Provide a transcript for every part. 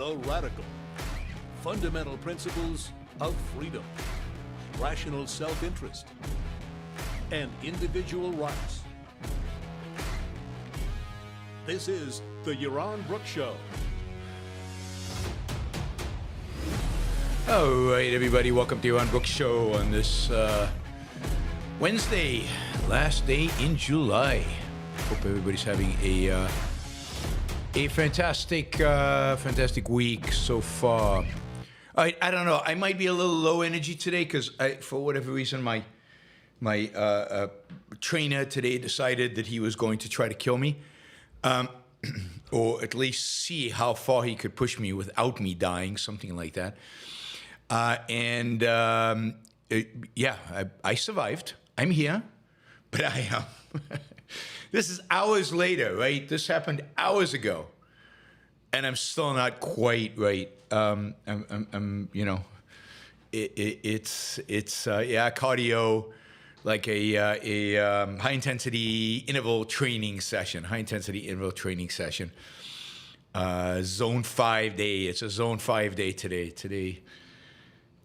the radical, fundamental principles of freedom, rational self-interest, and individual rights. This is the Yaron Brook Show. All right, everybody, welcome to Yaron Brook Show on this Wednesday, last day in July. Hope everybody's having a fantastic week so far. I don't know. I might be a little low energy today because for whatever reason, my trainer today decided that he was going to try to kill me, or at least see how far he could push me without me dying, something like that. I survived. I'm here, but I am. This is hours later, right? This happened hours ago, and I'm still not quite right. It's cardio, like a high intensity interval training session. Zone 5 day. It's a zone 5 day today.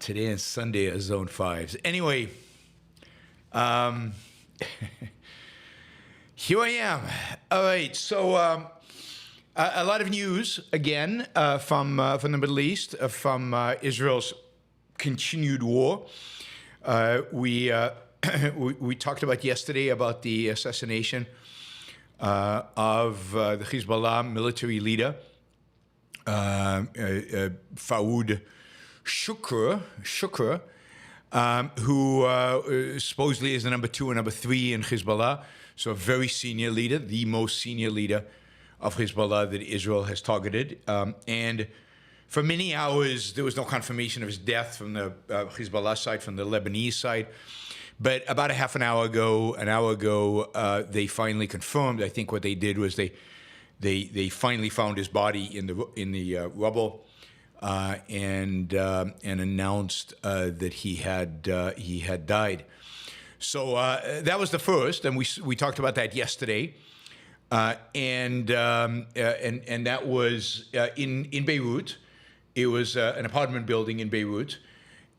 Today and Sunday are zone 5s. Anyway, here I am. All right, so a lot of news again from the Middle East, from Israel's continued war. We talked about yesterday about the assassination of the Hezbollah military leader, Faoud Shukr, who supposedly is the number 2 and number 3 in Hezbollah. So a very senior leader, the most senior leader of Hezbollah that Israel has targeted. And for many hours, there was no confirmation of his death from the Hezbollah side, from the Lebanese side. But about an hour ago, they finally confirmed. I think what they did was they finally found his body in the rubble. And announced that he had died. So that was the first, and we talked about that yesterday, and that was in Beirut. It was an apartment building in Beirut,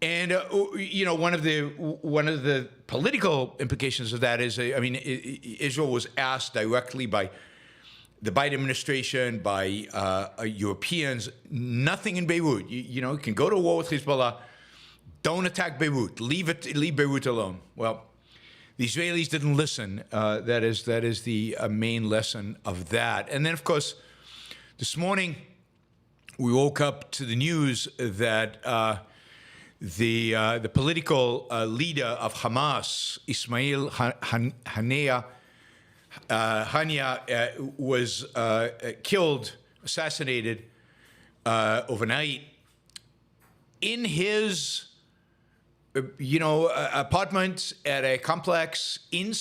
and one of the political implications of that is, Israel was asked directly by the Biden administration, by Europeans, nothing in Beirut. You can go to war with Hezbollah. Don't attack Beirut. Leave Beirut alone. Well, the Israelis didn't listen. That is the main lesson of that. And then, of course, this morning we woke up to the news that the political leader of Hamas, Ismail Haniyeh, was killed, assassinated overnight in his, apartment at a complex on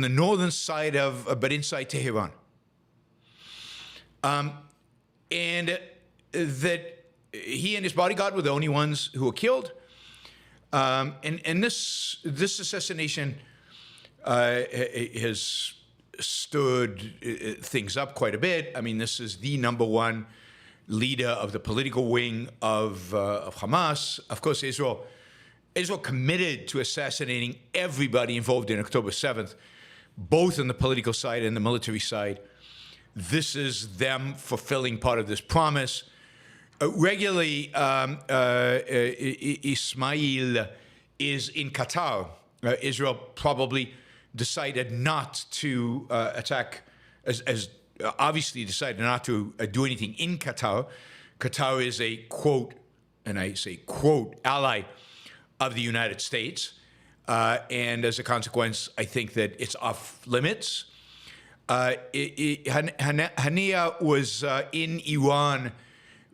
the northern side but inside Tehran. And that he and his bodyguard were the only ones who were killed. And this assassination has stirred things up quite a bit. This is the number one leader of the political wing of Hamas. Of course, Israel committed to assassinating everybody involved in October 7th, both on the political side and the military side. This is them fulfilling part of this promise. Regularly, Ismail is in Qatar. Israel probably decided not to attack, as obviously decided not to do anything in Qatar. Qatar is a, quote, and I say quote, ally of the United States. And as a consequence, I think that it's off limits. Haniyeh was in Iran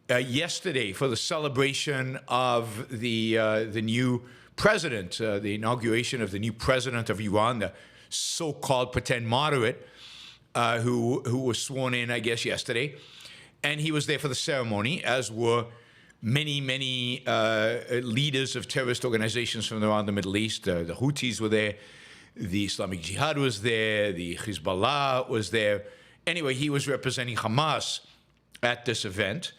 yesterday for the celebration of the new president, the inauguration of the new president of Iran, the so-called pretend moderate, who was sworn in, I guess, yesterday. And he was there for the ceremony, as were many leaders of terrorist organizations from around the Middle East. The Houthis were there, the Islamic Jihad was there, the Hezbollah was there. Anyway, he was representing Hamas at this event.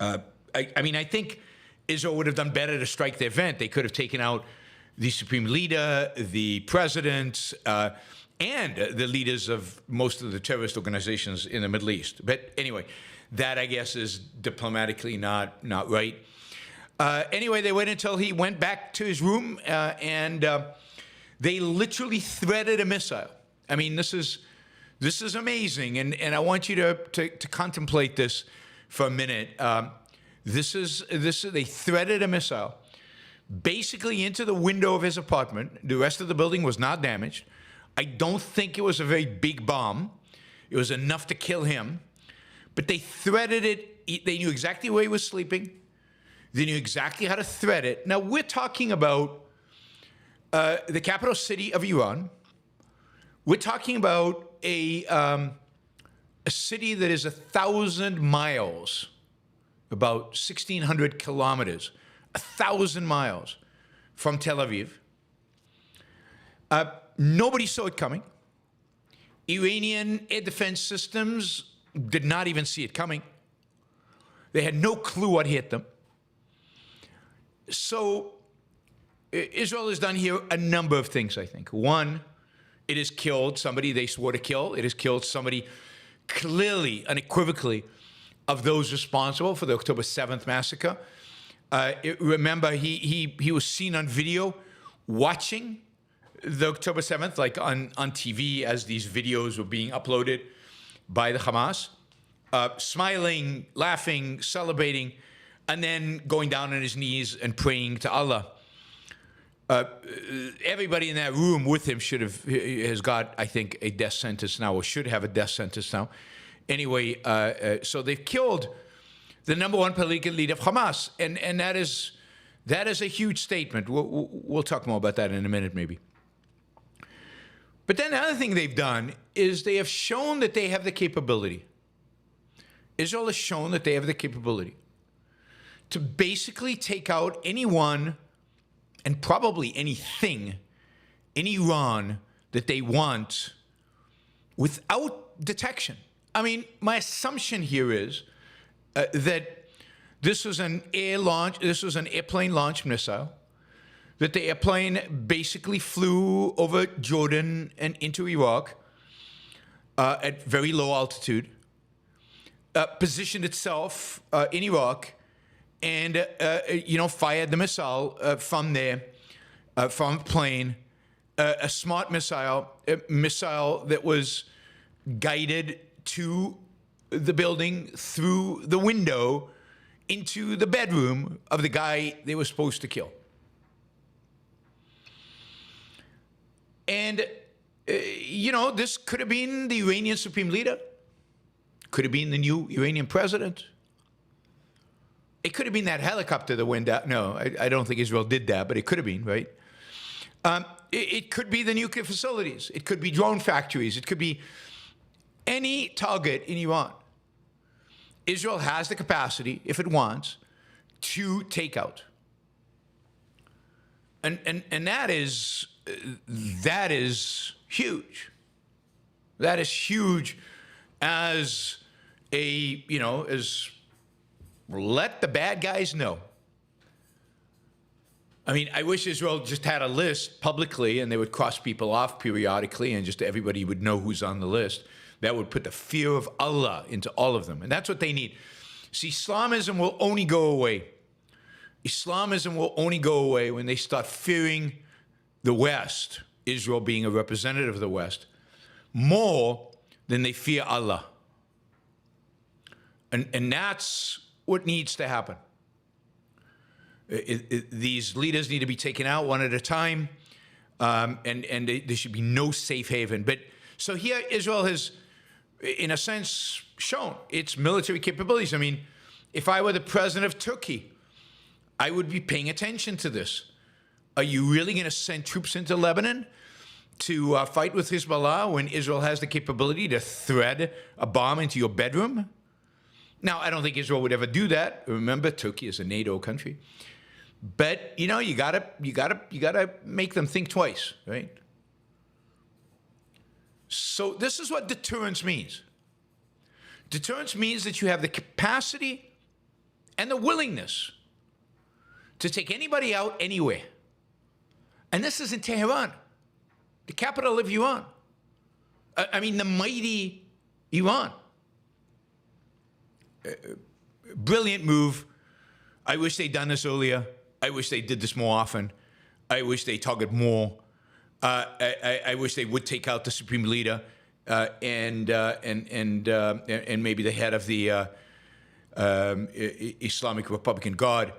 I mean, I think Israel would have done better to strike their vent. They could have taken out the supreme leader, the president, and the leaders of most of the terrorist organizations in the Middle East. But anyway, that I guess is diplomatically not right. Anyway, they waited until he went back to his room, and they literally threaded a missile. I mean, this is amazing, and I want you to contemplate this for a minute. They threaded a missile basically into the window of his apartment. The rest of the building was not damaged. I don't think it was a very big bomb. It was enough to kill him. But they threaded it. They knew exactly where he was sleeping. They knew exactly how to thread it. Now, we're talking about the capital city of Iran. We're talking about a city that is 1,000 miles, about 1,600 kilometers, 1,000 miles from Tel Aviv. Nobody saw it coming. Iranian air defense systems did not even see it coming. They had no clue what hit them. So Israel has done here a number of things, I think. One, it has killed somebody they swore to kill. It has killed somebody clearly, unequivocally, of those responsible for the October 7th massacre. Remember, he was seen on video watching the October 7th, like on TV as these videos were being uploaded by the Hamas, smiling, laughing, celebrating, and then going down on his knees and praying to Allah. Everybody in that room with him has got, I think, a death sentence now, or should have a death sentence now. Anyway, so they've killed the number one political leader of Hamas, and that is a huge statement. We'll talk more about that in a minute, maybe. But then the other thing they've done is they have shown that they have the capability. Israel has shown that they have the capability to basically take out anyone and probably anything in Iran that they want without detection. I mean, my assumption here is that this was an airplane launched missile, that the airplane basically flew over Jordan and into Iraq at very low altitude, positioned itself in Iraq, and fired the missile from there, from a plane, a smart missile, a missile that was guided to the building through the window into the bedroom of the guy they were supposed to kill. And, this could have been the Iranian supreme leader, could have been the new Iranian president. It could have been that helicopter that went out. No, I don't think Israel did that, but it could have been, right? It could be the nuclear facilities. It could be drone factories. It could be any target in Iran. Israel has the capacity, if it wants, to take out. And that is huge. That is huge as as let the bad guys know. I mean, I wish Israel just had a list publicly and they would cross people off periodically and just everybody would know who's on the list. That would put the fear of Allah into all of them. And that's what they need. See, Islamism will only go away. Islamism will only go away when they start fearing the West, Israel being a representative of the West, more than they fear Allah. And that's what needs to happen. These leaders need to be taken out one at a time, and there should be no safe haven. But so here Israel has, in a sense, shown its military capabilities. I mean, if I were the president of Turkey, I would be paying attention to this. Are you really going to send troops into Lebanon to fight with Hezbollah when Israel has the capability to thread a bomb into your bedroom? Now, I don't think Israel would ever do that. Remember, Turkey is a NATO country. But you gotta make them think twice, right? So this is what deterrence means. Deterrence means that you have the capacity and the willingness to take anybody out anywhere. And this is in Tehran, the capital of Iran. I mean, the mighty Iran. Brilliant move. I wish they'd done this earlier. I wish they did this more often. I wish they targeted more. I wish they would take out the supreme leader and maybe the head of the Islamic Republican Guard.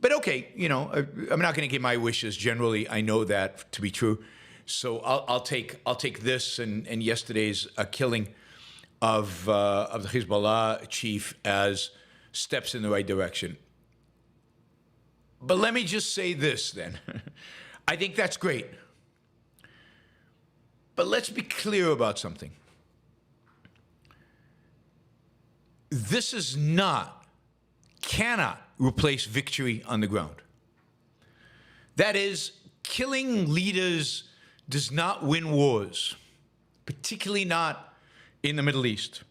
But okay, you know, I'm not going to give my wishes. Generally, I know that to be true. So I'll take this and yesterday's killing of the Hezbollah chief as steps in the right direction. But let me just say this then. I think that's great. But let's be clear about something. This is not, cannot replace victory on the ground. That is, killing leaders does not win wars, particularly not in the Middle East.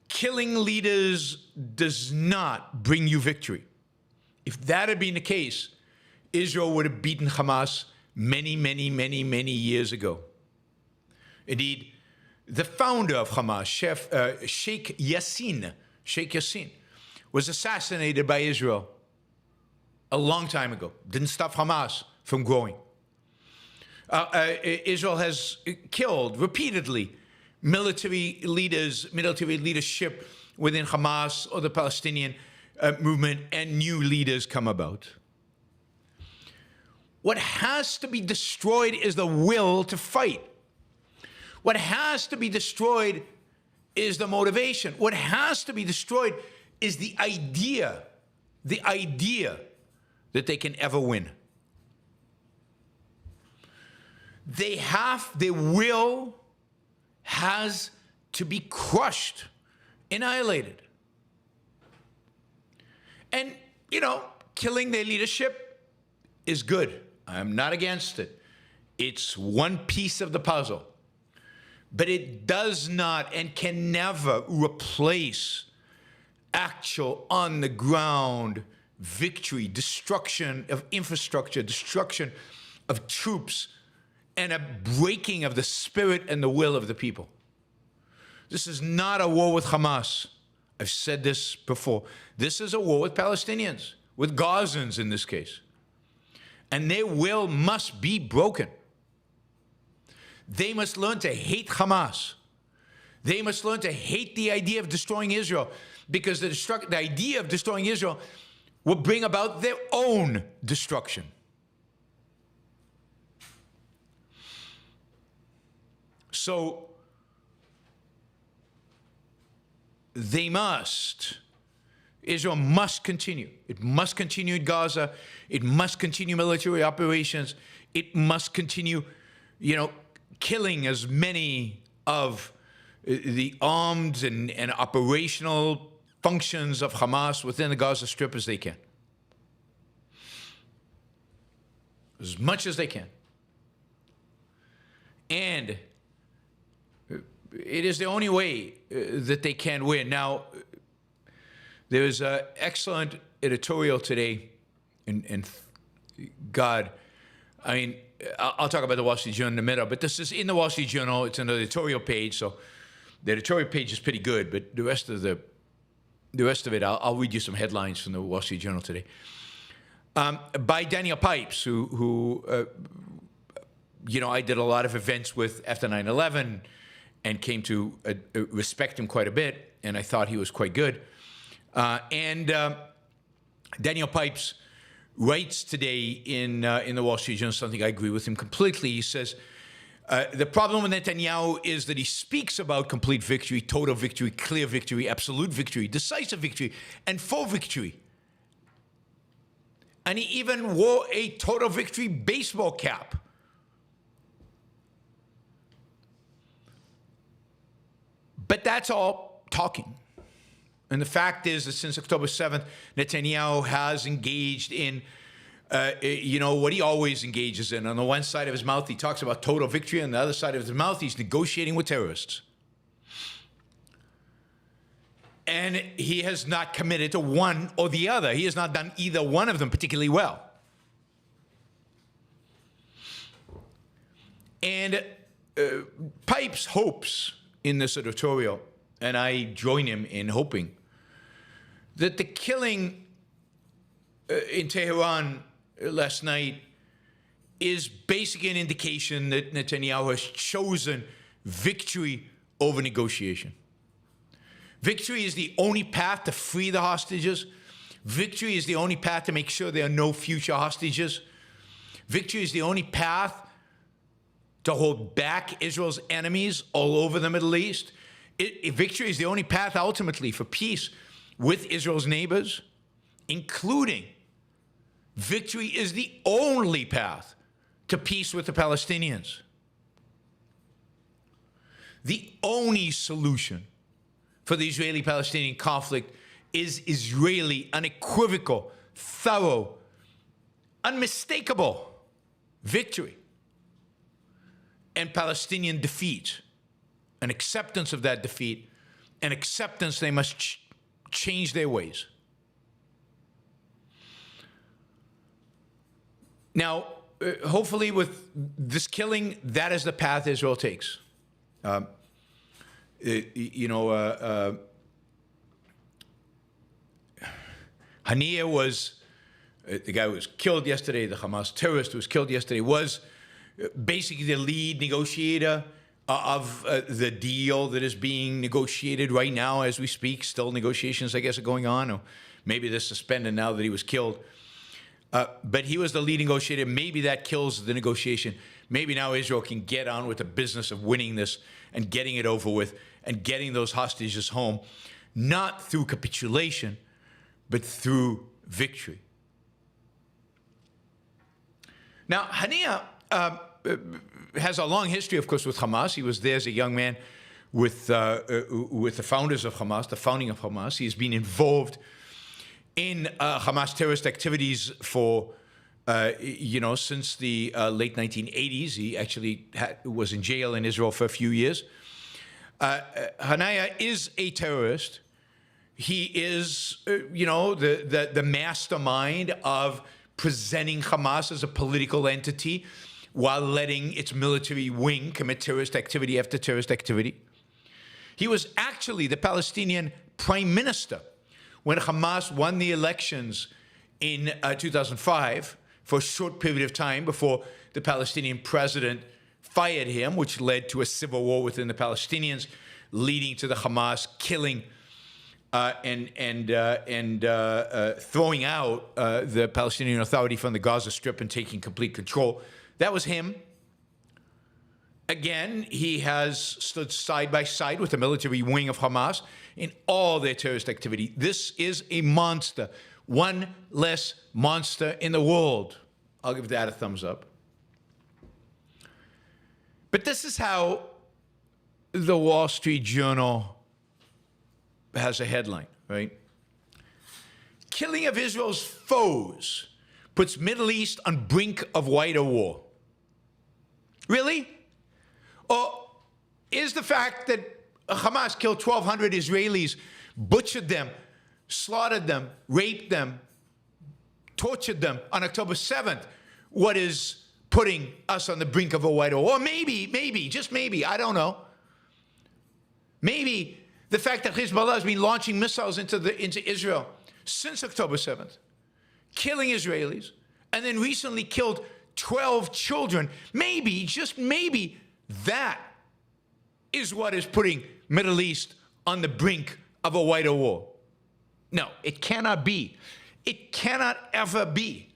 Killing leaders does not bring you victory. If that had been the case, Israel would have beaten Hamas many, many, many, many years ago. Indeed, the founder of Hamas, Sheikh Yassin, was assassinated by Israel a long time ago. Didn't stop Hamas from growing. Israel has killed repeatedly military leadership within Hamas or the Palestinian movement, and new leaders come about. What has to be destroyed is the will to fight. What has to be destroyed is the motivation. What has to be destroyed is the idea that they can ever win. Their will has to be crushed, annihilated. And, you know, killing their leadership is good. I'm not against it. It's one piece of the puzzle. But it does not and can never replace actual on-the-ground victory, destruction of infrastructure, destruction of troops, and a breaking of the spirit and the will of the people. This is not a war with Hamas. I've said this before. This is a war with Palestinians, with Gazans in this case. And their will must be broken. They must learn to hate Hamas. They must learn to hate the idea of destroying Israel, because the idea of destroying Israel will bring about their own destruction. So Israel must continue. It must continue in Gaza. It must continue military operations. It must continue, killing as many of the armed and operational functions of Hamas within the Gaza Strip as they can. As much as they can. And it is the only way that they can win. Now, there's an excellent editorial today, and God, I mean, I'll talk about the Wall Street Journal in a minute, but this is in the Wall Street Journal. It's an editorial page, so the editorial page is pretty good, but the rest of it, I'll read you some headlines from the Wall Street Journal today. By Daniel Pipes, who I did a lot of events with after 9/11 and came to respect him quite a bit, and I thought he was quite good. Daniel Pipes writes today in the Wall Street Journal something I agree with him completely. He says, the problem with Netanyahu is that he speaks about complete victory, total victory, clear victory, absolute victory, decisive victory, and full victory. And he even wore a total victory baseball cap. But that's all talking. And the fact is that since October 7th, Netanyahu has engaged in, what he always engages in. On the one side of his mouth, he talks about total victory. On the other side of his mouth, he's negotiating with terrorists. And he has not committed to one or the other. He has not done either one of them particularly well. And Pipes hopes in this editorial, and I join him in hoping, that the killing in Tehran last night is basically an indication that Netanyahu has chosen victory over negotiation. Victory is the only path to free the hostages. Victory is the only path to make sure there are no future hostages. Victory is the only path to hold back Israel's enemies all over the Middle East. Victory is the only path ultimately for peace with Israel's neighbors, including victory is the only path to peace with the Palestinians. The only solution for the Israeli-Palestinian conflict is Israeli, unequivocal, thorough, unmistakable victory and Palestinian defeat, an acceptance of that defeat, an acceptance they must change their ways. Now, hopefully with this killing, that is the path Israel takes. Haniyeh was, the guy who was killed yesterday, the Hamas terrorist who was killed yesterday, was basically the lead negotiator of the deal that is being negotiated right now as we speak. Still negotiations, I guess, are going on, or maybe they're suspended now that he was killed. But he was the lead negotiator. Maybe that kills the negotiation. Maybe now Israel can get on with the business of winning this and getting it over with and getting those hostages home, not through capitulation, but through victory. Now, Haniyeh has a long history, of course, with Hamas. He was there as a young man with the founders of Hamas, the founding of Hamas. He's been involved in Hamas terrorist activities for, since the late 1980s. He actually was in jail in Israel for a few years. Haniyeh is a terrorist. He is, the mastermind of presenting Hamas as a political entity while letting its military wing commit terrorist activity after terrorist activity. He was actually the Palestinian prime minister when Hamas won the elections in 2005 for a short period of time before the Palestinian president fired him, which led to a civil war within the Palestinians, leading to the Hamas killing and throwing out the Palestinian Authority from the Gaza Strip and taking complete control. That was him. Again, he has stood side by side with the military wing of Hamas in all their terrorist activity. This is a monster, one less monster in the world. I'll give that a thumbs up. But this is how the Wall Street Journal has a headline, right? Killing of Israel's foes puts Middle East on brink of wider war. Really? Or is the fact that Hamas killed 1,200 Israelis, butchered them, slaughtered them, raped them, tortured them on October 7th, what is putting us on the brink of a wider war? Or maybe, just maybe, I don't know. Maybe the fact that Hezbollah has been launching missiles into Israel since October 7th, killing Israelis, and then recently killed 12 children, maybe, just maybe, that is what is putting Middle East on the brink of a wider war. No, it cannot be. It cannot ever be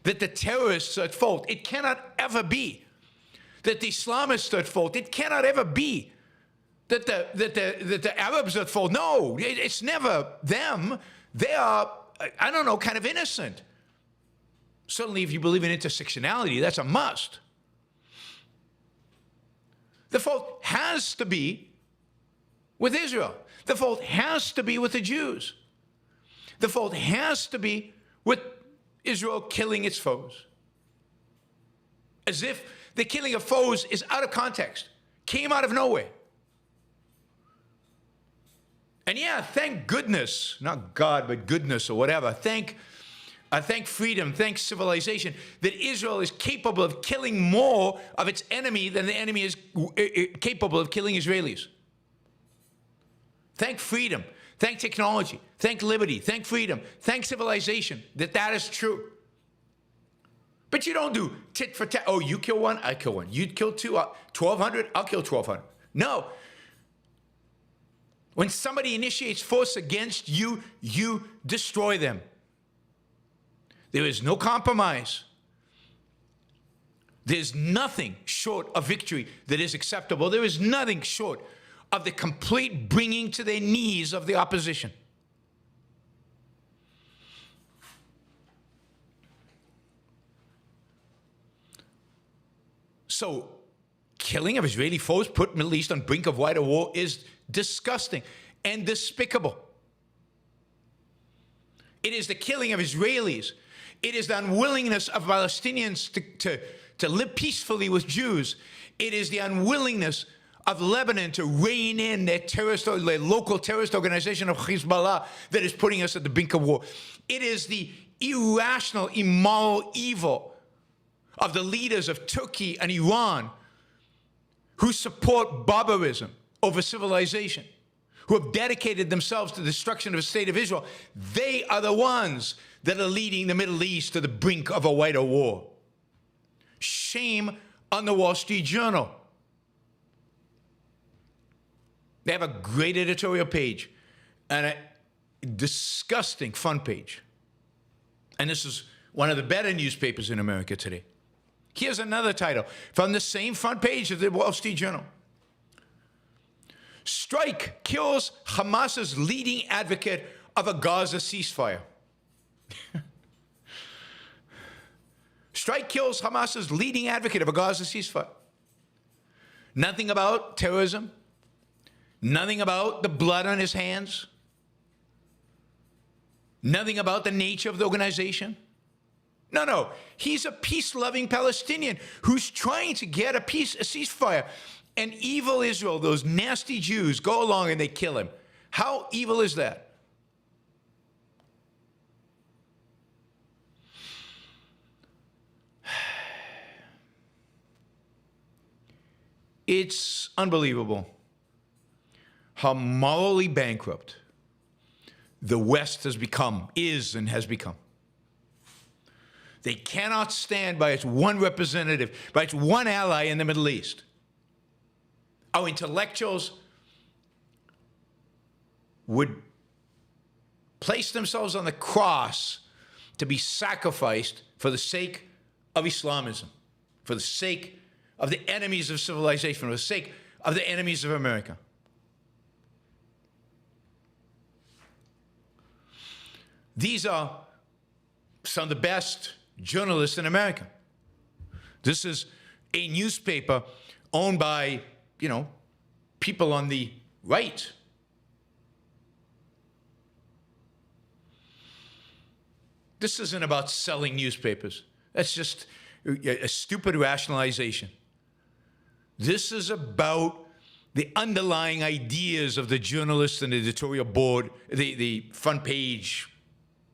that the terrorists are at fault. It cannot ever be that the Islamists are at fault. It cannot ever be that the Arabs are at fault. No, it's never them. They are, I don't know, kind of innocent. Certainly, if you believe in intersectionality, that's a must. The fault has to be with Israel. The fault has to be with the Jews. The fault has to be with Israel killing its foes. As if the killing of foes is out of context, came out of nowhere. And yeah, thank goodness, not God, but goodness or whatever. Thank freedom, thank civilization, that Israel is capable of killing more of its enemy than the enemy is capable of killing Israelis. Thank freedom, thank technology, thank liberty, thank freedom, thank civilization, that is true. But you don't do tit for tat. Oh, you kill one, I kill one. You kill two, 1,200, I'll kill 1,200. No. When somebody initiates force against you, you destroy them. There is no compromise. There's nothing short of victory that is acceptable. There is nothing short of the complete bringing to their knees of the opposition. So, killing of Israeli foes put Middle East on brink of wider war is disgusting and despicable. It is the killing of Israelis. It is the unwillingness of Palestinians to live peacefully with Jews. It is the unwillingness of Lebanon to rein in their local terrorist organization of Hezbollah that is putting us at the brink of war. It is the irrational, immoral evil of the leaders of Turkey and Iran who support barbarism over civilization, who have dedicated themselves to the destruction of the state of Israel. They are the ones that are leading the Middle East to the brink of a wider war. Shame on the Wall Street Journal. They have a great editorial page and a disgusting front page. And this is one of the better newspapers in America today. Here's another title from the same front page of the Wall Street Journal. Strike kills Hamas's leading advocate of a Gaza ceasefire. Strike kills Hamas's leading advocate of a Gaza ceasefire. Nothing about terrorism. Nothing about the blood on his hands. Nothing about the nature of the organization. No. He's a peace-loving Palestinian who's trying to get a ceasefire. And evil Israel, those nasty Jews, go along and they kill him. How evil is that? It's unbelievable how morally bankrupt the West has become, and has become. They cannot stand by its one representative, by its one ally in the Middle East. Our intellectuals would place themselves on the cross to be sacrificed for the sake of Islamism, for the sake of the enemies of civilization, for the sake of the enemies of America. These are some of the best journalists in America. This is a newspaper owned by, people on the right. This isn't about selling newspapers. That's just a stupid rationalization. This is about the underlying ideas of the journalists and the editorial board, the front page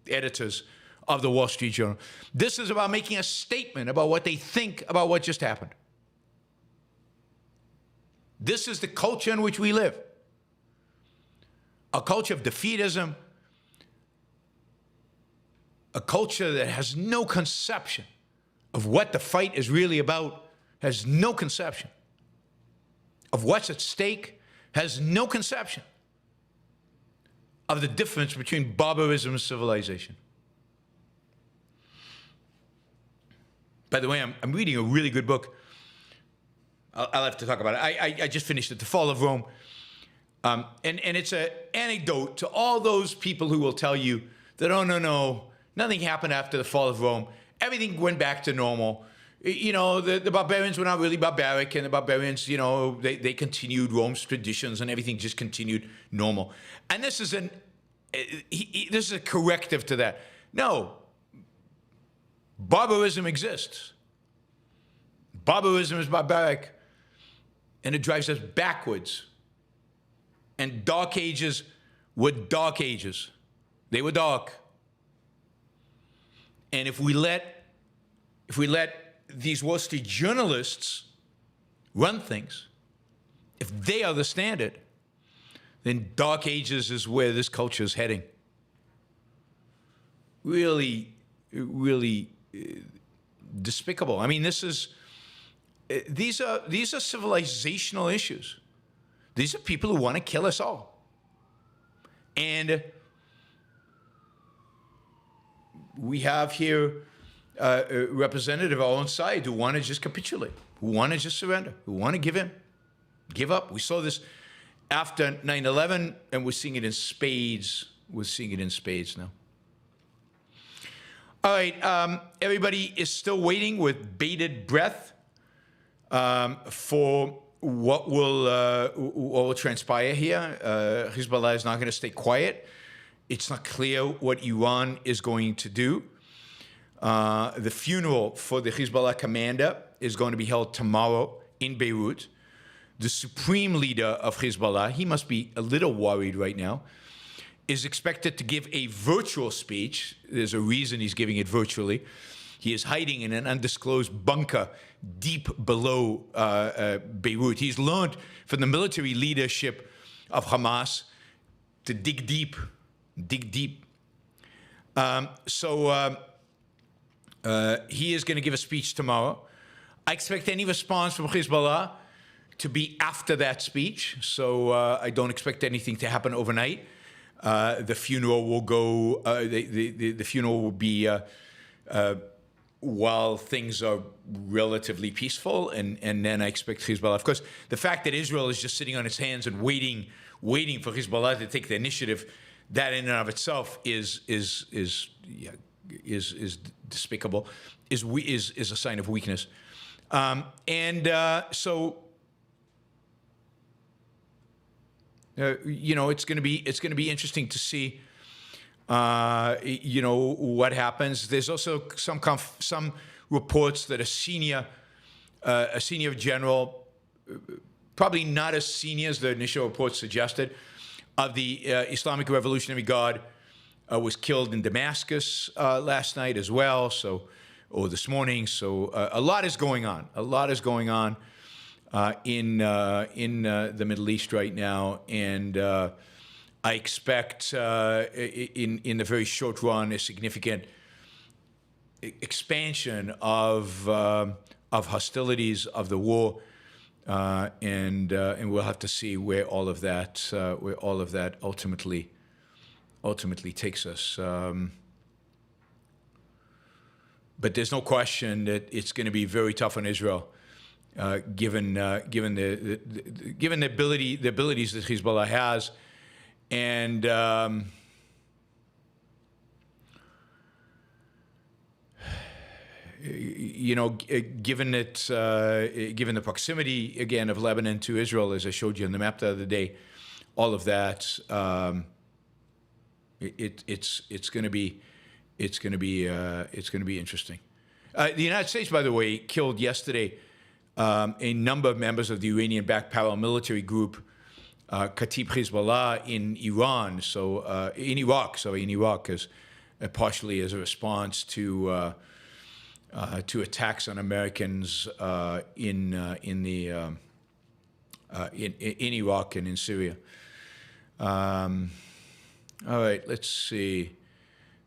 editors of the Wall Street Journal. This is about making a statement about what they think about what just happened. This is the culture in which we live. A culture of defeatism, a culture that has no conception of what the fight is really about, has no conception of what's at stake, has no conception of the difference between barbarism and civilization. By the way, I'm reading a really good book. I'll have to talk about it. I just finished it, The Fall of Rome. And it's an anecdote to all those people who will tell you that, oh, no, nothing happened after the fall of Rome. Everything went back to normal. The barbarians were not really barbaric, and the barbarians, they continued Rome's traditions, and everything just continued normal. And this is a corrective to that. No, barbarism exists. Barbarism is barbaric, and it drives us backwards. And dark ages were dark ages. They were dark. And if we let these Wall Street journalists run things, if they are the standard, then dark ages is where this culture is heading. Really, really despicable. I mean, these are civilizational issues. These are people who want to kill us all. And we have here a representative of our own side who want to just capitulate, who want to just surrender, who want to give in, give up. We saw this after 9/11, and we're seeing it in spades. We're seeing it in spades now. All right, everybody is still waiting with bated breath for what will transpire here. Hezbollah is not going to stay quiet. It's not clear what Iran is going to do. The funeral for the Hezbollah commander is going to be held tomorrow in Beirut. The supreme leader of Hezbollah, he must be a little worried right now, is expected to give a virtual speech. There's a reason he's giving it virtually. He is hiding in an undisclosed bunker deep below Beirut. He's learned from the military leadership of Hamas to dig deep, dig deep. He is going to give a speech tomorrow. I expect any response from Hezbollah to be after that speech, so I don't expect anything to happen overnight. The funeral will go. The funeral will be while things are relatively peaceful, and then I expect Hezbollah. Of course, the fact that Israel is just sitting on its hands and waiting for Hezbollah to take the initiative, that in and of itself is despicable. Is a sign of weakness, it's going to be interesting to see, what happens. There's also some reports that a senior general, probably not as senior as the initial reports suggested, of the Islamic Revolutionary Guard, was killed in Damascus last night as well. Or this morning. So a lot is going on. A lot is going on in the Middle East right now, and I expect in the very short run a significant expansion of hostilities, of the war, and we'll have to see where all of that ultimately takes us. But there's no question that it's going to be very tough on Israel, given the abilities that Hezbollah has, and given the proximity again of Lebanon to Israel, as I showed you on the map the other day, all of that, it's going to be interesting. The United States, by the way, killed yesterday a number of members of the Iranian-backed paramilitary group Khatib Hezbollah in Iran. In Iraq, as partially as a response to attacks on Americans in Iraq and in Syria. All right, let's see.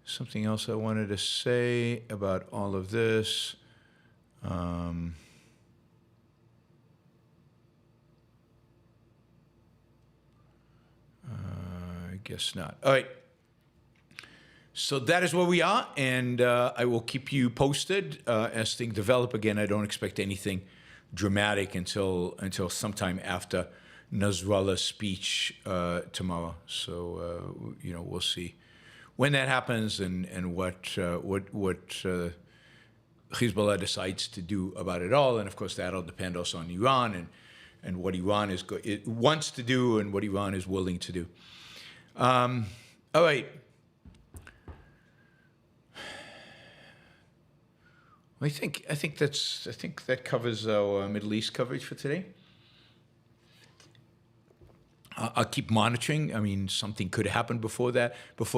Something else I wanted to say about all of this. I guess not. All right. So that is where we are, and I will keep you posted as things develop. Again, I don't expect anything dramatic until sometime after Nasrallah's speech tomorrow. So we'll see when that happens and what Hezbollah decides to do about it all. And of course, that'll depend also on Iran and what Iran wants to do and what Iran is willing to do. All right. I think that covers our Middle East coverage for today. I'll keep monitoring. I mean, something could happen before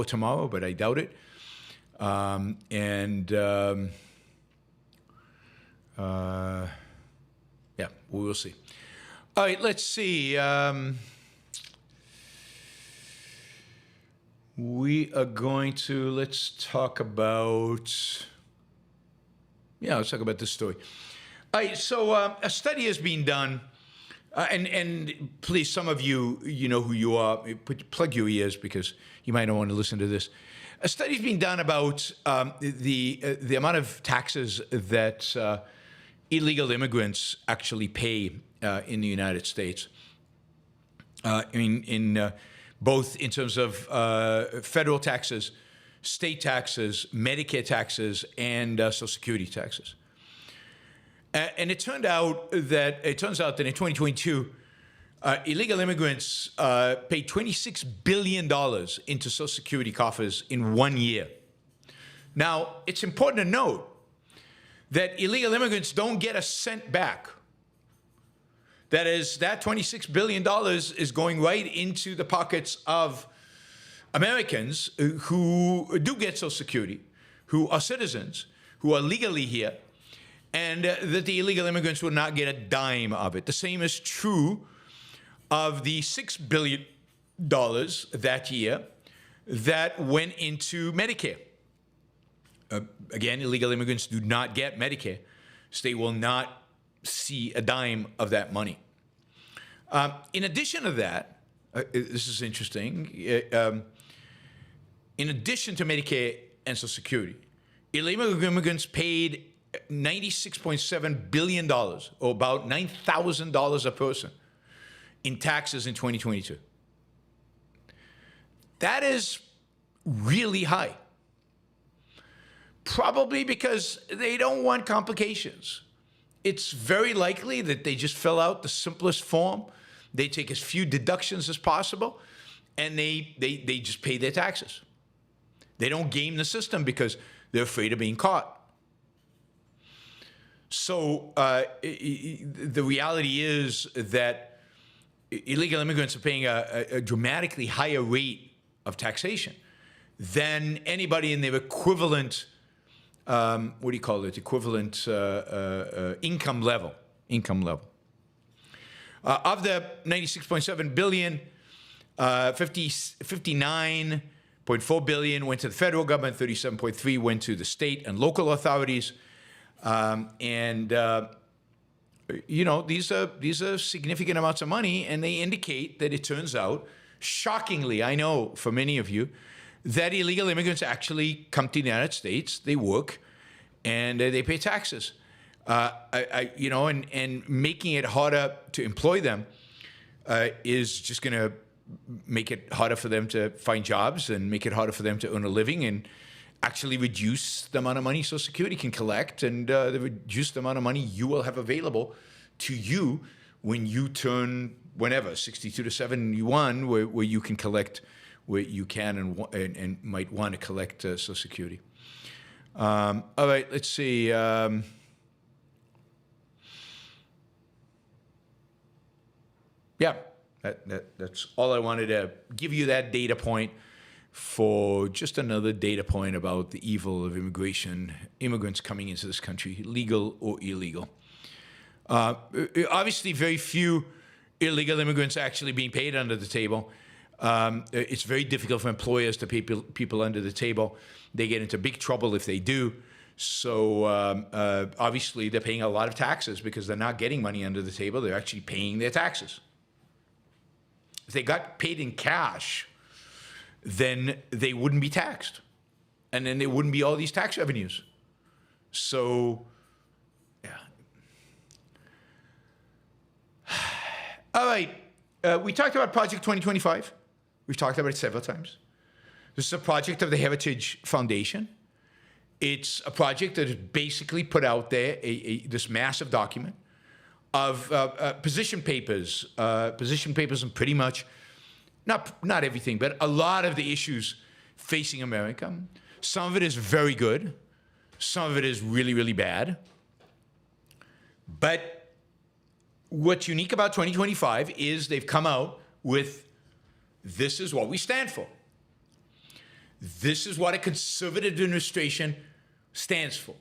tomorrow, but I doubt it. Yeah, we will see. All right, let's see. Let's talk about this story. All right, so a study has been done, and please, some of you know who you are. Plug your ears because you might not want to listen to this. A study's been done about the amount of taxes that illegal immigrants actually pay in the United States. Both in terms of federal taxes, state taxes, Medicare taxes, and Social Security taxes. And it turns out that in 2022, illegal immigrants paid $26 billion into Social Security coffers in 1 year. Now, it's important to note that illegal immigrants don't get a cent back. That is, that $26 billion is going right into the pockets of Americans who do get Social Security, who are citizens, who are legally here, and that the illegal immigrants will not get a dime of it. The same is true of the $6 billion that year that went into Medicare. Again, illegal immigrants do not get Medicare, so they will not see a dime of that money. In addition to that, this is interesting, in addition to Medicare and Social Security, illegal immigrants paid $96.7 billion, or about $9,000 a person, in taxes in 2022. That is really high. Probably because they don't want complications. It's very likely that they just fill out the simplest form. They take as few deductions as possible, and they just pay their taxes. They don't game the system because they're afraid of being caught. So the reality is that illegal immigrants are paying a dramatically higher rate of taxation than anybody in their equivalent equivalent income level. Of the $96.7 billion, $59.4 billion went to the federal government, $37.3 went to the state and local authorities, these are significant amounts of money, and they indicate that it turns out, shockingly, I know for many of you, that illegal immigrants actually come to the United States, they work, and they pay taxes. And making it harder to employ them is just going to make it harder for them to find jobs and make it harder for them to earn a living and actually reduce the amount of money Social Security can collect and reduce the amount of money you will have available to you when you turn, 62 to 71, where you can collect where you can and might want to collect Social Security. All right, let's see. That's all I wanted to give you, that data point, for just another data point about the evil of immigrants coming into this country, legal or illegal. Obviously, very few illegal immigrants actually being paid under the table. It's very difficult for employers to pay people under the table. They get into big trouble if they do. So obviously, they're paying a lot of taxes because they're not getting money under the table. They're actually paying their taxes. If they got paid in cash, then they wouldn't be taxed. And then there wouldn't be all these tax revenues. So, yeah. All right. We talked about Project 2025. We've talked about it several times. This is a project of the Heritage Foundation. It's a project that has basically put out there this massive document of position papers on pretty much, not everything, but a lot of the issues facing America. Some of it is very good. Some of it is really, really bad. But what's unique about 2025 is they've come out with This is what we stand for. This is what a conservative administration stands for.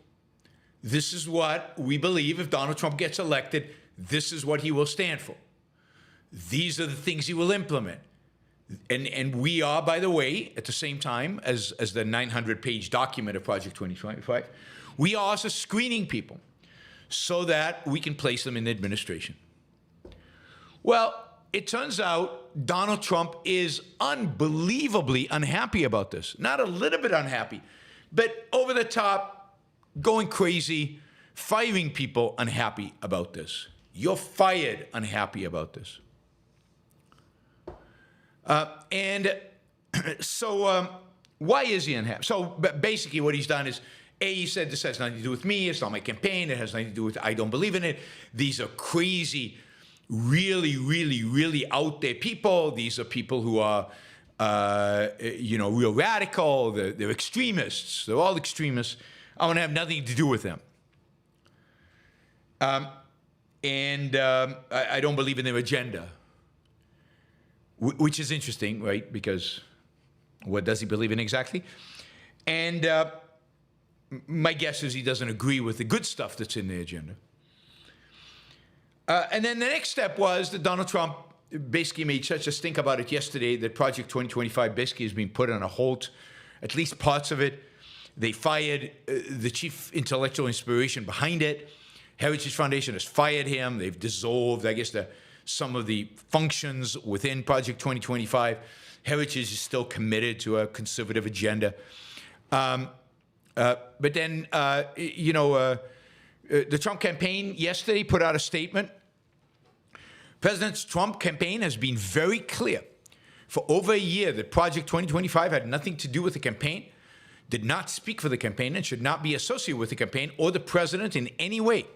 This is what we believe if Donald Trump gets elected, this is what he will stand for. These are the things he will implement. And we are, by the way, at the same time as the 900-page document of Project 2025, we are also screening people so that we can place them in the administration. Well, it turns out Donald Trump is unbelievably unhappy about this. Not a little bit unhappy, but over the top, going crazy, firing people unhappy about this. You're fired unhappy about this. So why is he unhappy? So basically what he's done is, he said this has nothing to do with me. It's not my campaign. It has nothing to do with, I don't believe in it. These are crazy, really, really, really out there people. These are people who are, real radical. They're extremists. They're all extremists. I want to have nothing to do with them. I don't believe in their agenda. Which is interesting, right? Because what does he believe in exactly? And my guess is he doesn't agree with the good stuff that's in the agenda. And then the next step was that Donald Trump basically made such a stink about it yesterday that Project 2025 basically has been put on a halt, at least parts of it. They fired the chief intellectual inspiration behind it. Heritage Foundation has fired him. They've dissolved, I guess, some of the functions within Project 2025. Heritage is still committed to a conservative agenda. But then, the Trump campaign yesterday put out a statement. President Trump campaign has been very clear for over a year that Project 2025 had nothing to do with the campaign, did not speak for the campaign, and should not be associated with the campaign or the president in any way.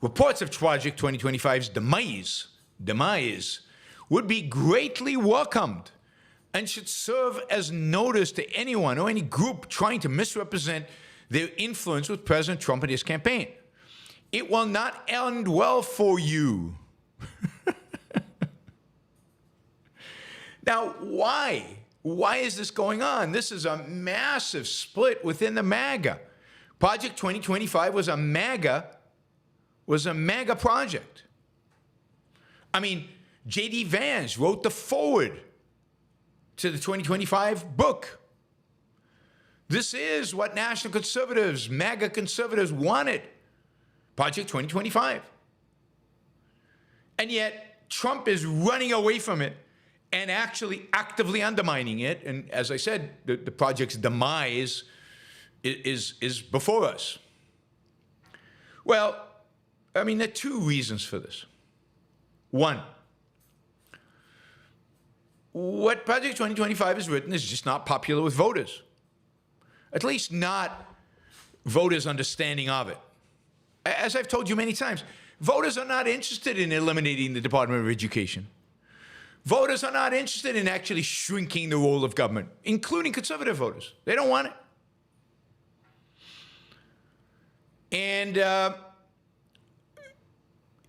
Reports of Project 2025's demise would be greatly welcomed and should serve as notice to anyone or any group trying to misrepresent their influence with President Trump and his campaign. It will not end well for you. Now, why? Why is this going on? This is a massive split within the MAGA. Project 2025 was a MAGA project. I mean, J.D. Vance wrote the foreword to the 2025 book. This is what national conservatives, MAGA conservatives wanted, Project 2025. And yet, Trump is running away from it and actually actively undermining it. And as I said, the project's demise is before us. Well, I mean, there are two reasons for this. One, what Project 2025 has written is just not popular with voters. At least not voters' understanding of it. As I've told you many times, voters are not interested in eliminating the Department of Education. Voters are not interested in actually shrinking the role of government, including conservative voters. They don't want it. And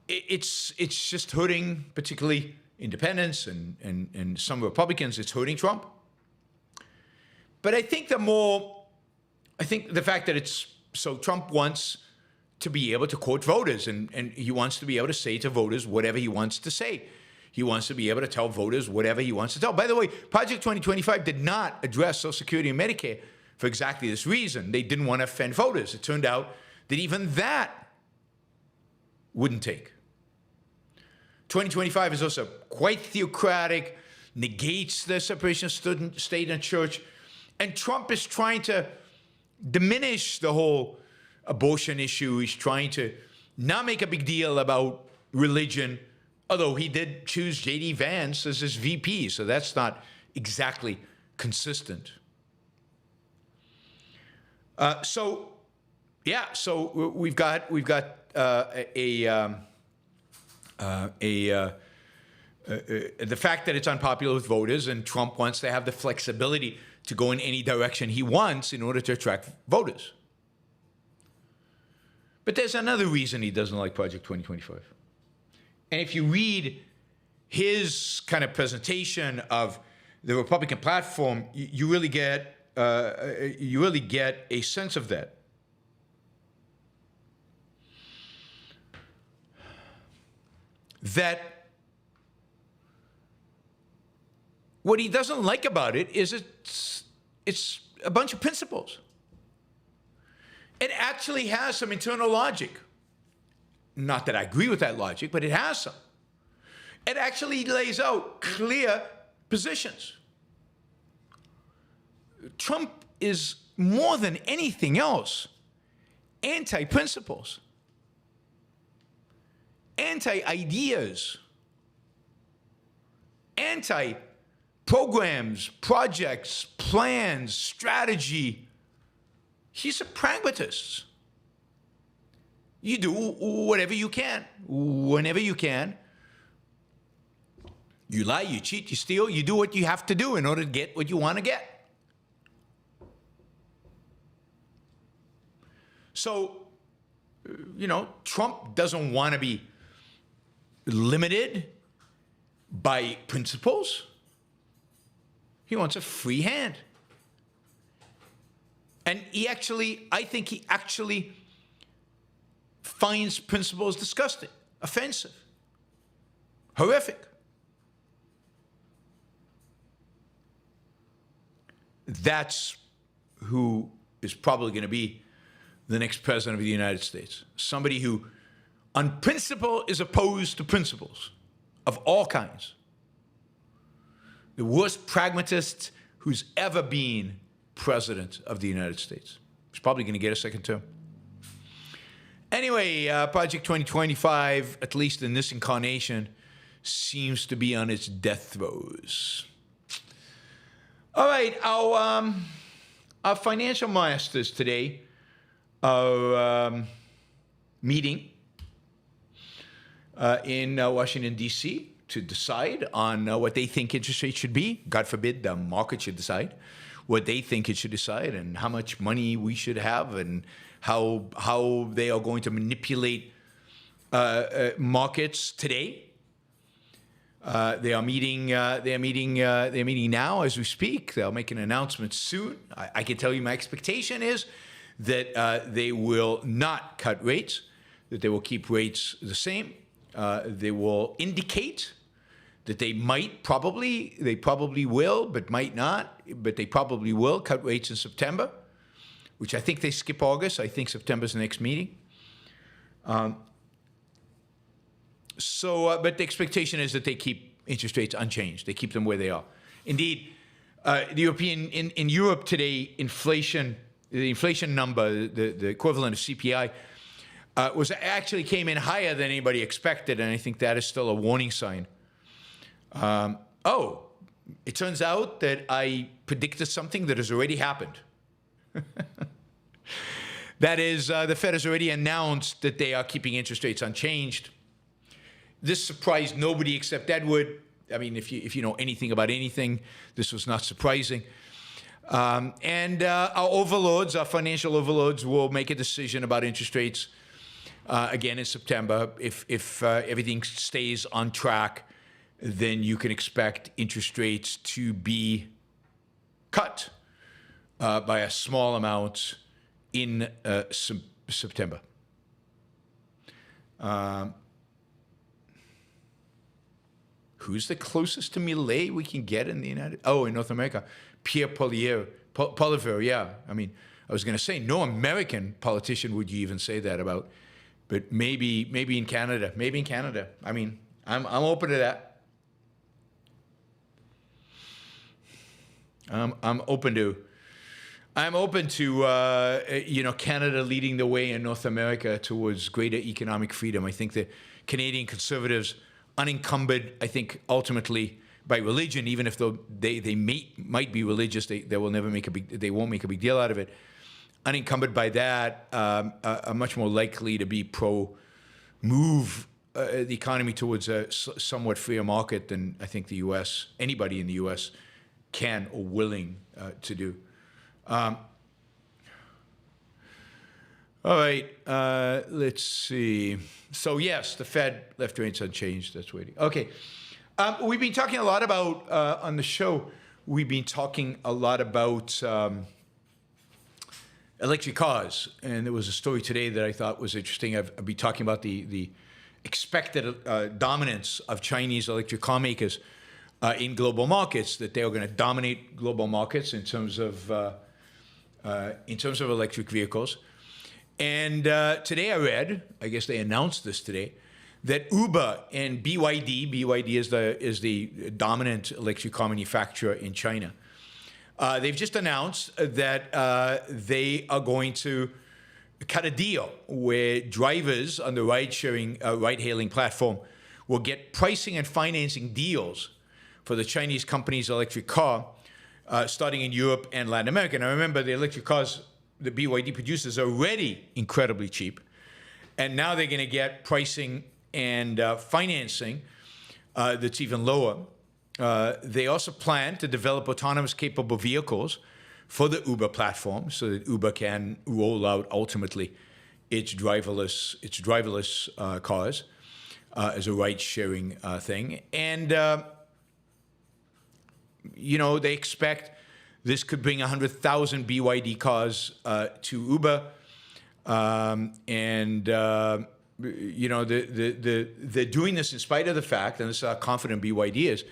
it's just hurting particularly independents and some Republicans. It's hurting Trump. But I think the fact that Trump wants to be able to quote voters, and he wants to be able to say to voters whatever he wants to say. He wants to be able to tell voters whatever he wants to tell. By the way, Project 2025 did not address Social Security and Medicare for exactly this reason. They didn't want to offend voters. It turned out that even that wouldn't take. 2025 is also quite theocratic, negates the separation of state and church, and Trump is trying to diminish the whole abortion issue. He's trying to not make a big deal about religion, although he did choose J.D. Vance as his VP, so that's not exactly consistent. So we've got the fact that it's unpopular with voters, and Trump wants to have the flexibility to go in any direction he wants in order to attract voters. But there's another reason he doesn't like Project 2025. And if you read his kind of presentation of the Republican platform, you really get a sense of that. That what he doesn't like about it is it's a bunch of principles. It actually has some internal logic. Not that I agree with that logic, but it has some. It actually lays out clear positions. Trump is more than anything else anti-principles, anti-ideas, anti-programs, projects, plans, strategy. He's a pragmatist. You do whatever you can, whenever you can. You lie, you cheat, you steal, you do what you have to do in order to get what you want to get. So, Trump doesn't want to be limited by principles. He wants a free hand. And I think he actually finds principles disgusting, offensive, horrific. That's who is probably going to be the next president of the United States. Somebody who, on principle, is opposed to principles of all kinds. The worst pragmatist who's ever been president of the United States. He's probably going to get a second term. Anyway, Project 2025, at least in this incarnation, seems to be on its death throes. All right, our financial masters today are meeting in Washington, D.C. to decide on what they think interest rates should be. God forbid the market should decide what they think it should decide and how much money we should have and how they are going to manipulate markets today. They are meeting now as we speak. They'll make an announcement soon. I can tell you my expectation is that they will not cut rates, that they will keep rates the same. They will indicate that they probably will, but might not, but they probably will cut rates in September, which I think they skip August. I think September's the next meeting. But the expectation is that they keep interest rates unchanged. They keep them where they are. Indeed, in Europe today, the inflation number, the equivalent of CPI, actually came in higher than anybody expected, and I think that is still a warning sign. It turns out that I predicted something that has already happened. That is, the Fed has already announced that they are keeping interest rates unchanged. This surprised nobody except Edward. I mean, if you know anything about anything, this was not surprising. And our overlords, our financial overlords, will make a decision about interest rates again in September. If everything stays on track, then you can expect interest rates to be cut by a small amount in September. Who's the closest to Milei we can get in in North America? Pierre Poilievre, yeah. I mean, I was going to say no American politician would you even say that about, but maybe in Canada. Maybe in Canada. I mean, I'm open to that. I'm open to Canada leading the way in North America towards greater economic freedom. I think the Canadian Conservatives, unencumbered, I think ultimately by religion, even if they might be religious, they won't make a big deal out of it. Unencumbered by that, are much more likely to be move the economy towards a somewhat freer market than I think the U.S. anybody in the U.S. can or willing to do. All right, let's see. So yes, the Fed left rates unchanged. That's waiting. Okay. We've been talking a lot about, on the show, we've been talking a lot about electric cars. And there was a story today that I thought was interesting. I've been talking about the expected dominance of Chinese electric car makers in global markets, that they are going to dominate global markets in terms of electric vehicles. And today I read, I guess they announced this today, that Uber and BYD is the dominant electric car manufacturer in China. They've just announced that they are going to cut a deal where drivers on the ride-hailing platform will get pricing and financing deals for the Chinese company's electric car, starting in Europe and Latin America. Now remember, the electric cars the BYD produces are already incredibly cheap, and now they're going to get pricing and financing that's even lower. They also plan to develop autonomous capable vehicles for the Uber platform so that Uber can roll out ultimately its driverless cars as a ride-sharing thing. And, they expect this could bring 100,000 BYD cars to Uber. They're doing this in spite of the fact, and this is how confident BYD is,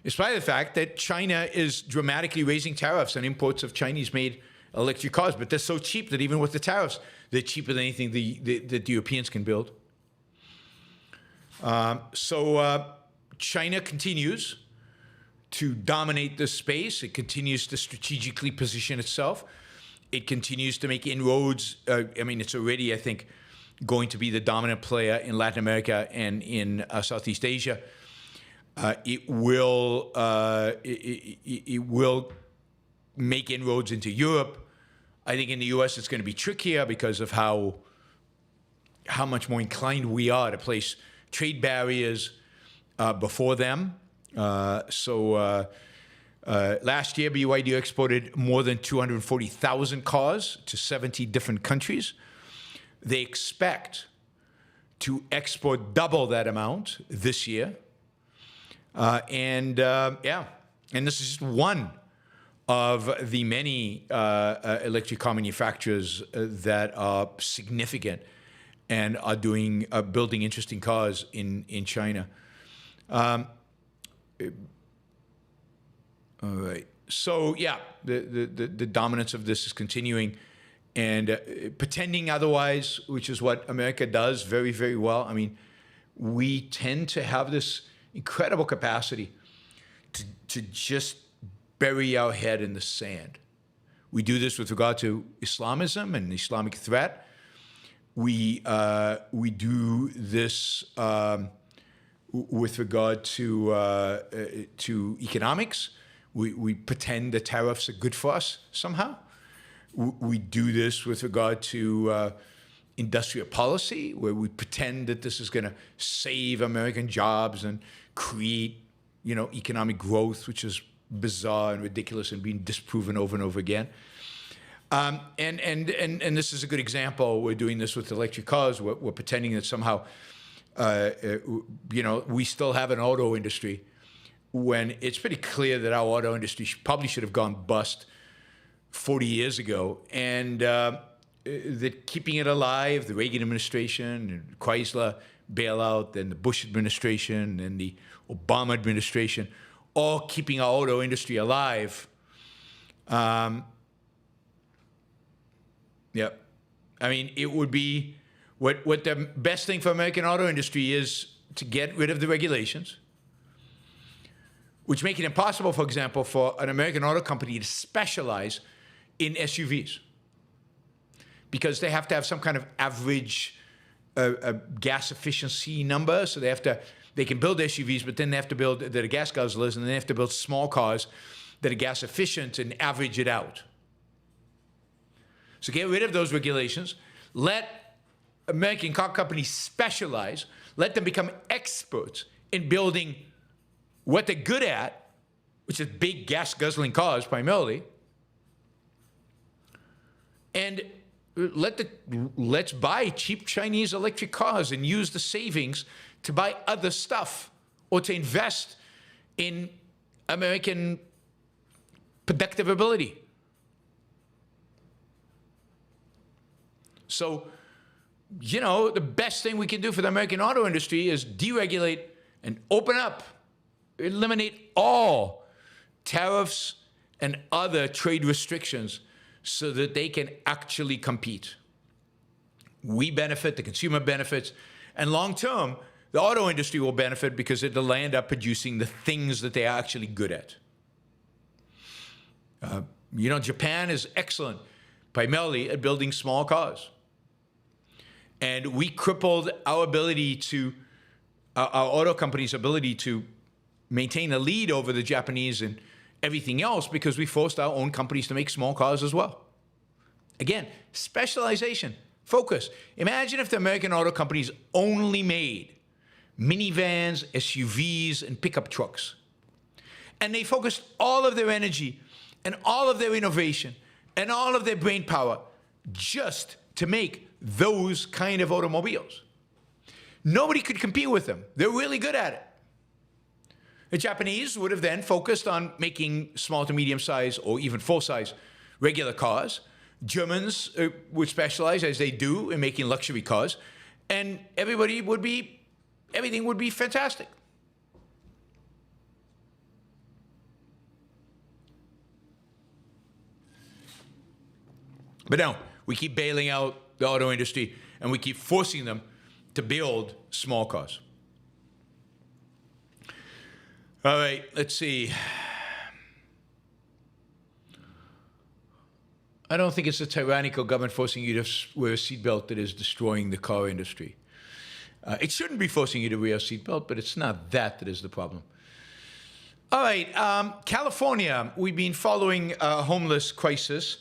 in spite of the fact that China is dramatically raising tariffs on imports of Chinese-made electric cars. But they're so cheap that even with the tariffs, they're cheaper than anything that the Europeans can build. China continues to dominate this space. It continues to strategically position itself. It continues to make inroads. It's already, I think, going to be the dominant player in Latin America and in Southeast Asia. It will make inroads into Europe. I think in the U.S. it's going to be trickier because of how much more inclined we are to place trade barriers before them. Last year, BYD exported more than 240,000 cars to 70 different countries. They expect to export double that amount this year. And this is just one of the many electric car manufacturers that are significant and are building interesting cars in China. All right. So the dominance of this is continuing, and pretending otherwise, which is what America does very, very well. I mean, we tend to have this incredible capacity to just bury our head in the sand. We do this with regard to Islamism and the Islamic threat. We do this with regard to economics. We pretend the tariffs are good for us somehow. We do this with regard to industrial policy, where we pretend that this is going to save American jobs and create, economic growth, which is bizarre and ridiculous and being disproven over and over again. And this is a good example. We're doing this with electric cars. We're pretending that somehow, we still have an auto industry when it's pretty clear that our auto industry probably should have gone bust 40 years ago. And that keeping it alive, the Reagan administration, and Chrysler bailout, then the Bush administration, and the Obama administration, all keeping our auto industry alive. It would be what the best thing for American auto industry is to get rid of the regulations, which make it impossible, for example, for an American auto company to specialize in SUVs, because they have to have some kind of average gas efficiency number. So they can build SUVs, but then they have to build that are gas guzzlers, and then they have to build small cars that are gas efficient and average it out. So get rid of those regulations. Let American car companies specialize. Let them become experts in building what they're good at, which is big gas guzzling cars primarily. And let's buy cheap Chinese electric cars and use the savings to buy other stuff or to invest in American productive ability. So, you know, the best thing we can do for the American auto industry is deregulate and open up, eliminate all tariffs and other trade restrictions so that they can actually compete. We benefit, the consumer benefits, and long term, the auto industry will benefit because it'll land up producing the things that they are actually good at. You know, Japan is excellent primarily at building small cars. And we crippled our ability to, our auto company's ability to maintain a lead over the Japanese and everything else because we forced our own companies to make small cars as well. Again, specialization, focus. Imagine if the American auto companies only made minivans, SUVs, and pickup trucks. And they focused all of their energy and all of their innovation and all of their brain power just to make those kind of automobiles. Nobody could compete with them. They're really good at it. The Japanese would have then focused on making small to medium-size or even full-size regular cars. Germans would specialize, as they do, in making luxury cars. And everything would be fantastic. But no, we keep bailing out the auto industry and we keep forcing them to build small cars. All right, let's see. I don't think it's a tyrannical government forcing you to wear a seatbelt that is destroying the car industry. It shouldn't be forcing you to wear a seatbelt, but it's not that is the problem. All right, California. We've been following a homeless crisis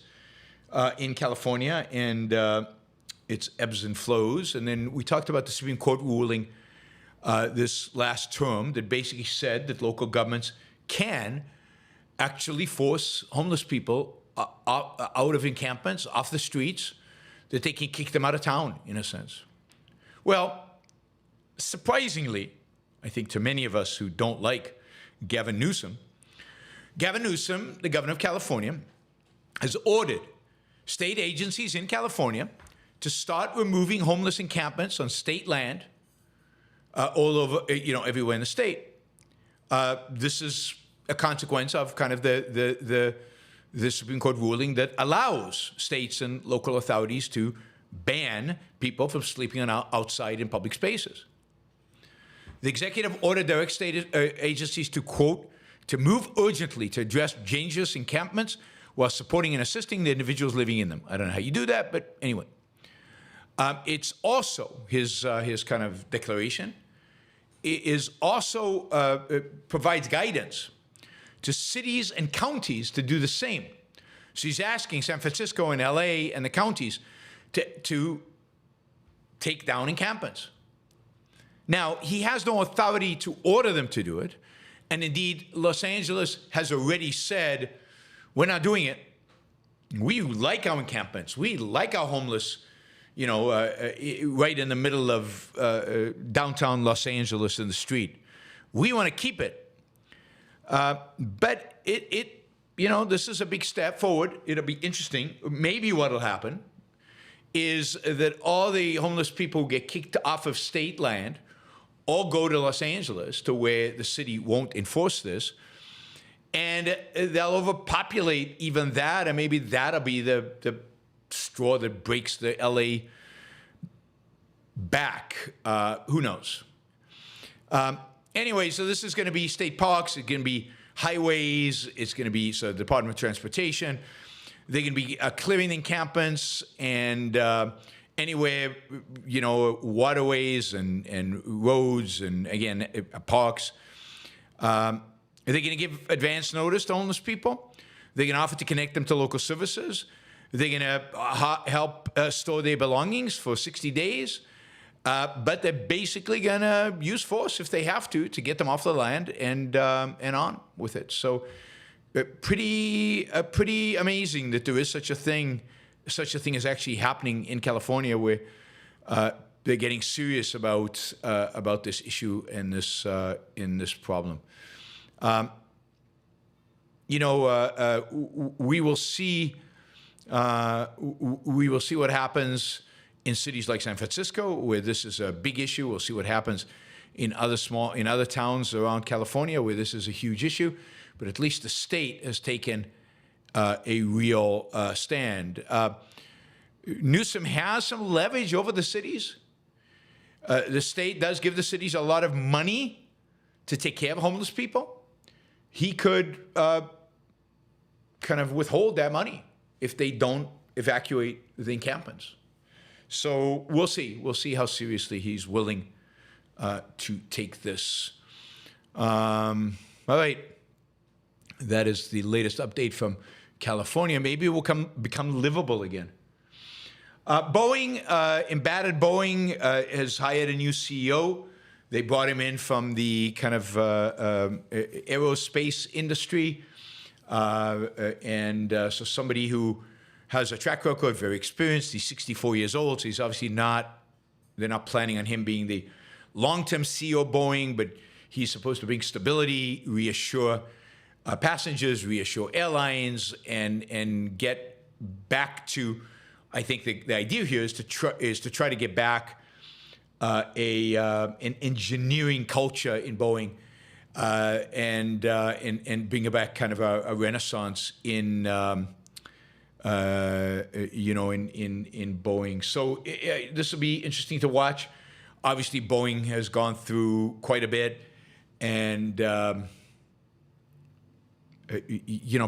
in California and its ebbs and flows. And then we talked about the Supreme Court ruling this last term that basically said that local governments can actually force homeless people out of encampments, off the streets, that they can kick them out of town, in a sense. Well, surprisingly, I think to many of us who don't like Gavin Newsom, the governor of California, has ordered state agencies in California to start removing homeless encampments on state land all over, everywhere in the state. This is a consequence of kind of the Supreme Court ruling that allows states and local authorities to ban people from sleeping outside in public spaces. The executive order directs state agencies to, quote, to move urgently to address dangerous encampments while supporting and assisting the individuals living in them. I don't know how you do that, but anyway. It's also his kind of declaration. It is also provides guidance to cities and counties to do the same. So he's asking San Francisco and LA and the counties to take down encampments. Now, he has no authority to order them to do it. And indeed, Los Angeles has already said, we're not doing it. We like our encampments. We like our homeless, right in the middle of downtown Los Angeles in the street. We want to keep it. But this is a big step forward. It'll be interesting. Maybe what will happen is that all the homeless people who get kicked off of state land all go to Los Angeles, to where the city won't enforce this, and they'll overpopulate even that, and maybe that'll be the straw that breaks the LA back. Who knows? Anyway, so this is going to be state parks. It's going to be highways. It's going to be the Department of Transportation. They're going to be clearing encampments and anywhere, waterways and roads and, again, parks. They're going to give advance notice to homeless people. They're going to offer to connect them to local services. They're going to help store their belongings for 60 days. But they're basically going to use force if they have to get them off the land and on with it. So pretty amazing that there is such a thing is actually happening in California, where they're getting serious about this issue and this problem. We will see. We will see what happens in cities like San Francisco, where this is a big issue. We'll see what happens in other towns around California, where this is a huge issue. But at least the state has taken a real stand. Newsom has some leverage over the cities. The state does give the cities a lot of money to take care of homeless people. He could kind of withhold that money if they don't evacuate the encampments. So we'll see. We'll see how seriously he's willing to take this. All right. That is the latest update from California. Maybe it will become livable again. Boeing, embattled Boeing, has hired a new CEO. They brought him in from the kind of aerospace industry. So somebody who has a track record, very experienced. He's 64 years old, so he's obviously they're not planning on him being the long-term CEO of Boeing, but he's supposed to bring stability, reassure passengers, reassure airlines, and get back to, I think the idea here is to try to get back an engineering culture in Boeing and bring back kind of a renaissance in Boeing. So this will be interesting to watch. Obviously, Boeing has gone through quite a bit, and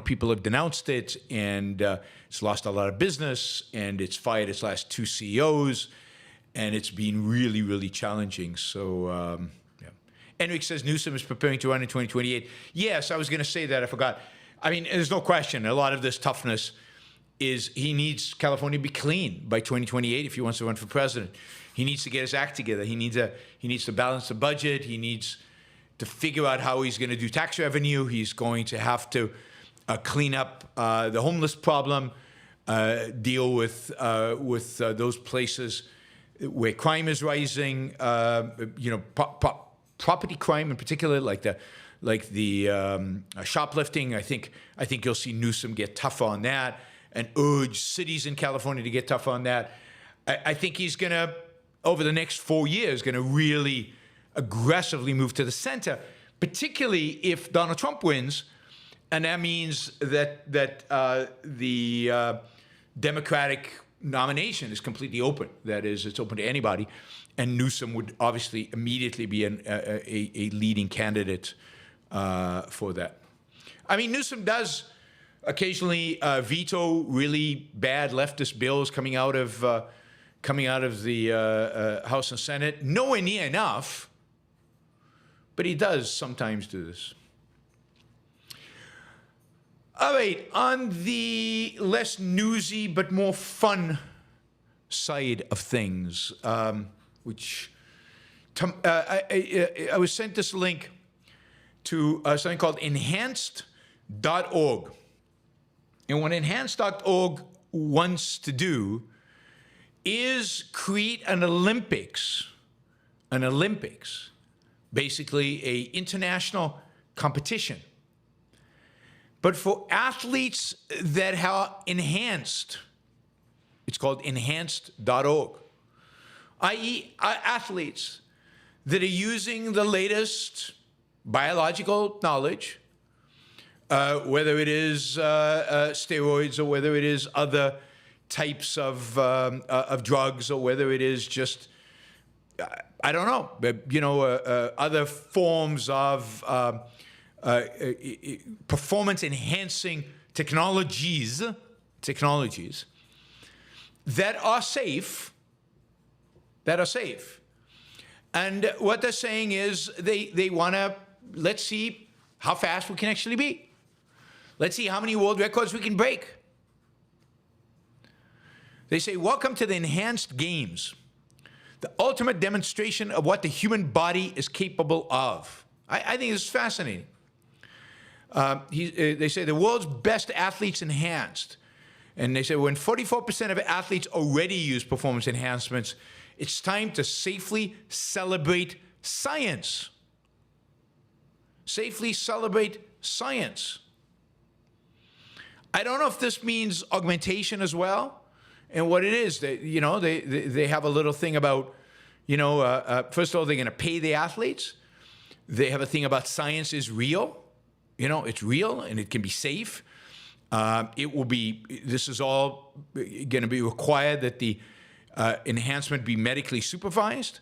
people have denounced it, and it's lost a lot of business, and it's fired its last 2 CEOs, and it's been really, really challenging. So, yeah. Enric says Newsom is preparing to run in 2028. Yes, I was going to say that. I forgot. I mean, there's no question. A lot of this toughness is he needs California to be clean by 2028 if he wants to run for president. He needs to get his act together. He needs to balance the budget. He needs to figure out how he's going to do tax revenue. He's going to have to clean up the homeless problem, deal with those places where crime is rising. Property crime in particular, like the shoplifting. I think you'll see Newsom get tougher on that, and urge cities in California to get tougher on that. I think he's going to, over the next 4 years, going to really aggressively move to the center, particularly if Donald Trump wins, and that means that the Democratic nomination is completely open. That is, it's open to anybody, and Newsom would obviously immediately be a leading candidate for that. I mean, Newsom does occasionally veto really bad leftist bills coming out of the House and Senate. Nowhere near enough. But he does sometimes do this. All right, on the less newsy but more fun side of things, I was sent this link to something called enhanced.org. And what enhanced.org wants to do is create an Olympics, basically a international competition, but for athletes that are enhanced. It's called enhanced.org, i.e. athletes that are using the latest biological knowledge, whether it is steroids or whether it is other types of drugs, or whether it is just I don't know, other forms of performance-enhancing technologies that are safe. And what they're saying is they want to, let's see how fast we can actually be. Let's see how many world records we can break. They say, welcome to the Enhanced Games, the ultimate demonstration of what the human body is capable of. I think this is fascinating. They say the world's best athletes enhanced. And they say when 44% of athletes already use performance enhancements, it's time to safely celebrate science. safely celebrate science. I don't know if this means augmentation as well. And what it is, they have a little thing about, first of all, they're going to pay the athletes. They have a thing about science is real. It's real and it can be safe. This is all going to be required that the enhancement be medically supervised.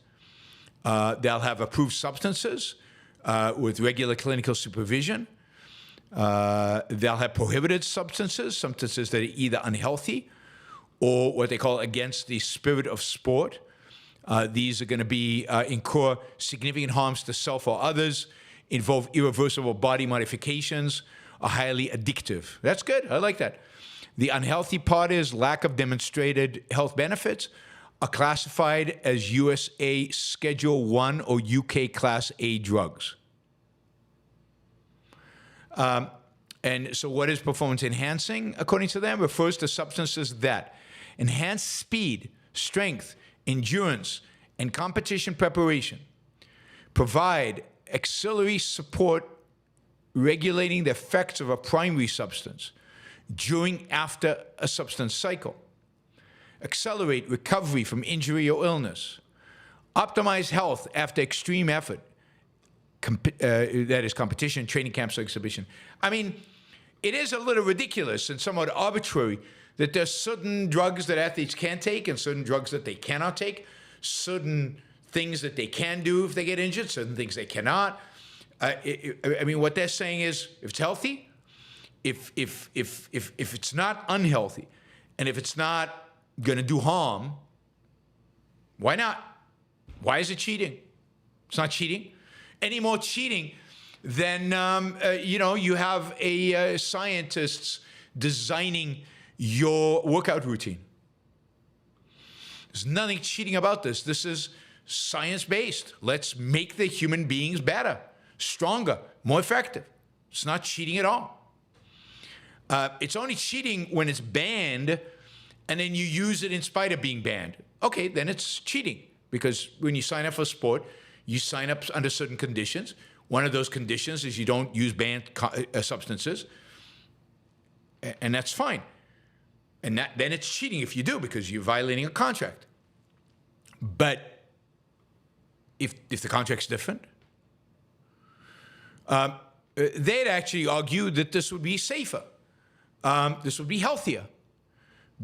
They'll have approved substances with regular clinical supervision. They'll have prohibited substances that are either unhealthy or what they call against the spirit of sport. These are going to be incur significant harms to self or others, involve irreversible body modifications, are highly addictive. That's good. I like that. The unhealthy part is lack of demonstrated health benefits, are classified as USA Schedule 1 or UK Class A drugs. And so what is performance enhancing, according to them, refers to substances that enhance speed, strength, endurance, and competition preparation, provide auxiliary support regulating the effects of a primary substance during after a substance cycle, accelerate recovery from injury or illness, optimize health after extreme effort, that is competition, training camps, or exhibition. I mean, it is a little ridiculous and somewhat arbitrary that there's certain drugs that athletes can take and certain drugs that they cannot take, certain things that they can do if they get injured, certain things they cannot. I mean, what they're saying is, if it's healthy, if it's not unhealthy, and if it's not going to do harm, why not? Why is it cheating? It's not cheating. Any more cheating than, you have scientists designing your workout routine. There's nothing cheating about this. This is science-based. Let's make the human beings better, stronger, more effective. It's not cheating at all. It's only cheating when it's banned and then you use it in spite of being banned. Okay, then it's cheating, because when you sign up for sport, you sign up under certain conditions. One of those conditions is you don't use banned substances, and that's fine. And then it's cheating if you do, because you're violating a contract. But if the contract's different, they'd actually argue that this would be safer. This would be healthier,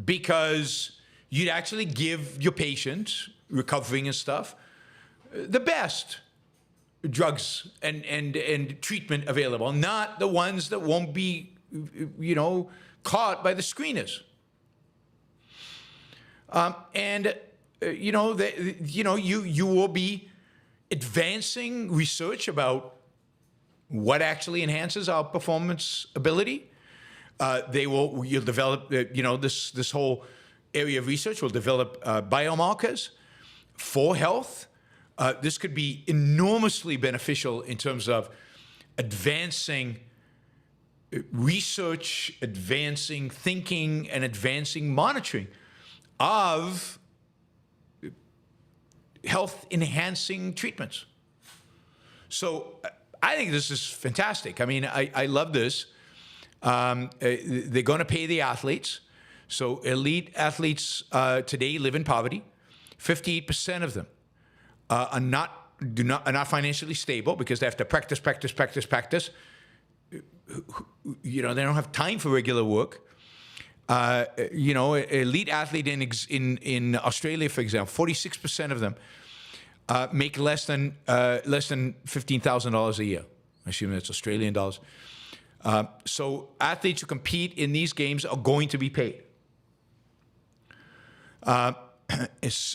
because you'd actually give your patient, recovering and stuff, the best drugs and treatment available, not the ones that won't be, caught by the screeners. You will be advancing research about what actually enhances our performance ability. You'll develop, this whole area of research will develop biomarkers for health. This could be enormously beneficial in terms of advancing research, advancing thinking, and advancing monitoring of health-enhancing treatments. So I think this is fantastic. I mean, I love this. They're going to pay the athletes. So elite athletes today live in poverty. 58% of them are not financially stable because they have to practice. They don't have time for regular work. Elite athlete in Australia, for example, 46% of them make less than $15,000 a year. I assume that's Australian dollars. So athletes who compete in these games are going to be paid.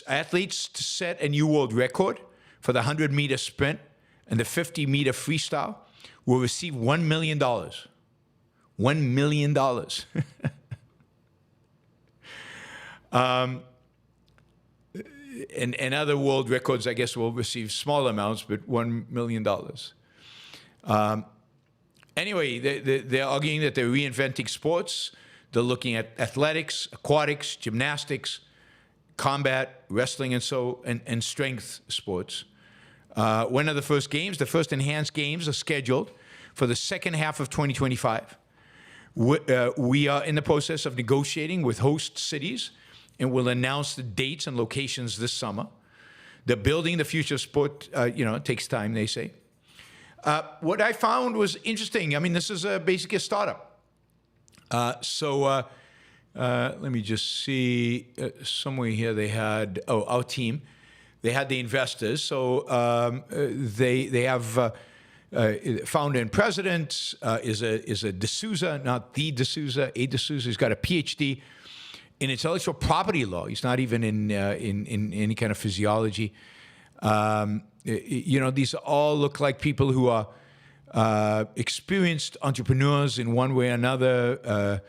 Athletes to set a new world record for the 100-meter sprint and the 50-meter freestyle will receive $1 million. $1 million. And other world records, I guess, will receive small amounts, but $1 million. Anyway, they're arguing that they're reinventing sports. They're looking at athletics, aquatics, gymnastics, combat, wrestling, and strength sports. When are the first games? The first enhanced games are scheduled for the second half of 2025. We are in the process of negotiating with host cities and will announce the dates and locations this summer. They're building the future of sport. It takes time, they say. What I found was interesting. I mean, this is basically a startup. Let me just see. Somewhere here they had, our team. They had the investors. So they have founder and president is a D'Souza, not the D'Souza, a D'Souza. He's got a PhD in intellectual property law. He's not even in any kind of physiology. These all look like people who are experienced entrepreneurs in one way or another.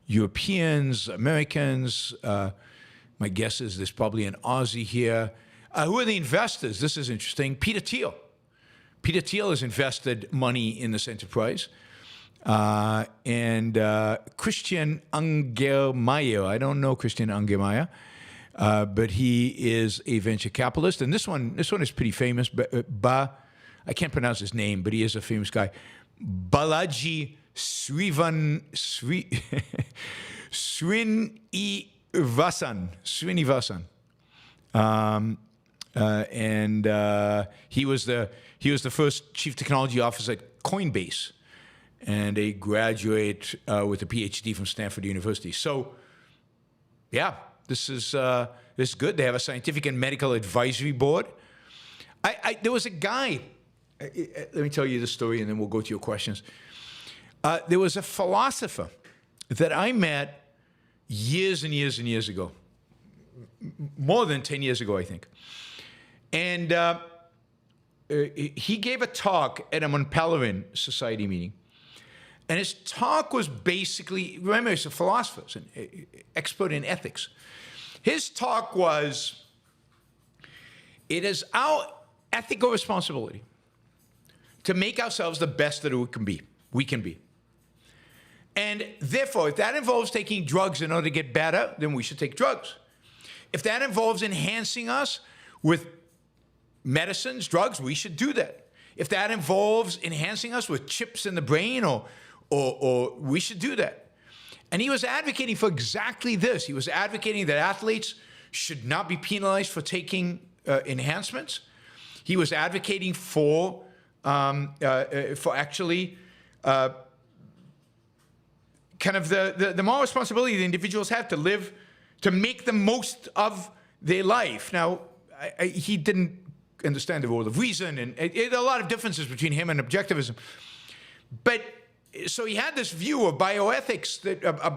Europeans, Americans. My guess is there's probably an Aussie here. Who are the investors? This is interesting. Peter Thiel. Peter Thiel has invested money in this enterprise. And Christian Ungermeyer. I don't know Christian Ungermeyer, but he is a venture capitalist. And this one is pretty famous. I can't pronounce his name, but he is a famous guy. Balaji Srinivasan. He was the first chief technology officer at Coinbase, and a graduate with a PhD from Stanford University. So, yeah, this is good. They have a scientific and medical advisory board. There was a guy. Let me tell you the story, and then we'll go to your questions. There was a philosopher that I met years and years and years ago, more than 10 years ago, I think. And he gave a talk at a Mont Pelerin Society meeting. And his talk was basically, remember, he's a philosopher, he's an expert in ethics. His talk was, it is our ethical responsibility to make ourselves the best that we can be. And therefore, if that involves taking drugs in order to get better, then we should take drugs. If that involves enhancing us with medicines, drugs, we should do that. If that involves enhancing us with chips in the brain, or we should do that. And he was advocating for exactly this. He was advocating that athletes should not be penalized for taking enhancements. He was advocating for actually kind of the moral responsibility the individuals have to live, to make the most of their life. Now, he didn't understand the role of reason, and a lot of differences between him and objectivism. But so he had this view of bioethics,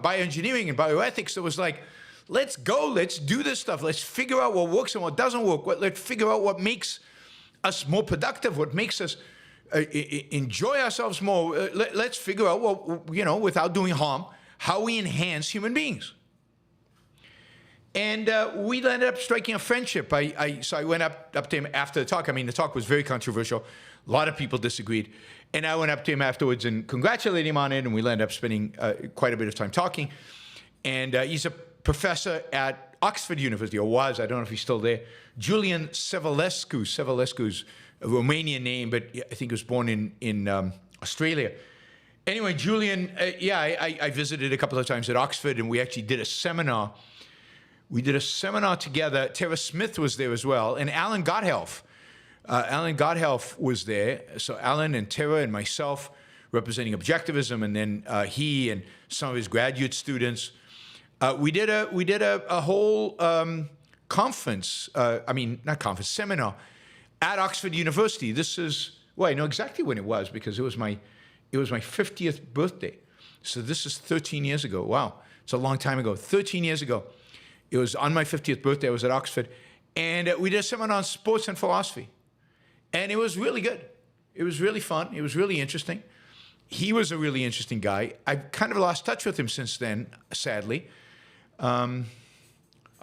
bioengineering and bioethics that was like, let's go, let's do this stuff, let's figure out what works and what doesn't work, let's figure out what makes us more productive, what makes us enjoy ourselves more. Let's figure out what, without doing harm, how we enhance human beings. And we ended up striking a friendship. So I went up to him after the talk. I mean, the talk was very controversial. A lot of people disagreed. And I went up to him afterwards and congratulated him on it, and we ended up spending quite a bit of time talking. And he's a professor at Oxford University, or was, I don't know if he's still there. Julian Sevulescu's a Romanian name, but I think he was born in Australia. Anyway, Julian, I visited a couple of times at Oxford, and we actually did a seminar. We did a seminar together. Tara Smith was there as well, and Alan Gotthelf. Alan Gotthelf was there. So Alan and Tara and myself representing objectivism, and then he and some of his graduate students. We did a whole conference. Seminar at Oxford University. This is, well, I know exactly when it was because it was my 50th birthday. So this is 13 years ago. Wow, it's a long time ago. 13 years ago. It was on my 50th birthday. I was at Oxford, and we did a seminar on sports and philosophy, and it was really good. It was really fun. It was really interesting. He was a really interesting guy. I've kind of lost touch with him since then, sadly. I'll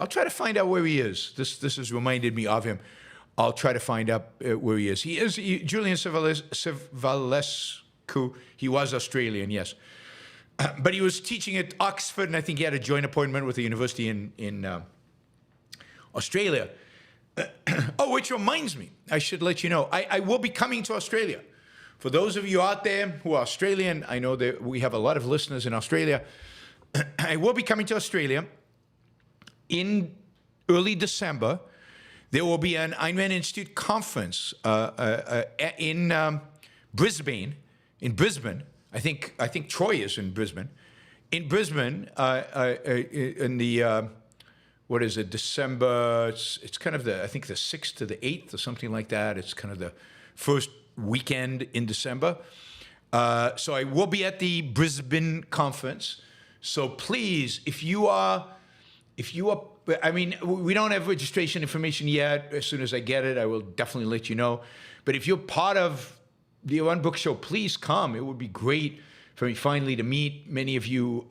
try to find out where he is. This has reminded me of him. I'll try to find out where he is. Julian Sevulescu. He was Australian, yes. But he was teaching at Oxford, and I think he had a joint appointment with the university in Australia. Oh, which reminds me, I should let you know, I will be coming to Australia. For those of you out there who are Australian, I know that we have a lot of listeners in Australia. I will be coming to Australia in early December. There will be an Ayn Rand Institute conference in Brisbane. In Brisbane, I think Troy is in Brisbane. In Brisbane, in the what is it? December. It's kind of I think the 6th to the 8th or something like that. It's kind of the first weekend in December. So I will be at the Brisbane conference. So please, if you are, I mean, we don't have registration information yet. As soon as I get it, I will definitely let you know. But if you're part of the Yaron Brook Show, please come. It would be great for me finally to meet many of you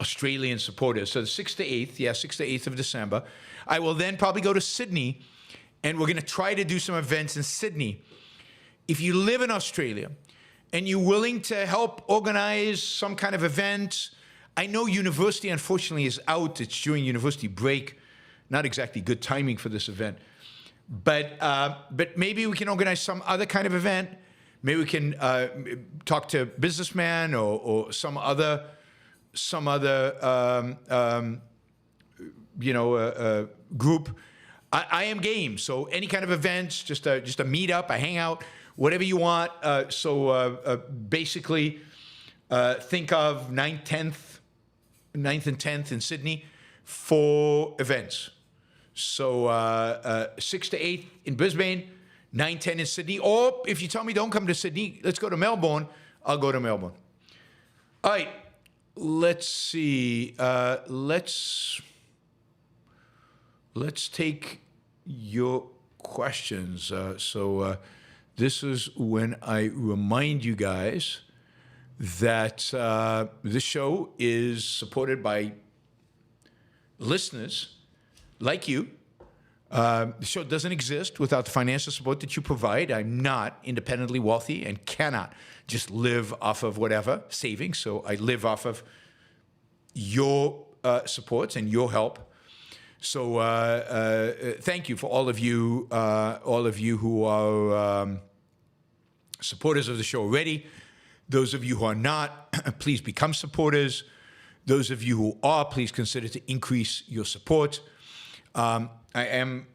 Australian supporters. So the 6th to 8th, 6th to 8th of December. I will then probably go to Sydney, and we're going to try to do some events in Sydney. If you live in Australia and you're willing to help organize some kind of event, I know university, unfortunately, is out. It's during university break. Not exactly good timing for this event. But maybe we can organize some other kind of event. Maybe we can talk to businessmen or some other group. I am game. So any kind of events, just a meetup, a hangout, whatever you want. Basically, think of 9th and 10th in Sydney for events. So 6th to 8th in Brisbane, 9, 10 in Sydney. Or if you tell me don't come to Sydney, let's go to Melbourne, I'll go to Melbourne. All right, let's see. Let's take your questions. This is when I remind you guys that this show is supported by listeners like you. The show doesn't exist without the financial support that you provide. I'm not independently wealthy and cannot just live off of whatever savings. So I live off of your supports and your help. So thank you for all of you who are supporters of the show already. Those of you who are not, please become supporters. Those of you who are, please consider to increase your support. I am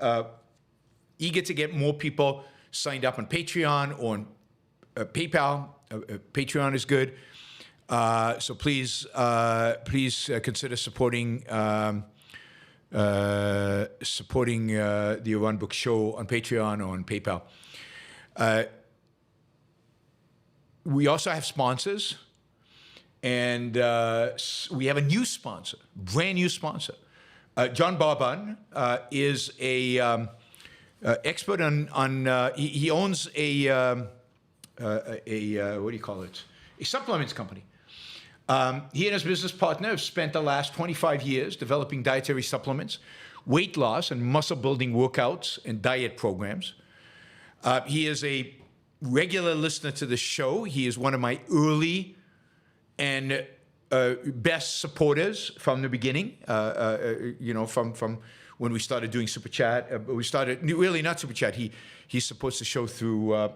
eager to get more people signed up on Patreon or on PayPal. Patreon is good. So please consider supporting the Yaron Brook Show on Patreon or on PayPal. We also have sponsors, and we have a new sponsor, brand new sponsor. John Barbun is a expert on he owns a what do you call it? A supplements company. He and his business partner have spent the last 25 years developing dietary supplements, weight loss and muscle building workouts and diet programs. He is a regular listener to the show. He is one of my early and best supporters from the beginning. From when we started doing Super Chat. We started really not Super Chat. He supports the show through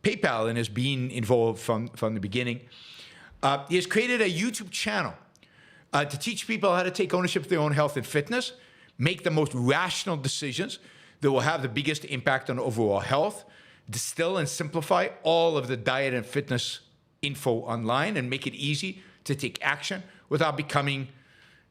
PayPal and has been involved from the beginning. He has created a YouTube channel to teach people how to take ownership of their own health and fitness, make the most rational decisions that will have the biggest impact on overall health, distill and simplify all of the diet and fitness info online, and make it easy to take action without becoming,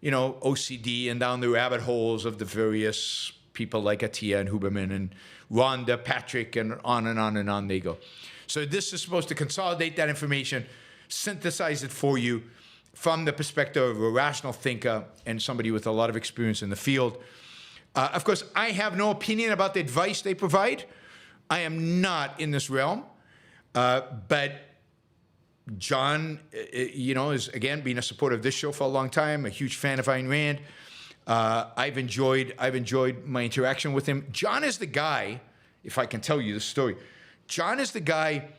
OCD and down the rabbit holes of the various people like Atiyah and Huberman and Rhonda, Patrick, and on they go. So this is supposed to consolidate that information, synthesize it for you from the perspective of a rational thinker and somebody with a lot of experience in the field. Of course, I have no opinion about the advice they provide. I am not in this realm, but John, is again been a supporter of this show for a long time, a huge fan of Ayn Rand. I've enjoyed my interaction with him. John is the guy, if I can tell you the story. John is the guy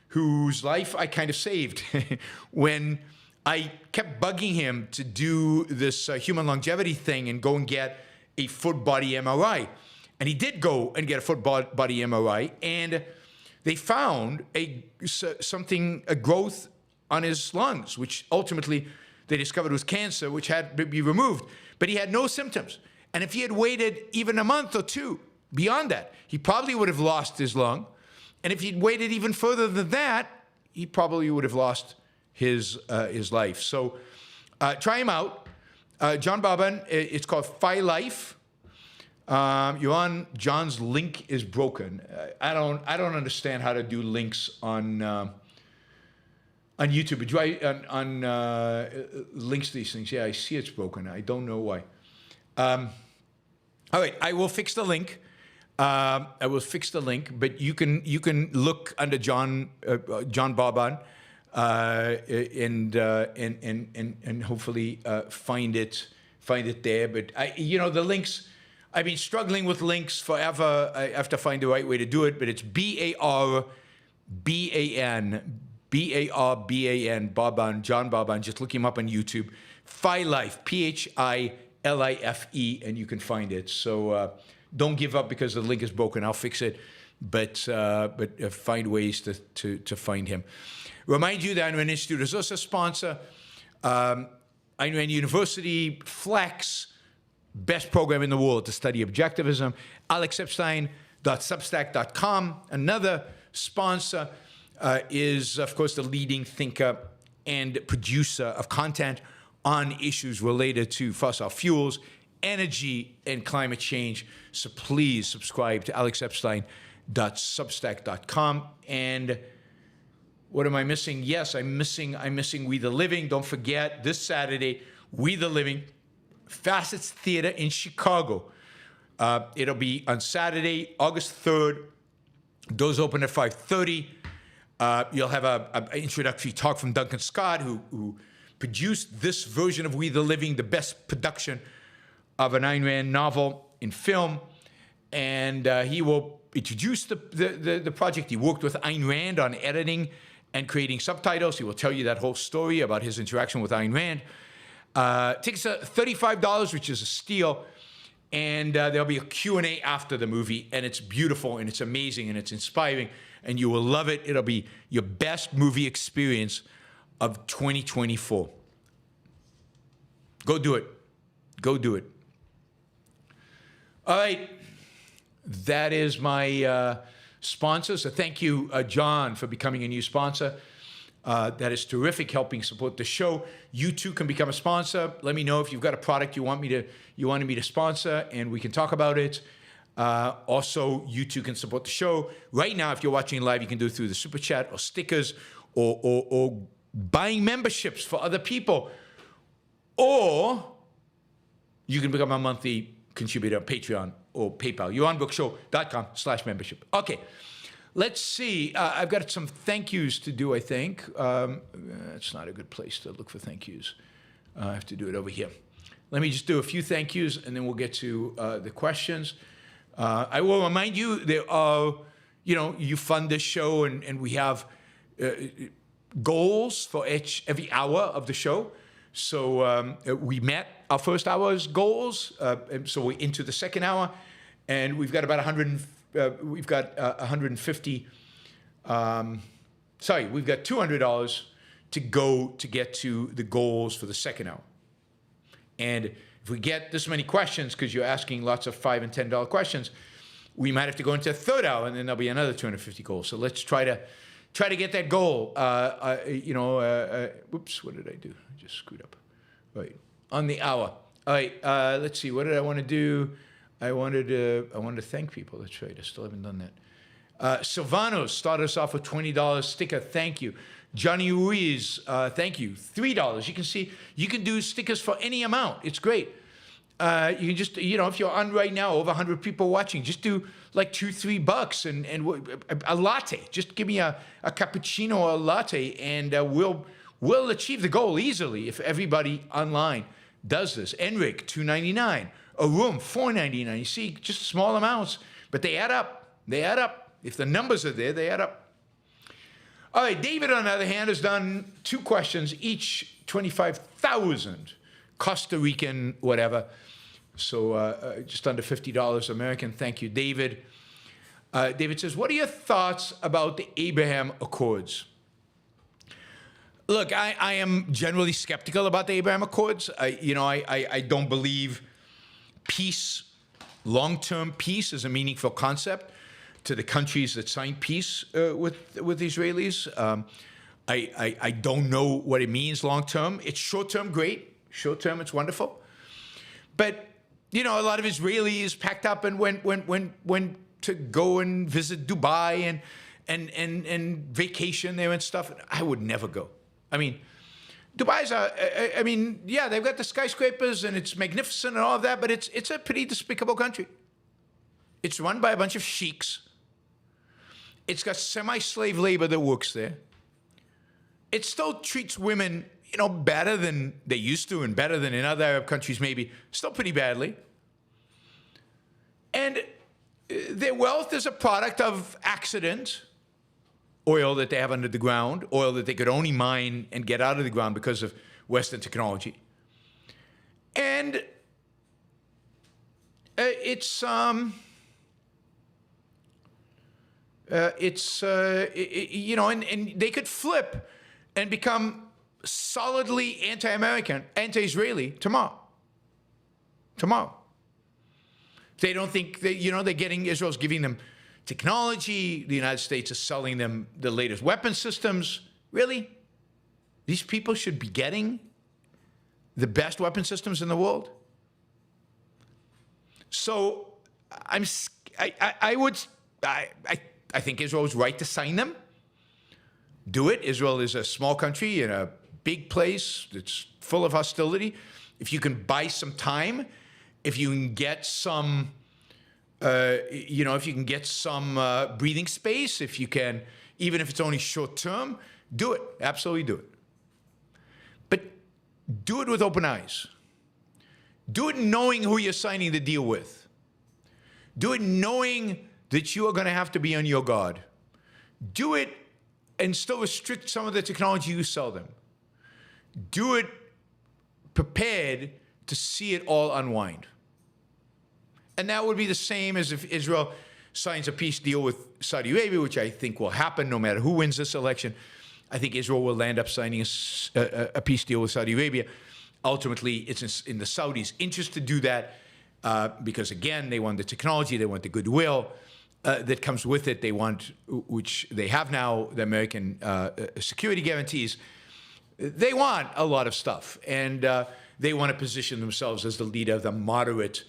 whose life I kind of saved when I kept bugging him to do this human longevity thing and go and get a full-body MRI. And he did go and get a full-body MRI, and they found a growth on his lungs, which ultimately they discovered was cancer, which had to be removed. But he had no symptoms. And if he had waited even a month or two beyond that, he probably would have lost his lung. And if he'd waited even further than that, he probably would have lost his life. So try him out. John Boban, it's called Fi Life. John's link is broken. I don't understand how to do links on YouTube. On links to these things. Yeah, I see it's broken. I don't know why. All right, I will fix the link. I will fix the link, but you can look under John Boban and hopefully find it there. But the links. I've been struggling with links forever. I have to find the right way to do it, but it's B-A-R-B-A-N, Boban, John Boban. Just look him up on YouTube. Fi Life, Philife, and you can find it. So don't give up because the link is broken. I'll fix it, but find ways to find him. Remind you that Ayn Rand Institute is also a sponsor. Ayn Rand University, Flex, best program in the world to study objectivism. alexepstein.substack.com. Another sponsor is, of course, the leading thinker and producer of content on issues related to fossil fuels, energy, and climate change. So please subscribe to alexepstein.substack.com. And what am I missing? Yes, I'm missing We the Living. Don't forget, this Saturday, We the Living, Facets Theater in Chicago. It'll be on Saturday, August 3rd. Doors open at 5:30. You'll have an introductory talk from Duncan Scott, who produced this version of We the Living, the best production of an Ayn Rand novel in film. And he will introduce the project. He worked with Ayn Rand on editing and creating subtitles. He will tell you that whole story about his interaction with Ayn Rand. Tickets are $35, which is a steal. And there'll be a Q&A after the movie. And it's beautiful, and it's amazing, and it's inspiring. And you will love it. It'll be your best movie experience of 2024. Go do it. Go do it. All right. That is my sponsor. So thank you, John, for becoming a new sponsor. That is terrific, helping support the show. You too can become a sponsor. Let me know if you've got a product you wanted me to sponsor, and we can talk about it. Also, you too can support the show. Right now, if you're watching live, you can do it through the Super Chat or stickers or buying memberships for other people. Or you can become a monthly contributor on Patreon or PayPal. YaronBrookShow.com/membership. Okay. Let's see. I've got some thank yous to do, I think. It's not a good place to look for thank yous. I have to do it over here. Let me just do a few thank yous, and then we'll get to the questions. I will remind you, there are, you fund this show, and we have goals for every hour of the show. So we met our first hour's goals, and so we're into the second hour, and we've got about 150. We've got $200 to go to get to the goals for the second hour. And if we get this many questions, because you're asking lots of $5 and $10 questions, we might have to go into a third hour, and then there'll be another 250 goals. So let's try to get that goal. Whoops, what did I do? I just screwed up. All right, on the hour. All right, let's see. What did I want to do? I wanted to thank people. That's right. I still haven't done that. Silvanos started us off with $20 sticker. Thank you. Johnny Ruiz, thank you. $3. You can see you can do stickers for any amount. It's great. You can just if you're on right now, over 100 people watching, just do like $2-3 and a latte. Just give me a cappuccino or a latte, and we'll achieve the goal easily if everybody online does this. Enric, $2.99. A room, $4.99. You see, just small amounts, but they add up. They add up. If the numbers are there, they add up. All right, David, on the other hand, has done 2 questions, each 25,000 Costa Rican whatever. So just under $50 American. Thank you, David. David says, what are your thoughts about the Abraham Accords? Look, I am generally skeptical about the Abraham Accords. I don't believe peace, long-term peace, is a meaningful concept to the countries that signed peace with Israelis. I don't know what it means long-term. It's short-term, great. Short-term, it's wonderful. But, a lot of Israelis packed up and went to go and visit Dubai and vacation there and stuff. I would never go. I mean, Dubai's they've got the skyscrapers and it's magnificent and all of that, but it's a pretty despicable country. It's run by a bunch of sheiks. It's got semi-slave labor that works there. It still treats women, better than they used to and better than in other Arab countries maybe, still pretty badly. And their wealth is a product of accident, oil that they have under the ground, oil that they could only mine and get out of the ground because of Western technology. And and they could flip and become solidly anti-American, anti-Israeli tomorrow. They don't think that, Israel's giving them technology. The United States is selling them the latest weapon systems. Really? These people should be getting the best weapon systems in the world? So I think Israel is right to sign them. Do it. Israel is a small country in a big place that's full of hostility. If you can buy some time, if you can get some, breathing space, if you can, even if it's only short term, do it. Absolutely do it. But do it with open eyes. Do it knowing who you're signing the deal with. Do it knowing that you are going to have to be on your guard. Do it and still restrict some of the technology you sell them. Do it prepared to see it all unwind. And that would be the same as if Israel signs a peace deal with Saudi Arabia, which I think will happen no matter who wins this election. I think Israel will end up signing a peace deal with Saudi Arabia. Ultimately, it's in the Saudis' interest to do that because, again, they want the technology, they want the goodwill that comes with it. They want, which they have now, the American security guarantees. They want a lot of stuff, and they want to position themselves as the leader of the moderate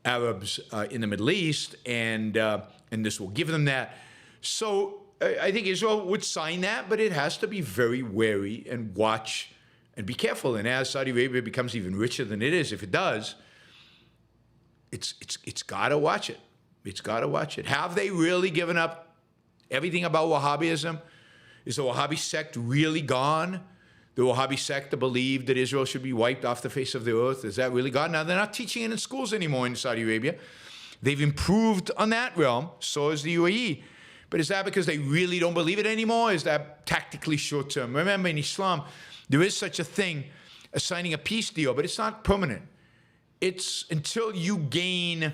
Arabs in the Middle East, and this will give them that. So I think Israel would sign that, but it has to be very wary and watch and be careful. And as Saudi Arabia becomes even richer than it is, if it does, it's got to watch it. It's got to watch it. Have they really given up everything about Wahhabism? Is the Wahhabi sect really gone? The Wahhabi sect that believed that Israel should be wiped off the face of the earth, is that really gone? Now, they're not teaching it in schools anymore in Saudi Arabia. They've improved on that realm. So is the UAE. But is that because they really don't believe it anymore? Is that tactically short-term? Remember, in Islam, there is such a thing as signing a peace deal, but it's not permanent. It's until you gain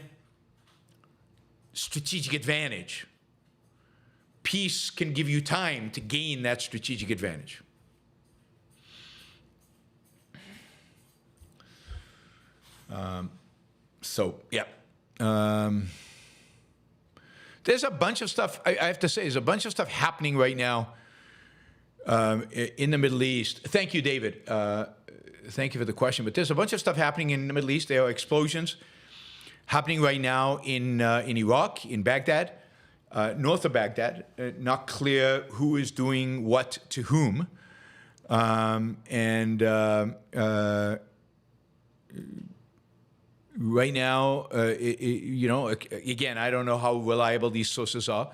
strategic advantage. Peace can give you time to gain that strategic advantage. There's a bunch of stuff, I have to say, there's a bunch of stuff happening right now in the Middle East. Thank you, David. Thank you for the question. But there's a bunch of stuff happening in the Middle East. There are explosions happening right now in Iraq, in Baghdad, north of Baghdad. Not clear who is doing what to whom. Right now, again, I don't know how reliable these sources are.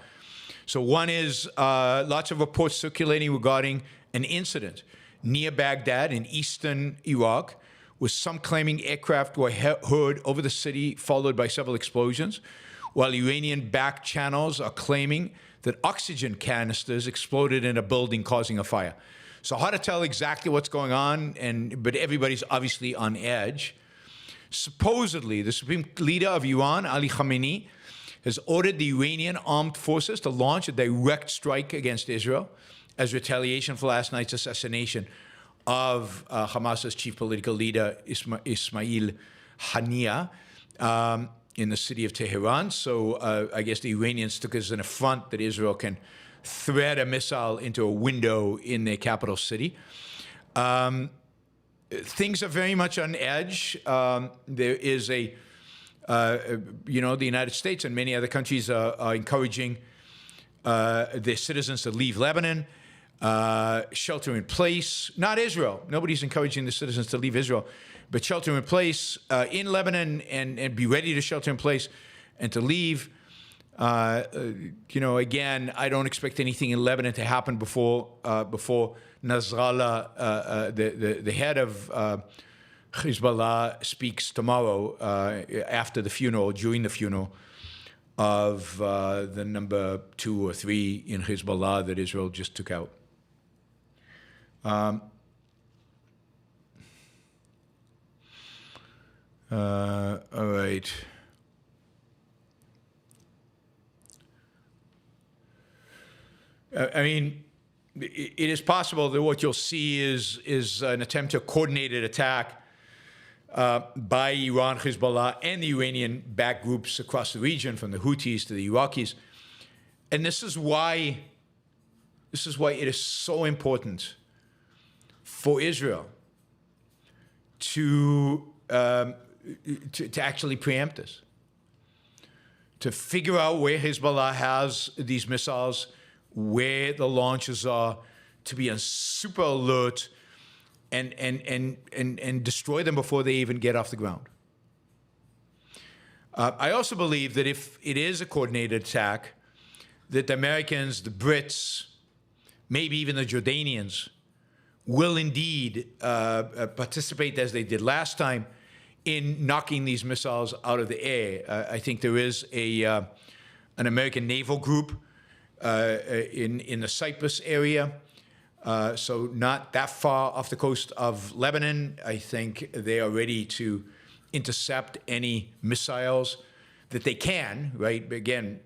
So one is lots of reports circulating regarding an incident near Baghdad in eastern Iraq, with some claiming aircraft were heard over the city, followed by several explosions, while Iranian-backed channels are claiming that oxygen canisters exploded in a building, causing a fire. So hard to tell exactly what's going on, but everybody's obviously on edge. Supposedly, the supreme leader of Iran, Ali Khamenei, has ordered the Iranian armed forces to launch a direct strike against Israel as retaliation for last night's assassination of Hamas's chief political leader, Ismail Haniyeh, in the city of Tehran. So I guess the Iranians took it as an affront that Israel can thread a missile into a window in their capital city. Things are very much on edge. There is the United States and many other countries are encouraging their citizens to leave Lebanon, shelter in place. Not Israel. Nobody's encouraging the citizens to leave Israel, but shelter in place in Lebanon and be ready to shelter in place and to leave. Again, I don't expect anything in Lebanon to happen before Nasrallah, the head of Hezbollah, speaks tomorrow after the funeral, during the funeral of the number 2 or 3 in Hezbollah that Israel just took out. All right. I mean, it is possible that what you'll see is an attempt to coordinated attack by Iran, Hezbollah, and the Iranian-backed groups across the region, from the Houthis to the Iraqis. And this is why it is so important for Israel to actually preempt this, to figure out where Hezbollah has these missiles, where the launches are, to be on super alert and destroy them before they even get off the ground. I also believe that if it is a coordinated attack, that the Americans, the Brits, maybe even the Jordanians will indeed participate, as they did last time, in knocking these missiles out of the air. I think there is an American naval group in the Cyprus area, so not that far off the coast of Lebanon. I think they are ready to intercept any missiles that they can, right? Again,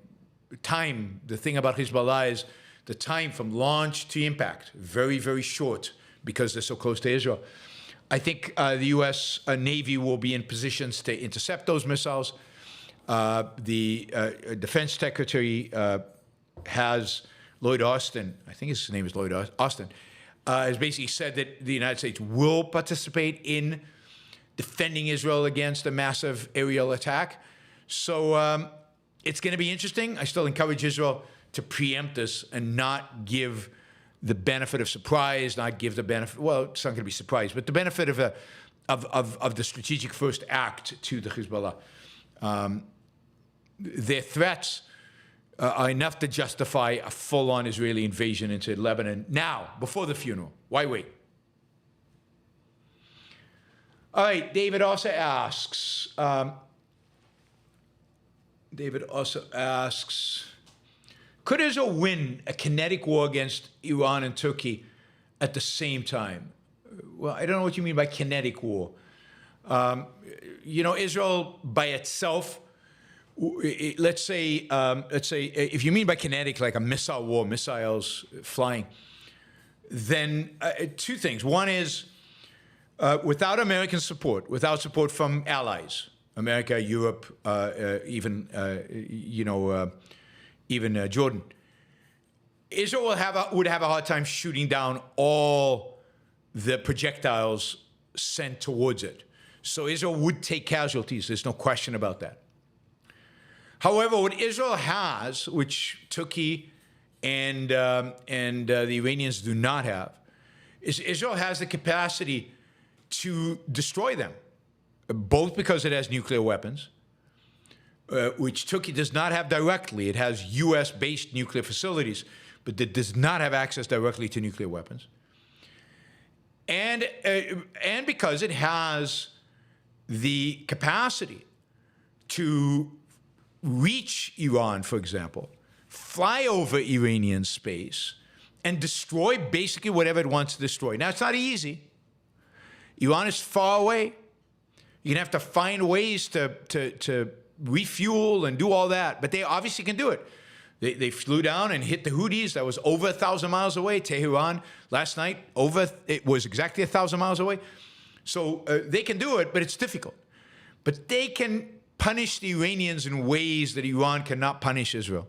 time, the thing about Hezbollah is the time from launch to impact, very, very short because they're so close to Israel. I think the U.S. Navy will be in positions to intercept those missiles. The Defense Secretary has Lloyd Austin, I think his name is Lloyd Austin, has basically said that the United States will participate in defending Israel against a massive aerial attack. So it's going to be interesting. I still encourage Israel to preempt this and not give the benefit of surprise, not give the benefit, well, it's not going to be surprise, but the benefit of the strategic first act to the Hezbollah. Their threats are enough to justify a full-on Israeli invasion into Lebanon now, before the funeral. Why wait? All right, David also asks, could Israel win a kinetic war against Iran and Turkey at the same time? Well, I don't know what you mean by kinetic war. Israel by itself, let's say if you mean by kinetic like a missile war, missiles flying, then two things. One is without American support, without support from allies, America, Europe, even Jordan, Israel would have a hard time shooting down all the projectiles sent towards it. So Israel would take casualties. There's no question about that. However, what Israel has, which Turkey and the Iranians do not have, is Israel has the capacity to destroy them, both because it has nuclear weapons, which Turkey does not have directly. It has U.S.-based nuclear facilities, but it does not have access directly to nuclear weapons. And because it has the capacity to reach Iran, for example, fly over Iranian space, and destroy basically whatever it wants to destroy. Now, it's not easy. Iran is far away. You're going to have to find ways to refuel and do all that. But they obviously can do it. They flew down and hit the Houthis. That was over 1,000 miles away. Tehran last night, it was exactly 1,000 miles away. So they can do it, but it's difficult. But they can punish the Iranians in ways that Iran cannot punish Israel.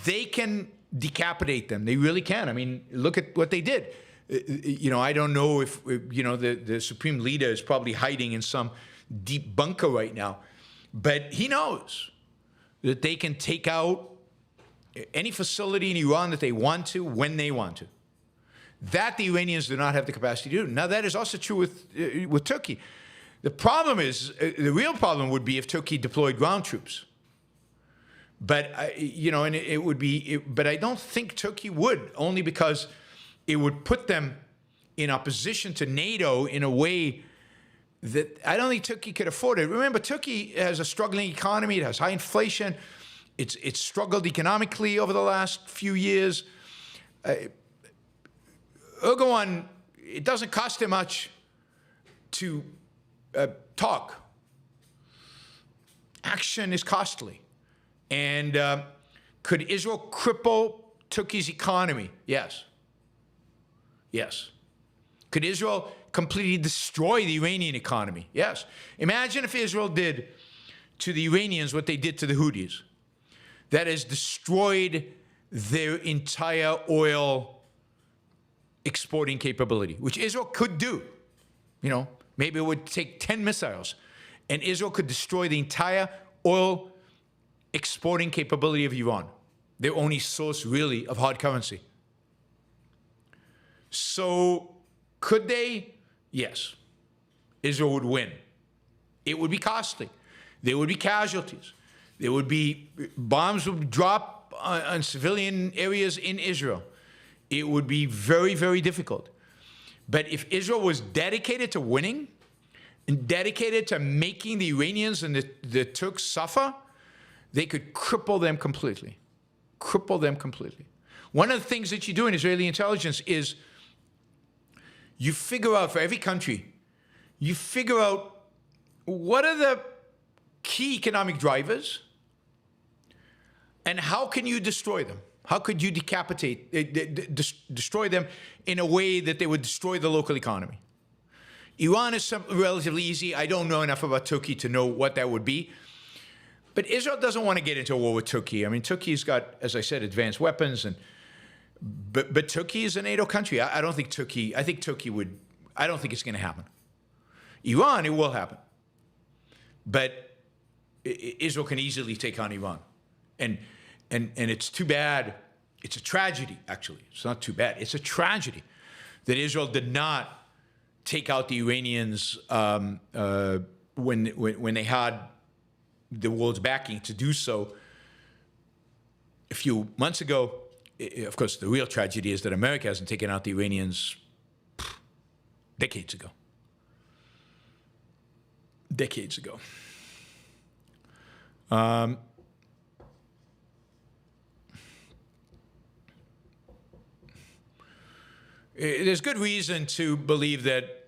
They can decapitate them. They really can. I mean, look at what they did. I don't know if, the supreme leader is probably hiding in some deep bunker right now. But he knows that they can take out any facility in Iran that they want to, when they want to. That the Iranians do not have the capacity to do. Now, that is also true with Turkey. The problem is, the real problem would be if Turkey deployed ground troops. But, and it would be, but I don't think Turkey would, only because it would put them in opposition to NATO in a way that I don't think Turkey could afford it. Remember, Turkey has a struggling economy. It has high inflation. It's struggled economically over the last few years. Erdogan, it doesn't cost him much to talk. Action is costly. And could Israel cripple Turkey's economy? Yes. Yes. Could Israel completely destroy the Iranian economy? Yes. Imagine if Israel did to the Iranians what they did to the Houthis. That has destroyed their entire oil exporting capability, which Israel could do. Maybe it would take 10 missiles, and Israel could destroy the entire oil exporting capability of Iran, their only source, really, of hard currency. So, could they? Yes. Israel would win. It would be costly. There would be casualties. There would be bombs would drop on civilian areas in Israel. It would be very, very difficult. But if Israel was dedicated to winning and dedicated to making the Iranians and the Turks suffer, they could cripple them completely. Cripple them completely. One of the things that you do in Israeli intelligence is you figure out, for every country, you figure out what are the key economic drivers and how can you destroy them? How could you destroy them in a way that they would destroy the local economy? Iran is relatively easy. I don't know enough about Turkey to know what that would be. But Israel doesn't want to get into a war with Turkey. I mean, Turkey's got, as I said, advanced weapons, but Turkey is a NATO country. I don't think Turkey. I think Turkey would. I don't think it's going to happen. Iran, it will happen. But Israel can easily take on Iran, and it's too bad. It's a tragedy, actually. It's not too bad. It's a tragedy that Israel did not take out the Iranians when they had the world's backing to do so a few months ago. Of course, the real tragedy is that America hasn't taken out the Iranians decades ago. Decades ago. There's good reason to believe that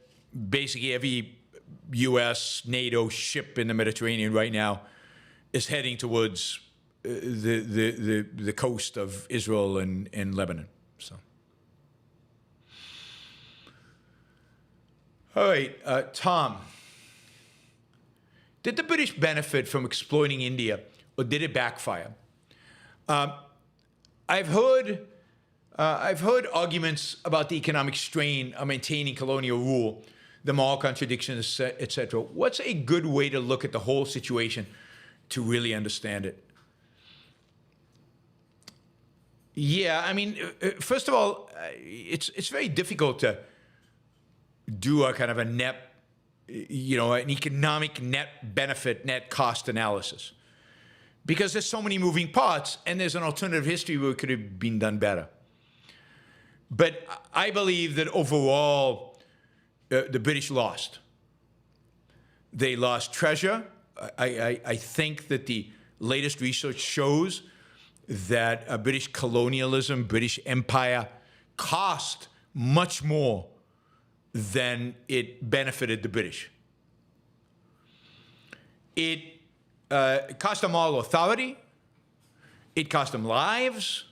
basically every U.S. NATO ship in the Mediterranean right now is heading towards the coast of Israel and Lebanon. So, all right, Tom. Did the British benefit from exploiting India, or did it backfire? I've heard arguments about the economic strain of maintaining colonial rule, the moral contradictions, etc. What's a good way to look at the whole situation to really understand it? Yeah, I mean, first of all, it's very difficult to do a kind of a net, an economic net benefit, net cost analysis, because there's so many moving parts, and there's an alternative history where it could have been done better. But I believe that overall, the British lost. They lost treasure. I think that the latest research shows that British colonialism, British empire, cost much more than it benefited the British. It cost them all authority. It cost them lives.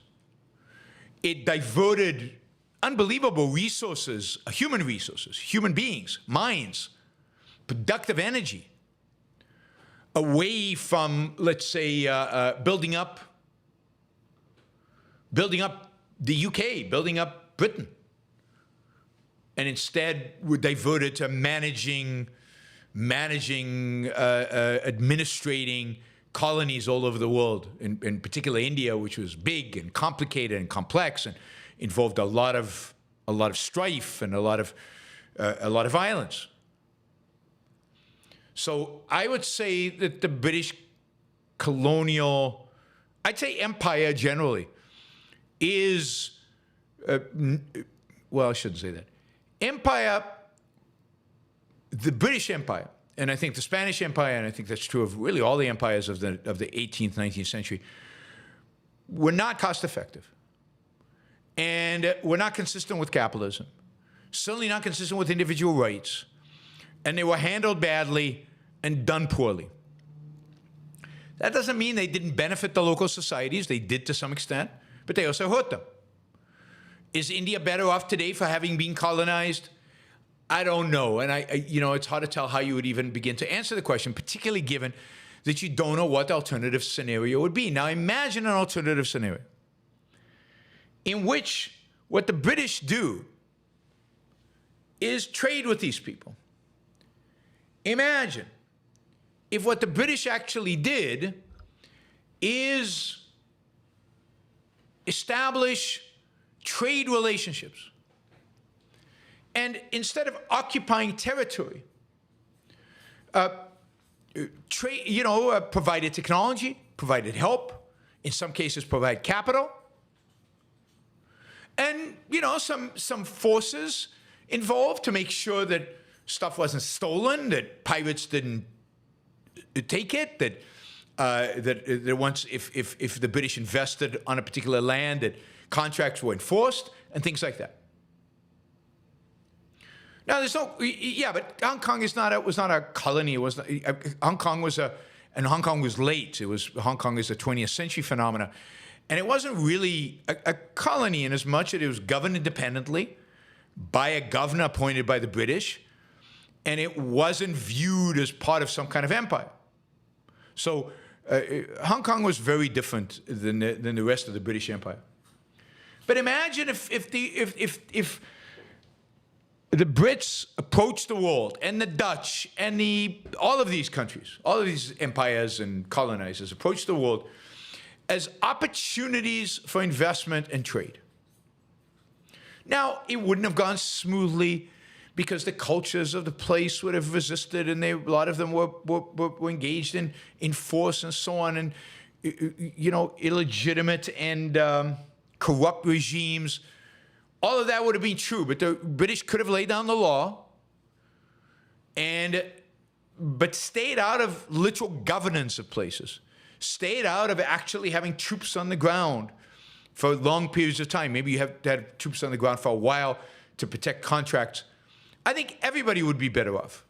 It diverted unbelievable resources, human beings, minds, productive energy, away from, let's say, building up the UK, building up Britain, and instead were diverted to administrating colonies all over the world, in particular India, which was big and complicated and complex and involved a lot of strife and a lot of violence. So I would say that the British colonial, I'd say empire generally, is, well, I shouldn't say that. Empire, the British Empire, and I think the Spanish Empire, and I think that's true of really all the empires of the 18th, 19th century, were not cost effective. And were not consistent with capitalism. Certainly not consistent with individual rights. And they were handled badly and done poorly. That doesn't mean they didn't benefit the local societies. They did to some extent, but they also hurt them. Is India better off today for having been colonized? I don't know. And it's hard to tell how you would even begin to answer the question, particularly given that you don't know what the alternative scenario would be. Now imagine an alternative scenario in which what the British do is trade with these people. Imagine if what the British actually did is establish trade relationships. And instead of occupying territory, provided technology, provided help, in some cases provide capital, and some forces involved to make sure that stuff wasn't stolen, that pirates didn't take it, that once if the British invested on a particular land, that contracts were enforced and things like that. Now but Hong Kong was not a colony. It was not, Hong Kong was Hong Kong was late. Hong Kong is a 20th century phenomenon. And it wasn't really a colony in as much that it was governed independently by a governor appointed by the British, and it wasn't viewed as part of some kind of empire. So Hong Kong was very different than the rest of the British Empire. But imagine if the Brits approached the world, and the Dutch, and all of these countries, all of these empires and colonizers approached the world as opportunities for investment and trade. Now, it wouldn't have gone smoothly because the cultures of the place would have resisted, and a lot of them were engaged in force and so on, and illegitimate and corrupt regimes. All of that would have been true, but the British could have laid down the law, but stayed out of literal governance of places, stayed out of actually having troops on the ground for long periods of time. Maybe you have to have troops on the ground for a while to protect contracts. I think everybody would be better off.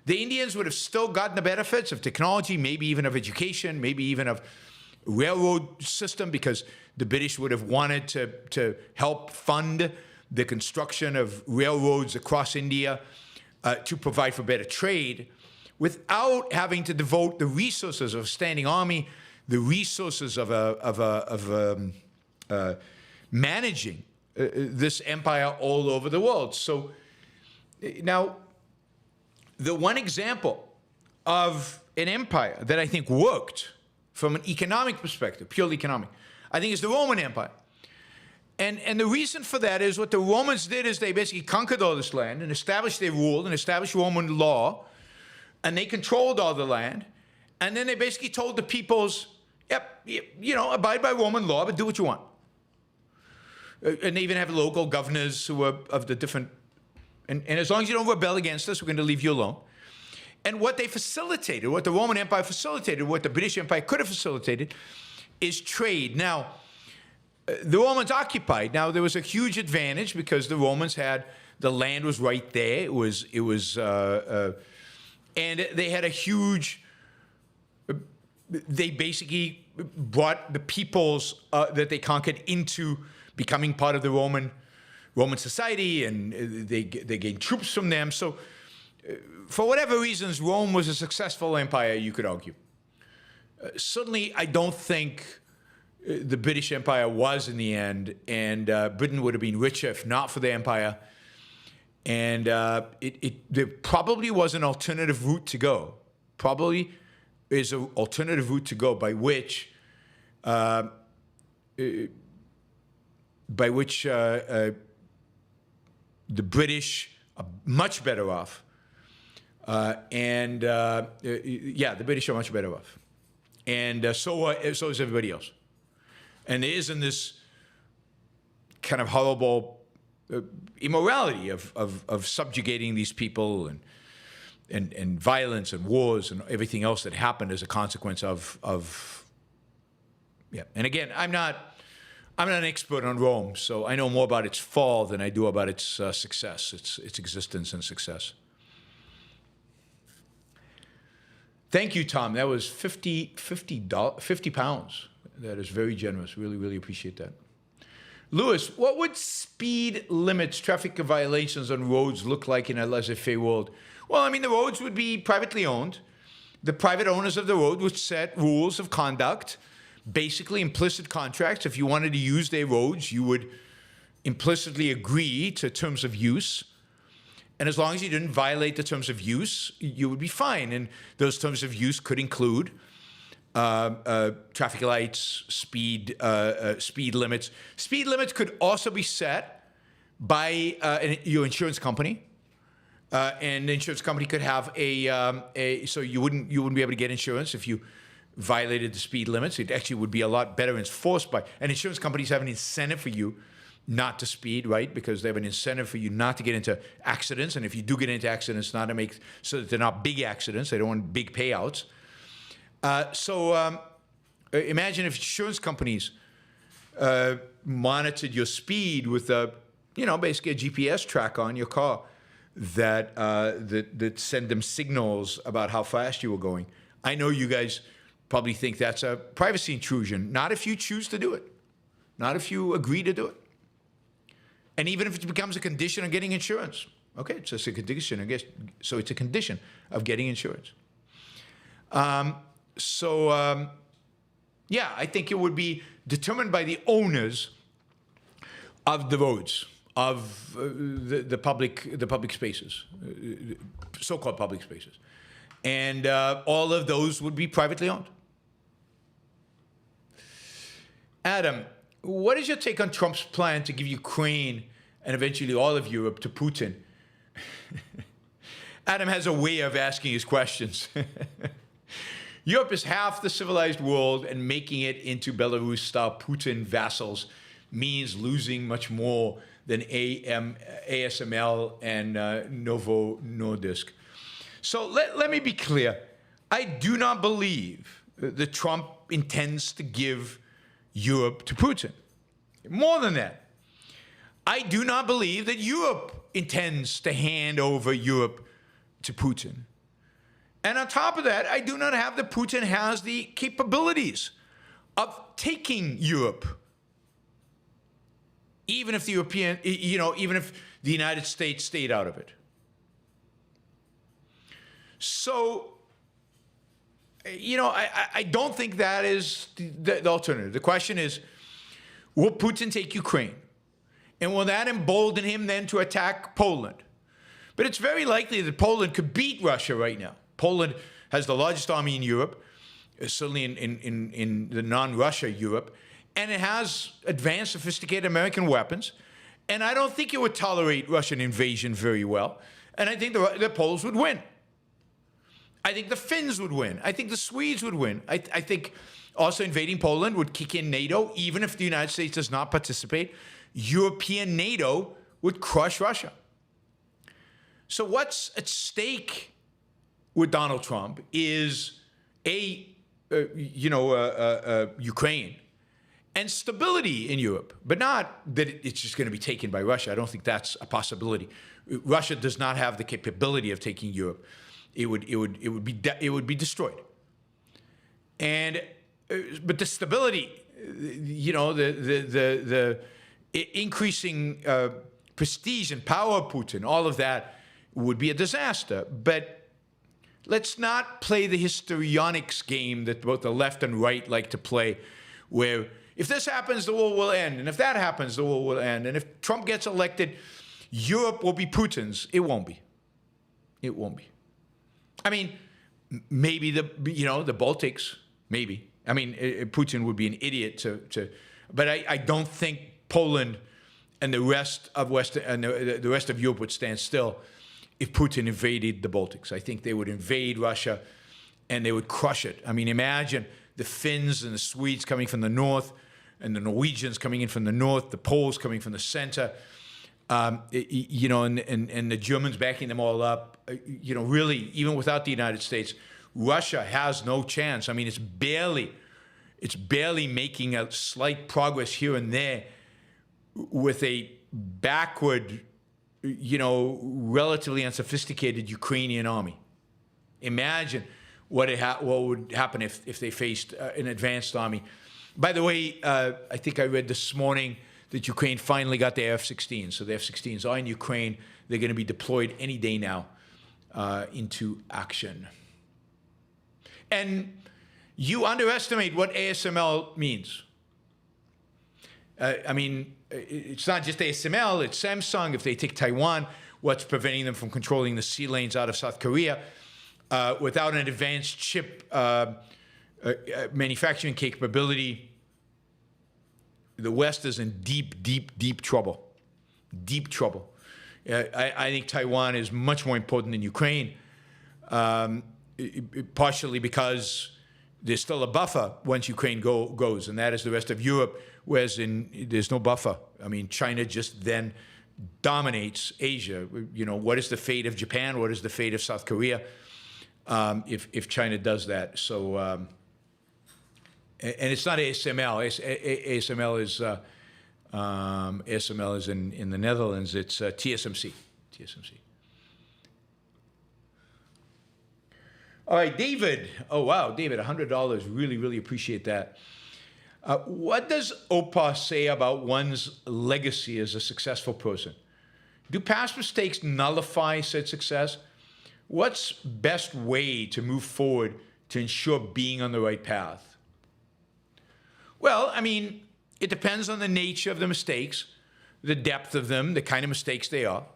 The Indians would have still gotten the benefits of technology, maybe even of education, maybe even of railroad system, because the British would have wanted to help fund the construction of railroads across India to provide for better trade, without having to devote the resources of a standing army, the resources of managing this empire all over the world. So now, the one example of an empire that I think worked from an economic perspective, purely economic, I think is the Roman Empire. And the reason for that is what the Romans did is they basically conquered all this land and established their rule and established Roman law, and they controlled all the land. And then they basically told the peoples, yep, abide by Roman law, but do what you want. And they even have local governors who are of the different, and as long as you don't rebel against us, we're going to leave you alone. And what they facilitated, what the Roman Empire facilitated, what the British Empire could have facilitated, is trade. Now, the Romans occupied. Now, there was a huge advantage because the Romans had, the land was right there. And they had a huge they basically brought the peoples that they conquered into becoming part of the Roman society, and they gained troops from them. So for whatever reasons, Rome was a successful empire, you could argue. Certainly, I don't think the British Empire was in the end, and Britain would have been richer if not for the empire. And there probably was an alternative route to go. Probably is an alternative route to go by which the British are much better off. The British are much better off. And so is everybody else. And there isn't this kind of horrible immorality of subjugating these people and violence and wars and everything else that happened as a consequence of. And again, I'm not an expert on Rome, so I know more about its fall than I do about its success, its existence and success. Thank you, Tom. That was 50 pounds. That is very generous. Really, really appreciate that. Lewis, what would speed limits, traffic violations on roads look like in a laissez-faire world? Well, I mean, the roads would be privately owned. The private owners of the road would set rules of conduct, basically implicit contracts. If you wanted to use their roads, you would implicitly agree to terms of use. And as long as you didn't violate the terms of use, you would be fine. And those terms of use could include traffic lights, speed limits. Speed limits could also be set by your insurance company. And the insurance company could have so you wouldn't be able to get insurance if you violated the speed limits. It actually would be a lot better enforced by, and insurance companies have an incentive for you not to speed, right? Because they have an incentive for you not to get into accidents. And if you do get into accidents, not to make, so that they're not big accidents. They don't want big payouts. Imagine if insurance companies monitored your speed with basically a GPS tracker on your car that send them signals about how fast you were going. I know you guys probably think that's a privacy intrusion. Not if you choose to do it. Not if you agree to do it. And even if it becomes a condition of getting insurance. Okay, it's just a condition, I guess. So it's a condition of getting insurance. I think it would be determined by the owners of the roads, of the public spaces, so-called public spaces. And all of those would be privately owned. Adam, what is your take on Trump's plan to give Ukraine and eventually all of Europe to Putin? Adam has a way of asking his questions. Europe is half the civilized world, and making it into Belarus-style Putin vassals means losing much more than ASML and NovoNordisk. So let me be clear. I do not believe that Trump intends to give Europe to Putin. More than that, I do not believe that Europe intends to hand over Europe to Putin. And on top of that, I do not have that Putin has the capabilities of taking Europe. Even if the even if the United States stayed out of it. So, I don't think that is the alternative. The question is, will Putin take Ukraine? And will that embolden him then to attack Poland? But it's very likely that Poland could beat Russia right now. Poland has the largest army in Europe, certainly in the non-Russia Europe, and it has advanced, sophisticated American weapons. And I don't think it would tolerate Russian invasion very well. And I think the Poles would win. I think the Finns would win. I think the Swedes would win. I think also invading Poland would kick in NATO, even if the United States does not participate. European NATO would crush Russia. So what's at stake with Donald Trump is Ukraine and stability in Europe, but not that it's just going to be taken by Russia. I don't think that's a possibility. Russia does not have the capability of taking Europe. It would be destroyed. And but the stability, you know, the increasing prestige and power of Putin, all of that would be a disaster. But let's not play the histrionics game that both the left and right like to play, where if this happens, the war will end, and if that happens, the war will end, and if Trump gets elected, Europe will be Putin's. It won't be. It won't be. I mean, maybe the Baltics, maybe. I mean, Putin would be an idiot but I don't think Poland and the rest of the rest of Europe would stand still if Putin invaded the Baltics. I think they would invade Russia and they would crush it. I mean, imagine the Finns and the Swedes coming from the north, and the Norwegians coming in from the north, the Poles coming from the center, and the Germans backing them all up. Really, even without the United States, Russia has no chance. I mean, it's barely making a slight progress here and there with a backward, relatively unsophisticated Ukrainian army. Imagine what would happen if they faced an advanced army. By the way, I think I read this morning that Ukraine finally got their F-16s. So the F-16s are in Ukraine. They're going to be deployed any day now into action. And you underestimate what ASML means. I mean, it's not just ASML, it's Samsung. If they take Taiwan, what's preventing them from controlling the sea lanes out of South Korea? Without an advanced chip manufacturing capability, the West is in deep, deep, deep trouble. Deep trouble. I think Taiwan is much more important than Ukraine, partially because there's still a buffer once Ukraine goes, and that is the rest of Europe, whereas there's no buffer. I mean, China just then dominates Asia. What is the fate of Japan? What is the fate of South Korea if China does that? So, and it's not ASML. ASML is in the Netherlands. It's TSMC. All right, David. Oh, wow, David, $100. Really, really appreciate that. What does OPAR say about one's legacy as a successful person? Do past mistakes nullify said success? What's best way to move forward to ensure being on the right path? Well, I mean, it depends on the nature of the mistakes, the depth of them, the kind of mistakes they are.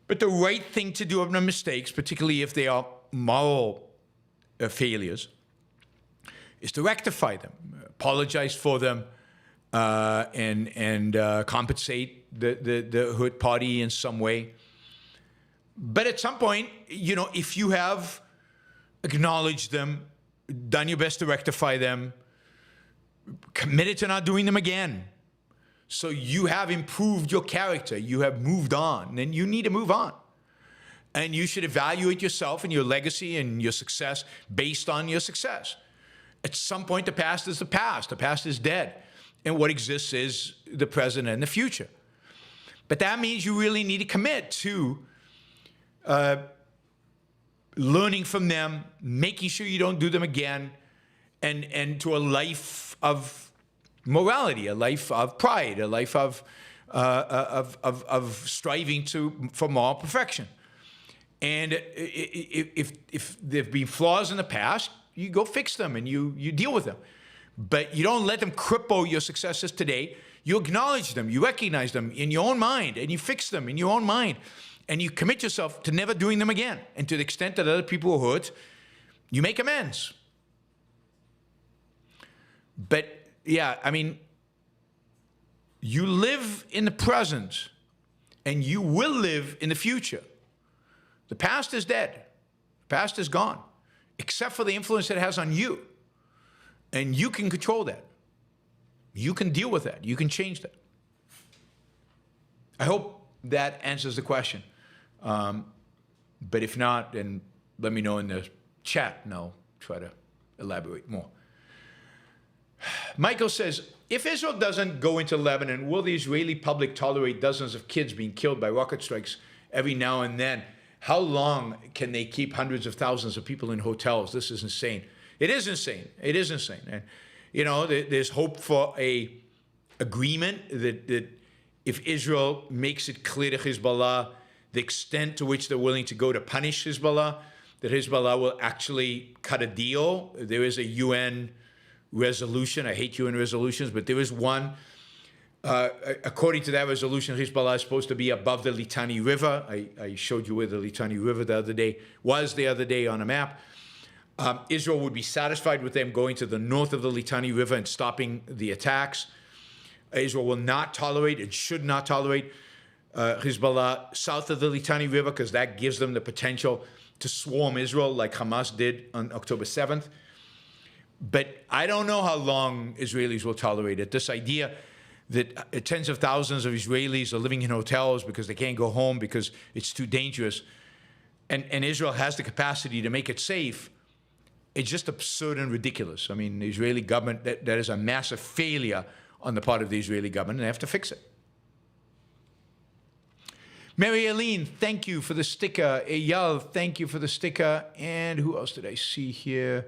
But the right thing to do of the mistakes, particularly if they are moral failures, is to rectify them, apologize for them, and compensate the hurt party in some way. But at some point, if you have acknowledged them, done your best to rectify them, committed to not doing them again, so you have improved your character, you have moved on, then you need to move on. And you should evaluate yourself and your legacy and your success based on your success. At some point, the past is the past. The past is dead. And what exists is the present and the future. But that means you really need to commit to learning from them, making sure you don't do them again, and to a life of morality, a life of pride, a life of striving for moral perfection. And if there have been flaws in the past, you go fix them and you deal with them. But you don't let them cripple your successes today. You acknowledge them, you recognize them in your own mind, and you fix them in your own mind. And you commit yourself to never doing them again. And to the extent that other people are hurt, you make amends. But yeah, I mean, you live in the present and you will live in the future. The past is dead. The past is gone, except for the influence it has on you. And you can control that. You can deal with that. You can change that. I hope that answers the question. But if not, then let me know in the chat and I'll try to elaborate more. Michael says, if Israel doesn't go into Lebanon, will the Israeli public tolerate dozens of kids being killed by rocket strikes every now and then? How long can they keep hundreds of thousands of people in hotels? This is insane. It is insane. It is insane. And, you know, there's hope for a agreement that if Israel makes it clear to Hezbollah the extent to which they're willing to go to punish Hezbollah, that Hezbollah will actually cut a deal. There is a UN resolution. I hate UN resolutions, but there is one. According to that resolution, Hezbollah is supposed to be above the Litani River. I showed you where the Litani River was the other day on a map. Israel would be satisfied with them going to the north of the Litani River and stopping the attacks. Israel will not tolerate and should not tolerate Hezbollah south of the Litani River, because that gives them the potential to swarm Israel like Hamas did on October 7th. But I don't know how long Israelis will tolerate it. This idea that tens of thousands of Israelis are living in hotels because they can't go home because it's too dangerous, and Israel has the capacity to make it safe, it's just absurd and ridiculous. I mean, the Israeli government, that is a massive failure on the part of the Israeli government, and they have to fix it. Mary Aline, thank you for the sticker. Eyal, thank you for the sticker. And who else did I see here?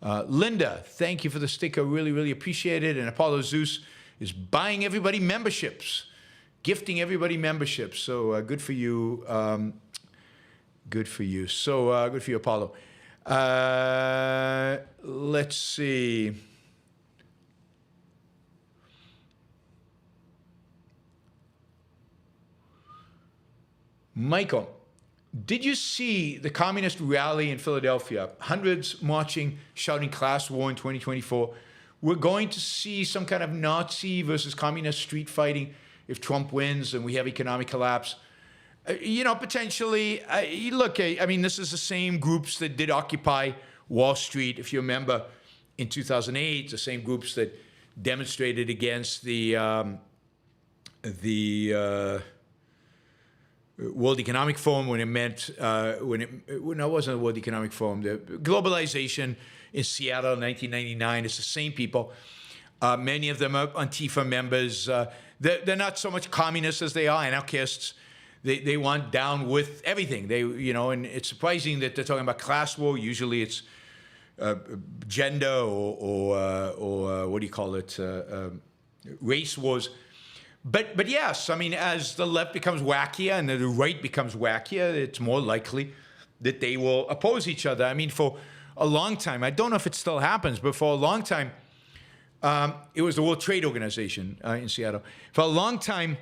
Linda, thank you for the sticker. Really, really appreciate it. And Apollo Zeus is buying everybody memberships, gifting everybody memberships. So good for you. Good for you. So good for you, Apollo. Let's see. Michael, did you see the communist rally in Philadelphia? Hundreds marching, shouting class war in 2024. We're going to see some kind of Nazi versus communist street fighting if Trump wins and we have economic collapse. You know, potentially, look, I mean, this is the same groups that did occupy Wall Street, if you remember, in 2008, the same groups that demonstrated against the World Economic Forum when it meant, no, it wasn't the World Economic Forum, the globalization in Seattle in 1999. It's the same people. Many of them are Antifa members. They're not so much communists as they are anarchists. They want down with everything. And it's surprising that they're talking about class war. Usually it's gender or what do you call it, race wars. But yes, I mean, as the left becomes wackier and the right becomes wackier, it's more likely that they will oppose each other. I mean, for a long time, I don't know if it still happens, but for a long time, it was the World Trade Organization in Seattle. For a long time,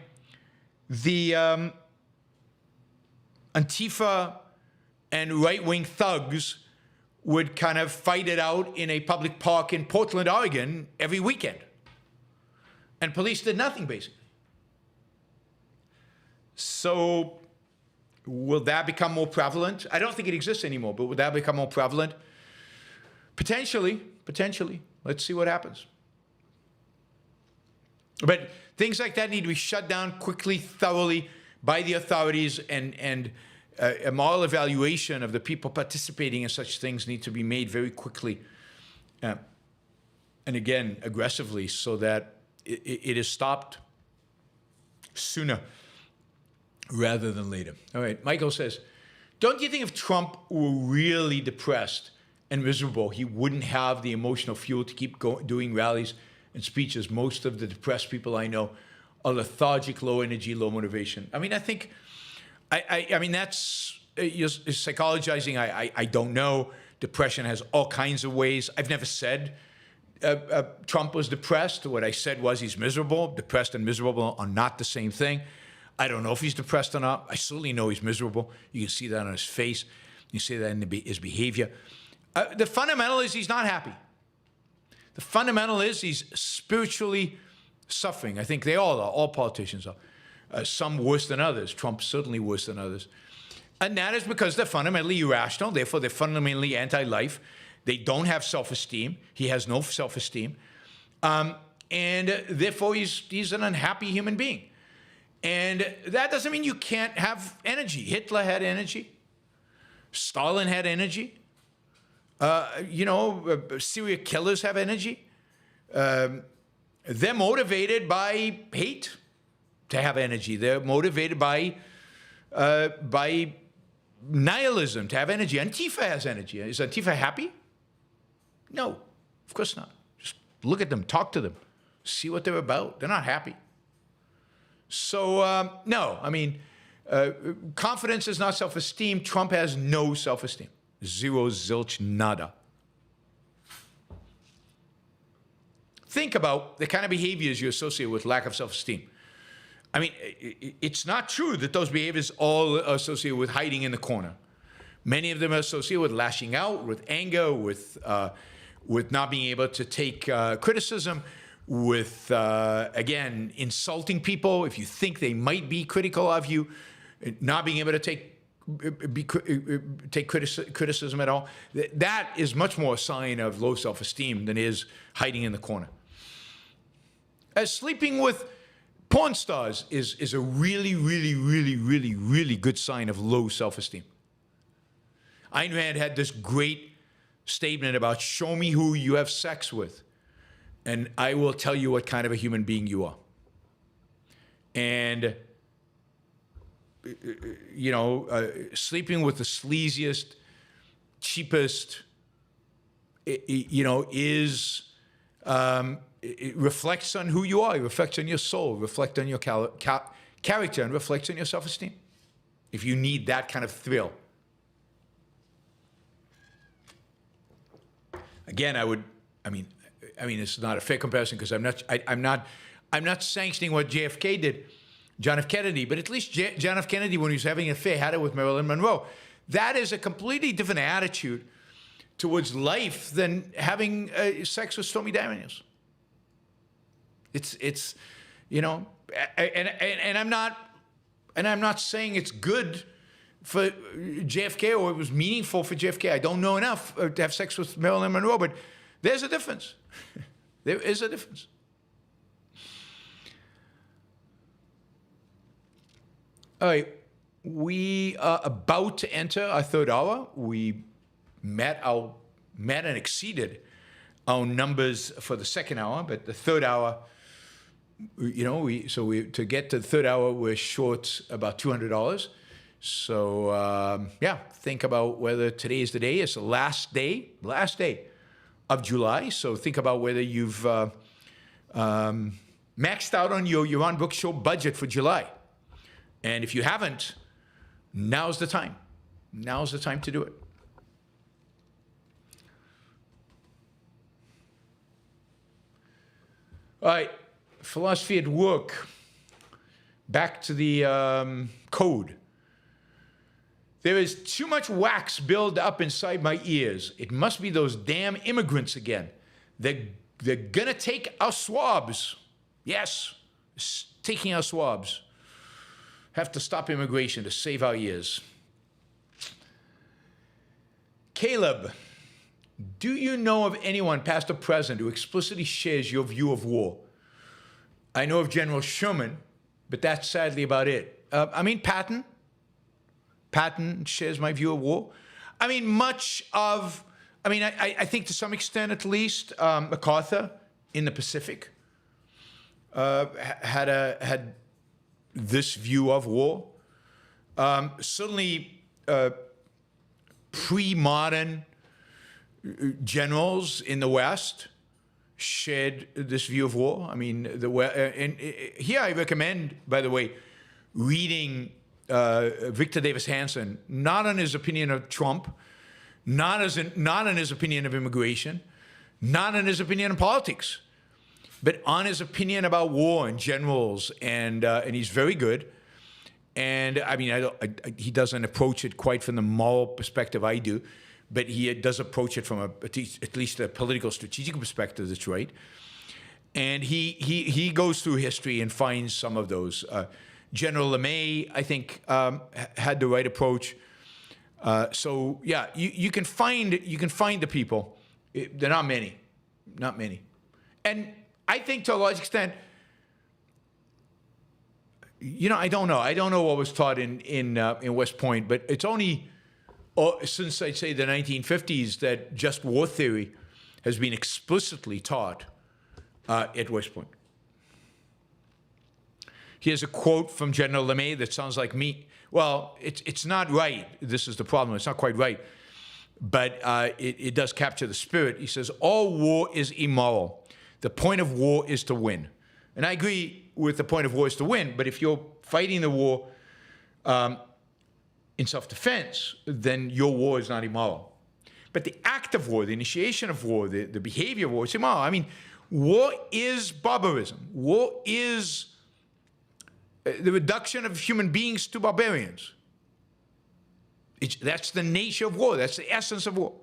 the Antifa and right-wing thugs would kind of fight it out in a public park in Portland, Oregon every weekend. And police did nothing, basically. So will that become more prevalent? I don't think it exists anymore, but will that become more prevalent? Potentially. Let's see what happens. But things like that need to be shut down quickly, thoroughly by the authorities, and a moral evaluation of the people participating in such things need to be made very quickly, and again, aggressively, so that it is stopped sooner rather than later. All right, Michael says, don't you think if Trump were really depressed and miserable, he wouldn't have the emotional fuel to keep doing rallies and speeches? Most of the depressed people I know are lethargic, low energy, low motivation. I mean, I think, I mean, that's you're psychologizing. I don't know. Depression has all kinds of ways. I've never said Trump was depressed. What I said was he's miserable. Depressed and miserable are not the same thing. I don't know if he's depressed or not. I certainly know he's miserable. You can see that on his face. You see that in his behavior. The fundamental is he's not happy. The fundamental is he's spiritually suffering. I think they all are. All politicians are. Some worse than others. Trump certainly worse than others. And that is because they're fundamentally irrational. Therefore, they're fundamentally anti-life. They don't have self-esteem. He has no self-esteem. And therefore, he's an unhappy human being. And that doesn't mean you can't have energy. Hitler had energy. Stalin had energy. Serial killers have energy. They're motivated by hate to have energy. They're motivated by nihilism to have energy. Antifa has energy. Is Antifa happy? No, of course not. Just look at them, talk to them, see what they're about. They're not happy. So, no, I mean, confidence is not self-esteem. Trump has no self-esteem. Zero, zilch, nada. Think about the kind of behaviors you associate with lack of self-esteem. I mean, it's not true that those behaviors all are associated with hiding in the corner. Many of them are associated with lashing out, with anger, with not being able to take criticism, with, again, insulting people if you think they might be critical of you, not being able to take criticism at all. That is much more a sign of low self-esteem than is hiding in the corner. As sleeping with porn stars is a really, really, really, really, really good sign of low self-esteem. Ayn Rand had this great statement about show me who you have sex with, and I will tell you what kind of a human being you are. And, you know, sleeping with the sleaziest, cheapest, you know, is, it reflects on who you are. It reflects on your soul, reflects on your character, and reflects on your self-esteem. If you need that kind of thrill. Again, I mean, it's not a fair comparison because I'm not sanctioning what JFK did, John F. Kennedy, but at least John F. Kennedy, when he was having an affair, had it with Marilyn Monroe. That is a completely different attitude towards life than having sex with Stormy Daniels. It's, you know, and I'm not saying it's good for JFK or it was meaningful for JFK. I don't know enough to have sex with Marilyn Monroe, but there's a difference. There is a difference. All right, we are about to enter our third hour. We met and exceeded our numbers for the second hour, but the third hour, you know, to get to the third hour, we're short about $200. So yeah, think about whether today is the day. It's the last day of July. So think about whether you've maxed out on your Yaron Brook Show budget for July. And if you haven't, now's the time. Now's the time to do it. All right, philosophy at work. Back to the code. There is too much wax built up inside my ears. It must be those damn immigrants again. They're gonna take our swabs. Yes, taking our swabs. Have to stop immigration to save our ears. Caleb, do you know of anyone, past or present, who explicitly shares your view of war? I know of General Sherman, but that's sadly about it. I mean, Patton shares my view of war. I mean, I think to some extent at least, MacArthur in the Pacific had this view of war. Certainly pre-modern generals in the West shared this view of war. I mean, and here I recommend, by the way, reading Victor Davis Hanson, not on his opinion of Trump, not on his opinion of immigration, not on his opinion of politics, but on his opinion about war and generals, and he's very good. And I mean, he doesn't approach it quite from the moral perspective I do, but he does approach it from at least a political strategic perspective that's right. And he goes through history and finds some of those. General LeMay, I think, had the right approach. So yeah, you can find the people. They're not many, and I think to a large extent, you know, I don't know what was taught in West Point, but it's only since I'd say the 1950s that just war theory has been explicitly taught at West Point. Here's a quote from General LeMay that sounds like me. Well, it's not right. This is the problem. It's not quite right. but it does capture the spirit. He says, all war is immoral. The point of war is to win. And I agree with the point of war is to win, but if you're fighting the war in self-defense, then your war is not immoral. But the act of war, the initiation of war, the behavior of war is immoral. I mean, war is barbarism. War is the reduction of human beings to barbarians. That's the nature of war. That's the essence of war.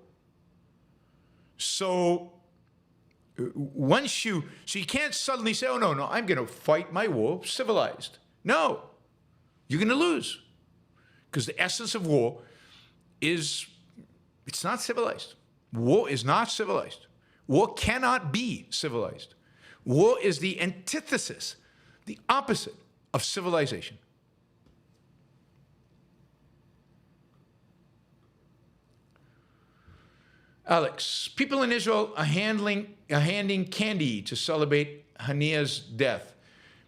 So you can't suddenly say, oh, no, I'm going to fight my war civilized. No, you're going to lose. Because the essence of war is, it's not civilized. War is not civilized. War cannot be civilized. War is the antithesis, the opposite of civilization. Alex, people in Israel are handing candy to celebrate Haniyeh's death.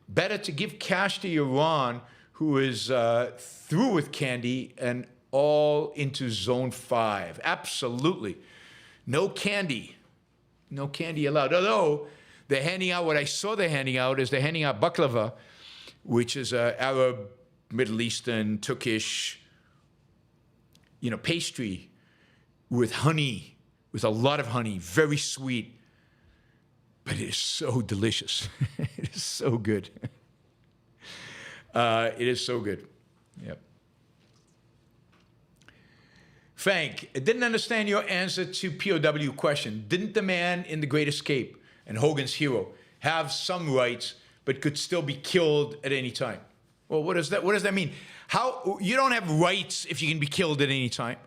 Better to give cash to Iran, who is through with candy and all into zone 5. Absolutely. No candy. No candy allowed. Although they're handing out, what I saw they're handing out is they're handing out baklava, which is Arab, Middle Eastern, Turkish, pastry with honey. With a lot of honey, very sweet, but it is so delicious. It is so good. It is so good. Yep. Frank, I didn't understand your answer to POW question. Didn't the man in The Great Escape and Hogan's hero have some rights, but could still be killed at any time? Well, what does that mean? How you don't have rights if you can be killed at any time?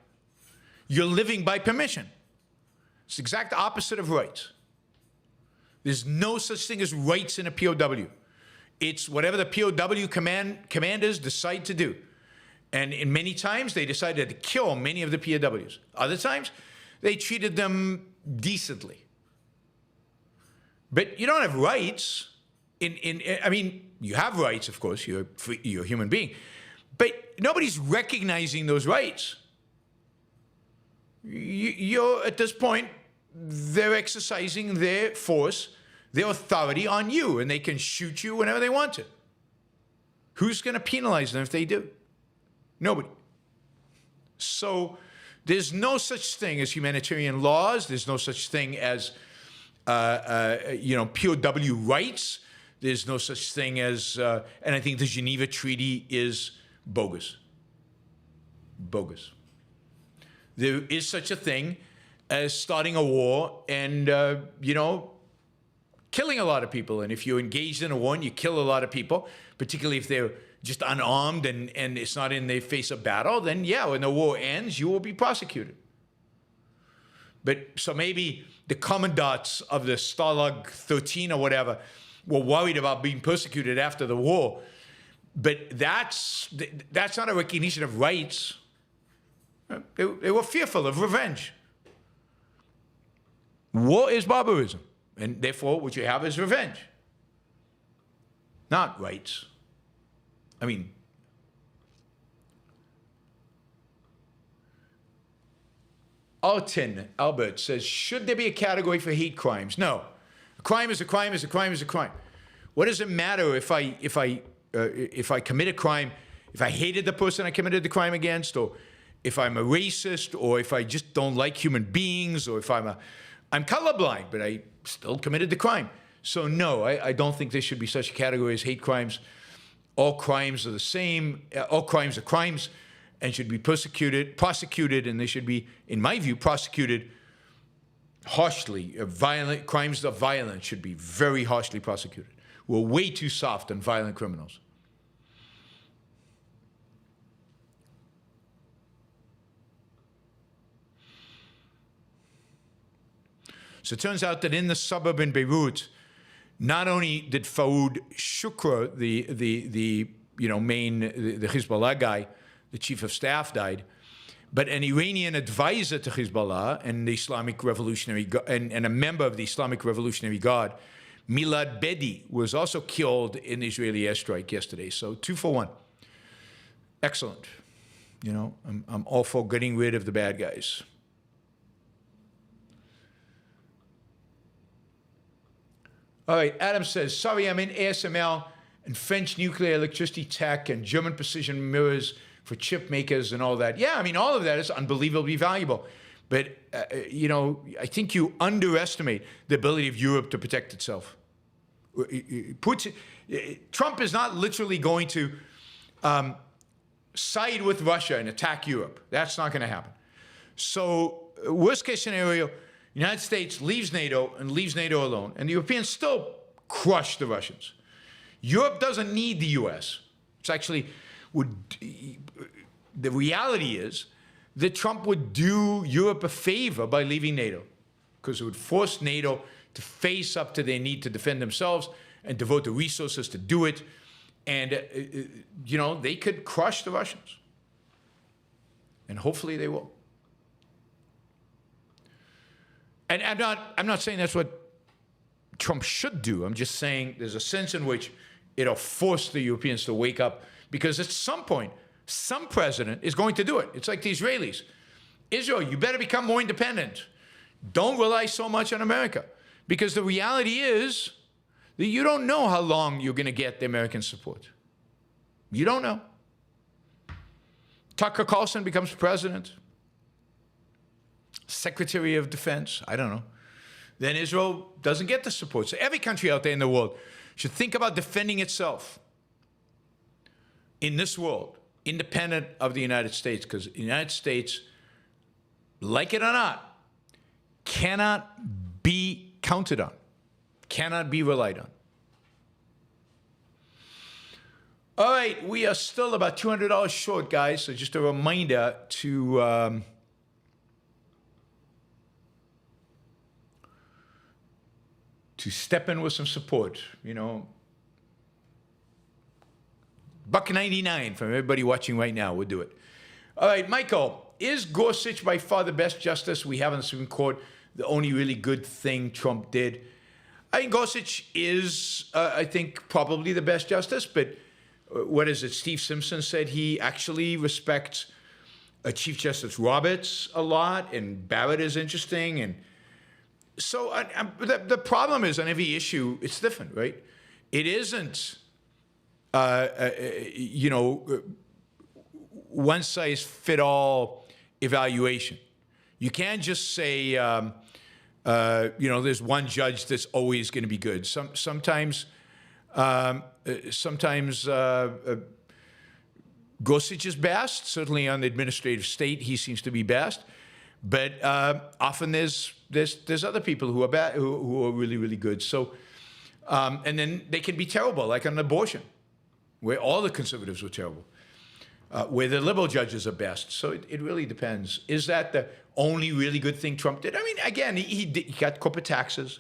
You're living by permission. It's the exact opposite of rights. There's no such thing as rights in a POW. It's whatever the POW commanders decide to do. And in many times, they decided to kill many of the POWs. Other times, they treated them decently. But you don't have rights. I mean, you have rights, of course. You're a human being. But nobody's recognizing those rights. You're, at this point, they're exercising their force, their authority on you, and they can shoot you whenever they want to. Who's going to penalize them if they do? Nobody. So there's no such thing as humanitarian laws. There's no such thing as, POW rights. There's no such thing as, and I think the Geneva Treaty is bogus. Bogus. There is such a thing as starting a war and, killing a lot of people. And if you're engaged in a war and you kill a lot of people, particularly if they're just unarmed and it's not in the face of battle, then yeah, when the war ends, you will be prosecuted. But so maybe the commandants of the Stalag 13 or whatever were worried about being persecuted after the war. But that's not a recognition of rights. They were fearful of revenge. War is barbarism, and therefore what you have is revenge, not rights. I mean, Albert says, should there be a category for hate crimes? No. A crime is a crime is a crime is a crime. What does it matter if I commit a crime, if I hated the person I committed the crime against, or if I'm a racist, or if I just don't like human beings, or if I'm colorblind, but I still committed the crime. So no, I don't think there should be such a category as hate crimes. All crimes are the same. All crimes are crimes and should be prosecuted, and they should be, in my view, prosecuted harshly. Violent crimes of violence should be very harshly prosecuted. We're way too soft on violent criminals. So it turns out that in the suburb in Beirut, not only did Faoud Shukra, the Hezbollah guy, the chief of staff, died, but an Iranian advisor to Hezbollah and the Islamic Revolutionary and a member of the Islamic Revolutionary Guard, Milad Bedi, was also killed in the Israeli airstrike yesterday. So 2 for 1. Excellent. I'm all for getting rid of the bad guys. All right, Adam says, sorry, I'm in ASML and French nuclear electricity tech and German precision mirrors for chip makers and all that. Yeah, I mean, all of that is unbelievably valuable. But, you know, I think you underestimate the ability of Europe to protect itself. Trump is not literally going to side with Russia and attack Europe. That's not going to happen. So worst case scenario, the United States leaves NATO and leaves NATO alone, and the Europeans still crush the Russians. Europe doesn't need the U.S. It's actually the reality is that Trump would do Europe a favor by leaving NATO, because it would force NATO to face up to their need to defend themselves and devote the resources to do it. And, you know, they could crush the Russians. And hopefully they will. And I'm not saying that's what Trump should do. I'm just saying there's a sense in which it'll force the Europeans to wake up, because at some point, some president is going to do it. It's like the Israelis. Israel, you better become more independent. Don't rely so much on America. Because the reality is that you don't know how long you're going to get the American support. You don't know. Tucker Carlson becomes president. Secretary of Defense, I don't know. Then Israel doesn't get the support. So every country out there in the world should think about defending itself in this world, independent of the United States, because the United States, like it or not, cannot be counted on, cannot be relied on. All right, we are still about $200 short, guys, so just a reminder to step in with some support, you know. $1.99 from everybody watching right now. We'll do it. All right, Michael, is Gorsuch by far the best justice we have in the Supreme Court, the only really good thing Trump did? I think Gorsuch is, I think, probably the best justice, but what is it? Steve Simpson said he actually respects Chief Justice Roberts a lot, and Barrett is interesting. And so the problem is on every issue, it's different, right? It isn't, you know, one-size-fit-all evaluation. You can't just say, you know, there's one judge that's always going to be good. Sometimes Gorsuch is best. Certainly on the administrative state, he seems to be best. But often there's other people who are bad, who are really, really good. So, and then they can be terrible, like on abortion, where all the conservatives were terrible, where the liberal judges are best. So it really depends. Is that the only really good thing Trump did? I mean, again, he got corporate taxes.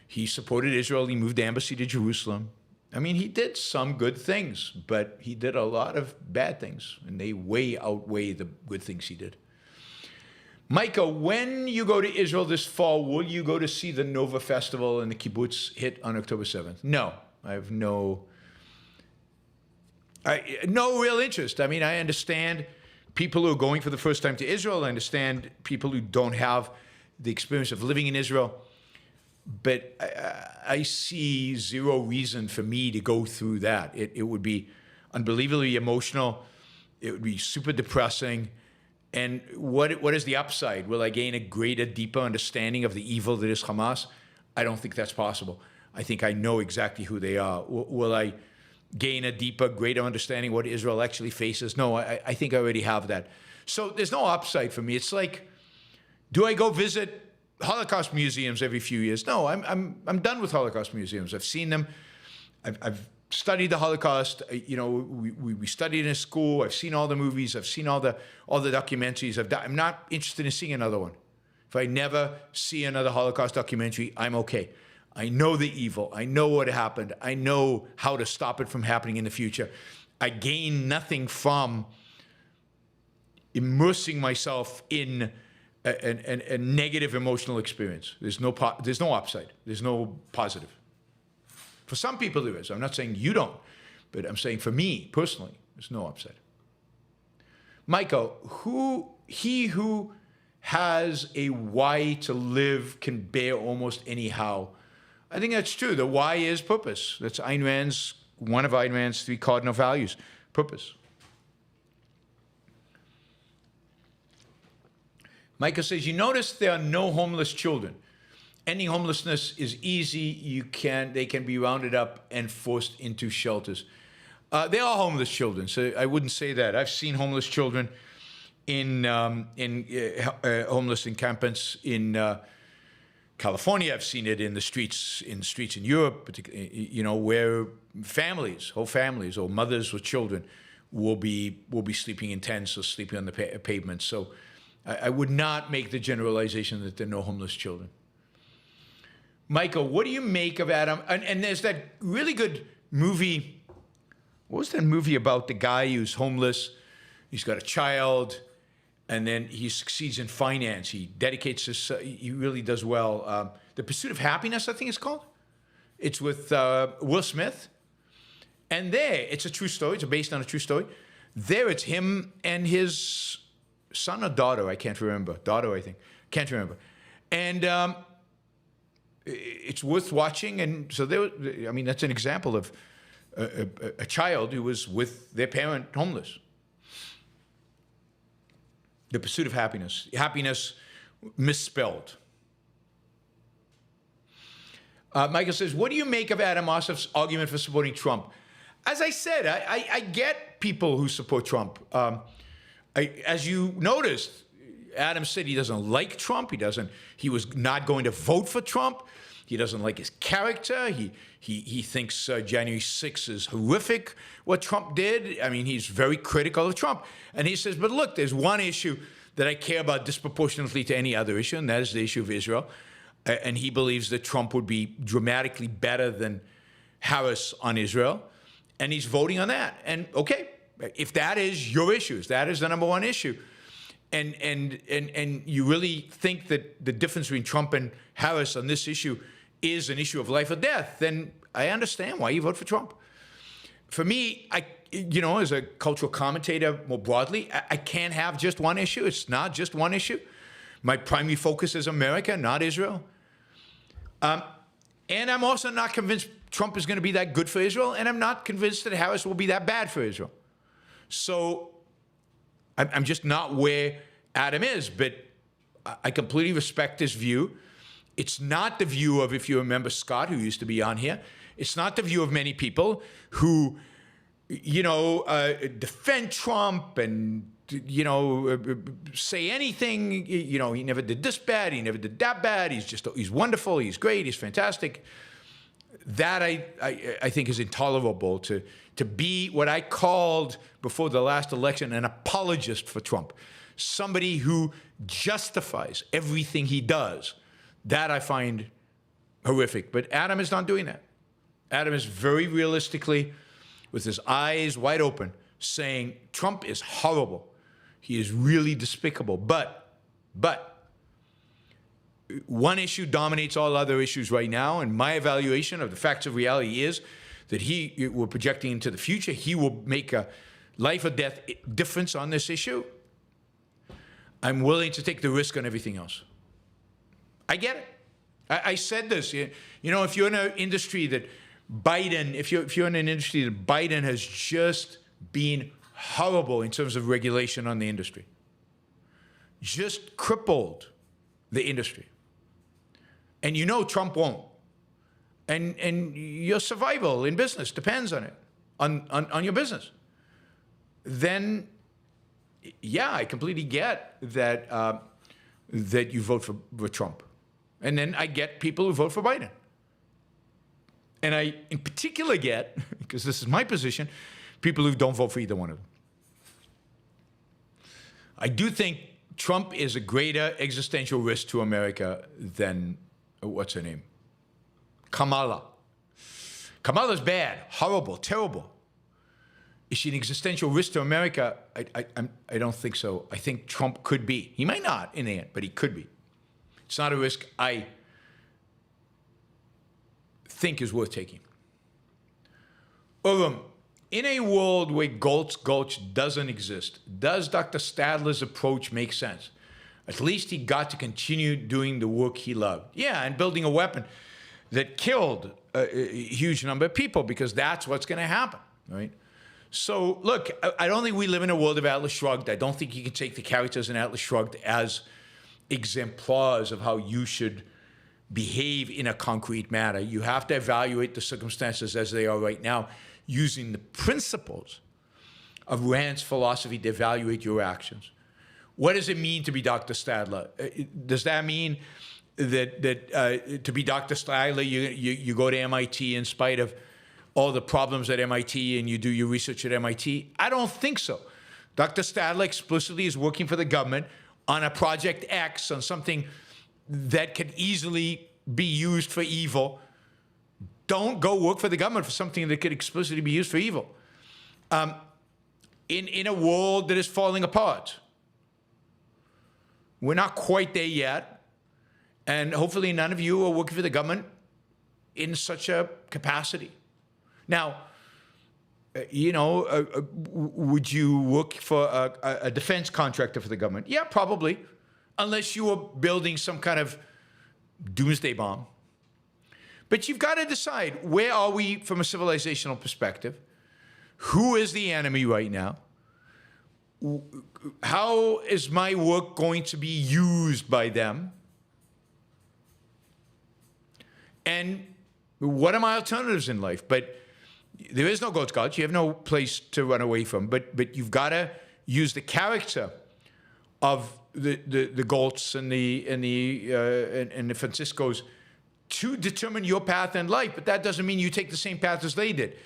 He supported Israel. He moved the embassy to Jerusalem. I mean, he did some good things, but he did a lot of bad things, and they way outweigh the good things he did. Micah, when you go to Israel this fall, will you go to see the Nova Festival and the Kibbutz hit on October 7th? No, I have no real interest. I mean, I understand people who are going for the first time to Israel. I understand people who don't have the experience of living in Israel. But I see zero reason for me to go through that. It would be unbelievably emotional. It would be super depressing. And what is the upside? Will I gain a greater, deeper understanding of the evil that is Hamas? I don't think that's possible. I think I know exactly who they are. Will I gain a deeper, greater understanding of what Israel actually faces? No, I think I already have that. So there's no upside for me. It's like, do I go visit Holocaust museums every few years? No, I'm done with Holocaust museums. I've seen them. I've studied the Holocaust. You know, we studied in school. I've seen all the movies. I've seen all the documentaries. I'm not interested in seeing another one. If I never see another Holocaust documentary, I'm okay. I know the evil. I know what happened. I know how to stop it from happening in the future. I gain nothing from immersing myself in a negative emotional experience. There's no upside. There's no positive. For some people there is. I'm not saying you don't, but I'm saying for me personally, there's no upside. Michael, he who has a why to live can bear almost anyhow. I think that's true. The why is purpose. That's one of Ayn Rand's 3 cardinal values, purpose. Michael says, you notice there are no homeless children. Ending homelessness is easy. They can be rounded up and forced into shelters. There are homeless children, so I wouldn't say that. I've seen homeless children in homeless encampments in California. I've seen it in the streets in Europe, particularly, where whole families, or mothers with children, will be sleeping in tents or sleeping on the pavement. So I would not make the generalization that there are no homeless children. Michael, what do you make of Adam? And there's that really good movie. What was that movie about the guy who's homeless? He's got a child, and then he succeeds in finance. He dedicates he really does well. The Pursuit of Happiness, I think it's called. It's with Will Smith. And there, it's a true story. It's based on a true story. There, it's him and his son or daughter. I can't remember. Daughter, I think. Can't remember. And it's worth watching. And so that's an example of a child who was with their parent homeless. The Pursuit of Happiness. Happiness misspelled. Michael says, what do you make of Adam Mossaf's argument for supporting Trump? As I said, I get people who support Trump. As you noticed, Adam said he doesn't like Trump. He was not going to vote for Trump. He doesn't like his character. He thinks January 6th is horrific, what Trump did. I mean, he's very critical of Trump. And he says, but look, there's one issue that I care about disproportionately to any other issue, and that is the issue of Israel. And he believes that Trump would be dramatically better than Harris on Israel. And he's voting on that. And okay, if that is your issue, if that is the number one issue, and you really think that the difference between Trump and Harris on this issue is an issue of life or death, then I understand why you vote for Trump. For me, as a cultural commentator more broadly, I can't have just one issue. It's not just one issue. My primary focus is America, not Israel. And I'm also not convinced Trump is going to be that good for Israel, and I'm not convinced that Harris will be that bad for Israel. So I'm just not where Adam is, but I completely respect his view. It's not the view of, if you remember Scott, who used to be on here, it's not the view of many people who, defend Trump and, say anything, he never did this bad, he never did that bad, he's wonderful, he's great, he's fantastic. That I think is intolerable, to be what I called before the last election an apologist for Trump, somebody who justifies everything he does. That I find horrific. But Adam is not doing that. Adam is very realistically, with his eyes wide open, saying Trump is horrible. He is really despicable. But one issue dominates all other issues right now, and my evaluation of the facts of reality is that we're projecting into the future. He will make a life or death difference on this issue. I'm willing to take the risk on everything else. I get it. I said this. If you're in an industry that Biden, if you're in an industry that Biden has just been horrible in terms of regulation on the industry, just crippled the industry, and Trump won't, and your survival in business depends on it, on your business, then yeah, I completely get that that you vote for Trump. And then I get people who vote for Biden. And I, in particular, get, because this is my position, people who don't vote for either one of them. I do think Trump is a greater existential risk to America than, what's her name? Kamala. Kamala's bad, horrible, terrible. Is she an existential risk to America? I don't think so. I think Trump could be. He might not in the end, but he could be. It's not a risk I think is worth taking. In a world where Galt's Gulch doesn't exist, does Dr. Stadler's approach make sense? At least he got to continue doing the work he loved. Yeah, and building a weapon. that killed a huge number of people, because that's what's going to happen, right? So, look, I don't think we live in a world of Atlas Shrugged. I don't think you can take the characters in Atlas Shrugged as exemplars of how you should behave in a concrete matter. You have to evaluate the circumstances as they are right now, using the principles of Rand's philosophy to evaluate your actions. What does it mean to be Dr. Stadler? Does that mean that to be Dr. Stadler, you go to MIT in spite of all the problems at MIT and you do your research at MIT? I don't think so. Dr. Stadler explicitly is working for the government on a project X, on something that could easily be used for evil. Don't go work for the government for something that could explicitly be used for evil. In a world that is falling apart. We're not quite there yet. And hopefully none of you are working for the government in such a capacity. Now, would you work for a defense contractor for the government? Yeah, probably. Unless you were building some kind of doomsday bomb. But you've got to decide, where are we from a civilizational perspective? Who is the enemy right now? How is my work going to be used by them? And what are my alternatives in life? But there is no Goat Scouts. You have no place to run away from. But you've got to use the character of the Galts and the Franciscos to determine your path in life. But that doesn't mean you take the same path as they did.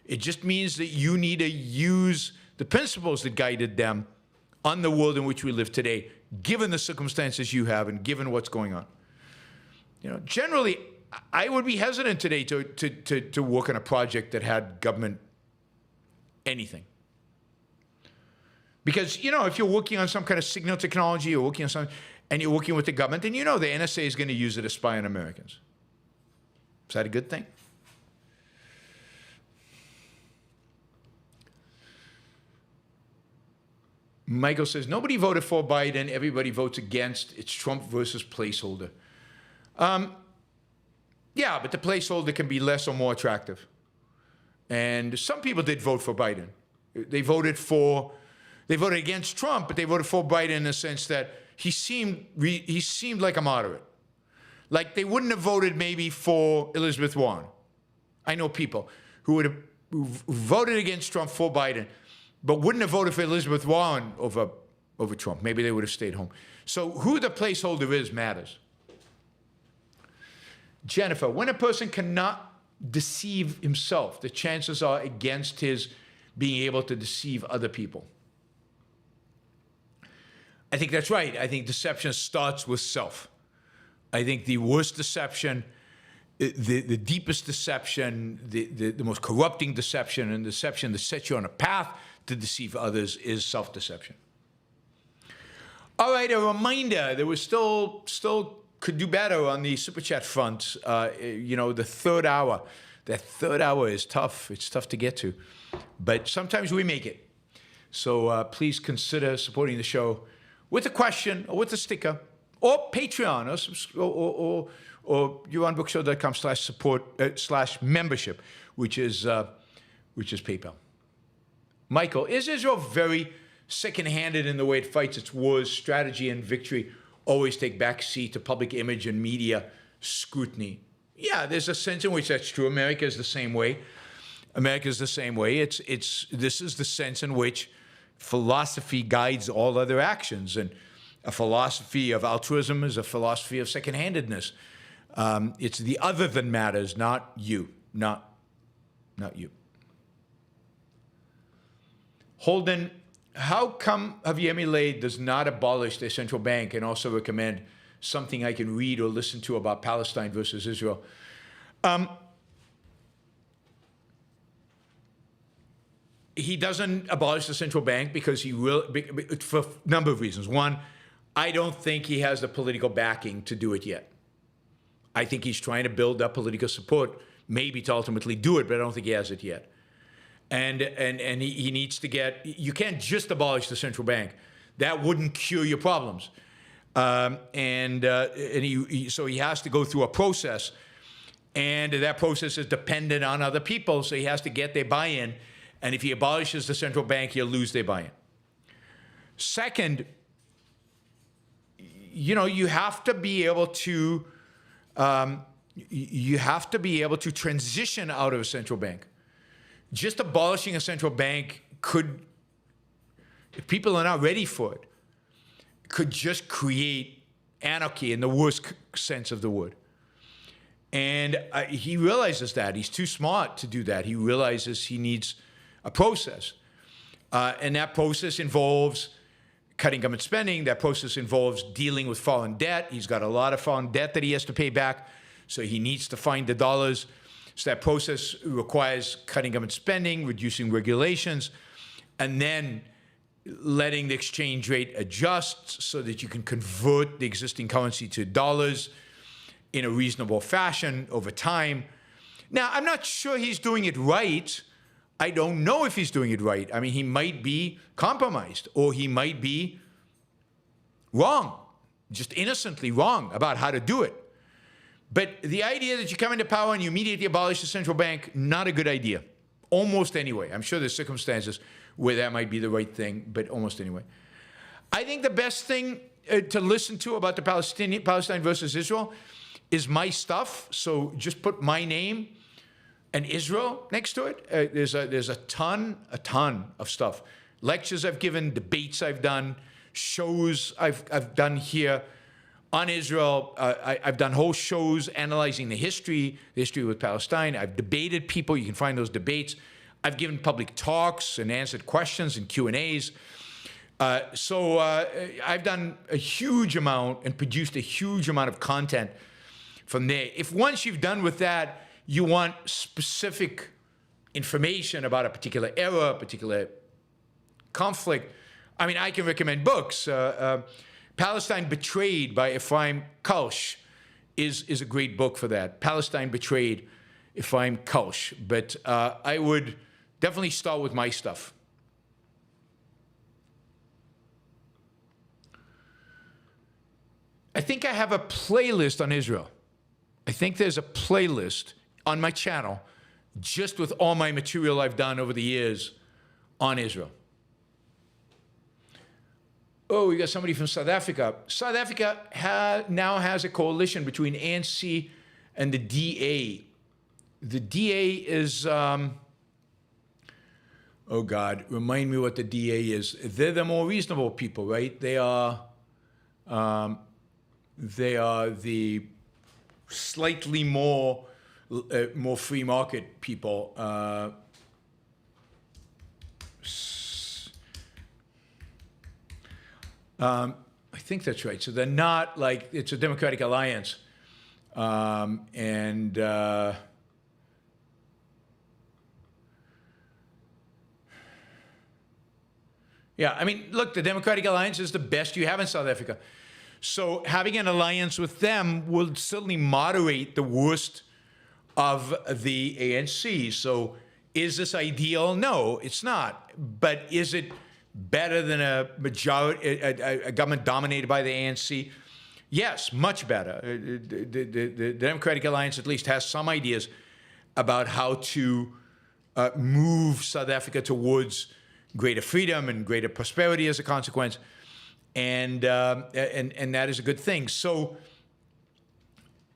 It just means that you need to use the principles that guided them on the world in which we live today, given the circumstances you have and given what's going on. Generally, I would be hesitant today to work on a project that had government anything. Because, if you're working on some kind of signal technology or working on something, and you're working with the government, then the NSA is going to use it to spy on Americans. Is that a good thing? Michael says, nobody voted for Biden. Everybody votes against. It's Trump versus placeholder. Yeah, but the placeholder can be less or more attractive. And some people did vote for Biden. They voted against Trump, but they voted for Biden in the sense that he seemed like a moderate. Like they wouldn't have voted maybe for Elizabeth Warren. I know people who voted against Trump for Biden, but wouldn't have voted for Elizabeth Warren over Trump. Maybe they would have stayed home. So who the placeholder is matters. Jennifer, when a person cannot deceive himself, the chances are against his being able to deceive other people. I think that's right. I think deception starts with self. I think the worst deception, the deepest deception, the most corrupting deception, and deception that sets you on a path to deceive others is self-deception. All right, a reminder that we're still could do better on the Super Chat front. The third hour. That third hour is tough. It's tough to get to. But sometimes we make it. So please consider supporting the show with a question or with a sticker or Patreon or YaronBrookShow.com/support/membership, which is PayPal. Michael, is Israel very second-handed in the way it fights its wars? Strategy and victory always take backseat to public image and media scrutiny. Yeah, there's a sense in which that's true. America is the same way. This is the sense in which philosophy guides all other actions, and a philosophy of altruism is a philosophy of second-handedness. It's the other that matters, not you, not you. Holden, how come Javier Milei does not abolish the central bank and also recommend something I can read or listen to about Palestine versus Israel? He doesn't abolish the central bank because he will, for a number of reasons. One, I don't think he has the political backing to do it yet. I think he's trying to build up political support, maybe to ultimately do it, but I don't think he has it yet. And he needs to get, you can't just abolish the central bank. That wouldn't cure your problems. So he has to go through a process. And that process is dependent on other people, so he has to get their buy-in. And if he abolishes the central bank, he'll lose their buy-in. Second, you have to be able to transition out of a central bank. Just abolishing a central bank could, if people are not ready for it, could just create anarchy in the worst sense of the word. And he realizes that. He's too smart to do that. He realizes he needs a process. And that process involves cutting government spending. That process involves dealing with foreign debt. He's got a lot of foreign debt that he has to pay back, so he needs to find the dollars. So that process requires cutting government spending, reducing regulations, and then letting the exchange rate adjust so that you can convert the existing currency to dollars in a reasonable fashion over time. Now, I'm not sure he's doing it right. I don't know if he's doing it right. I mean, he might be compromised, or he might be wrong, just innocently wrong about how to do it. But the idea that you come into power and you immediately abolish the central bank, not a good idea. Almost anyway. I'm sure there's circumstances where that might be the right thing, but almost anyway. I think the best thing to listen to about the Palestine versus Israel is my stuff. So just put my name and Israel next to it. There's a ton of stuff. Lectures I've given, debates I've done, shows I've done here on Israel. I've done whole shows analyzing the history with Palestine. I've debated people. You can find those debates. I've given public talks and answered questions and Q&As. So I've done a huge amount and produced a huge amount of content from there. If once you've done with that, you want specific information about a particular era, a particular conflict, I mean, I can recommend books. Palestine Betrayed by Ephraim Kalsh is a great book for that. Palestine Betrayed, Ephraim Kalsh. But I would definitely start with my stuff. I think I have a playlist on Israel. I think there's a playlist on my channel just with all my material I've done over the years on Israel. Oh, we got somebody from South Africa. South Africa now has a coalition between ANC and the DA. The DA is, oh God, remind me what the DA is. They're the more reasonable people, right? They are the slightly more free market people. I think that's right. So they're not like, it's a Democratic Alliance. Yeah, I mean, look, the Democratic Alliance is the best you have in South Africa. So having an alliance with them will certainly moderate the worst of the ANC. So is this ideal? No, it's not. But is it better than a government dominated by the ANC? Yes, much better. The Democratic Alliance at least has some ideas about how to move South Africa towards greater freedom and greater prosperity as a consequence. And that is a good thing. So,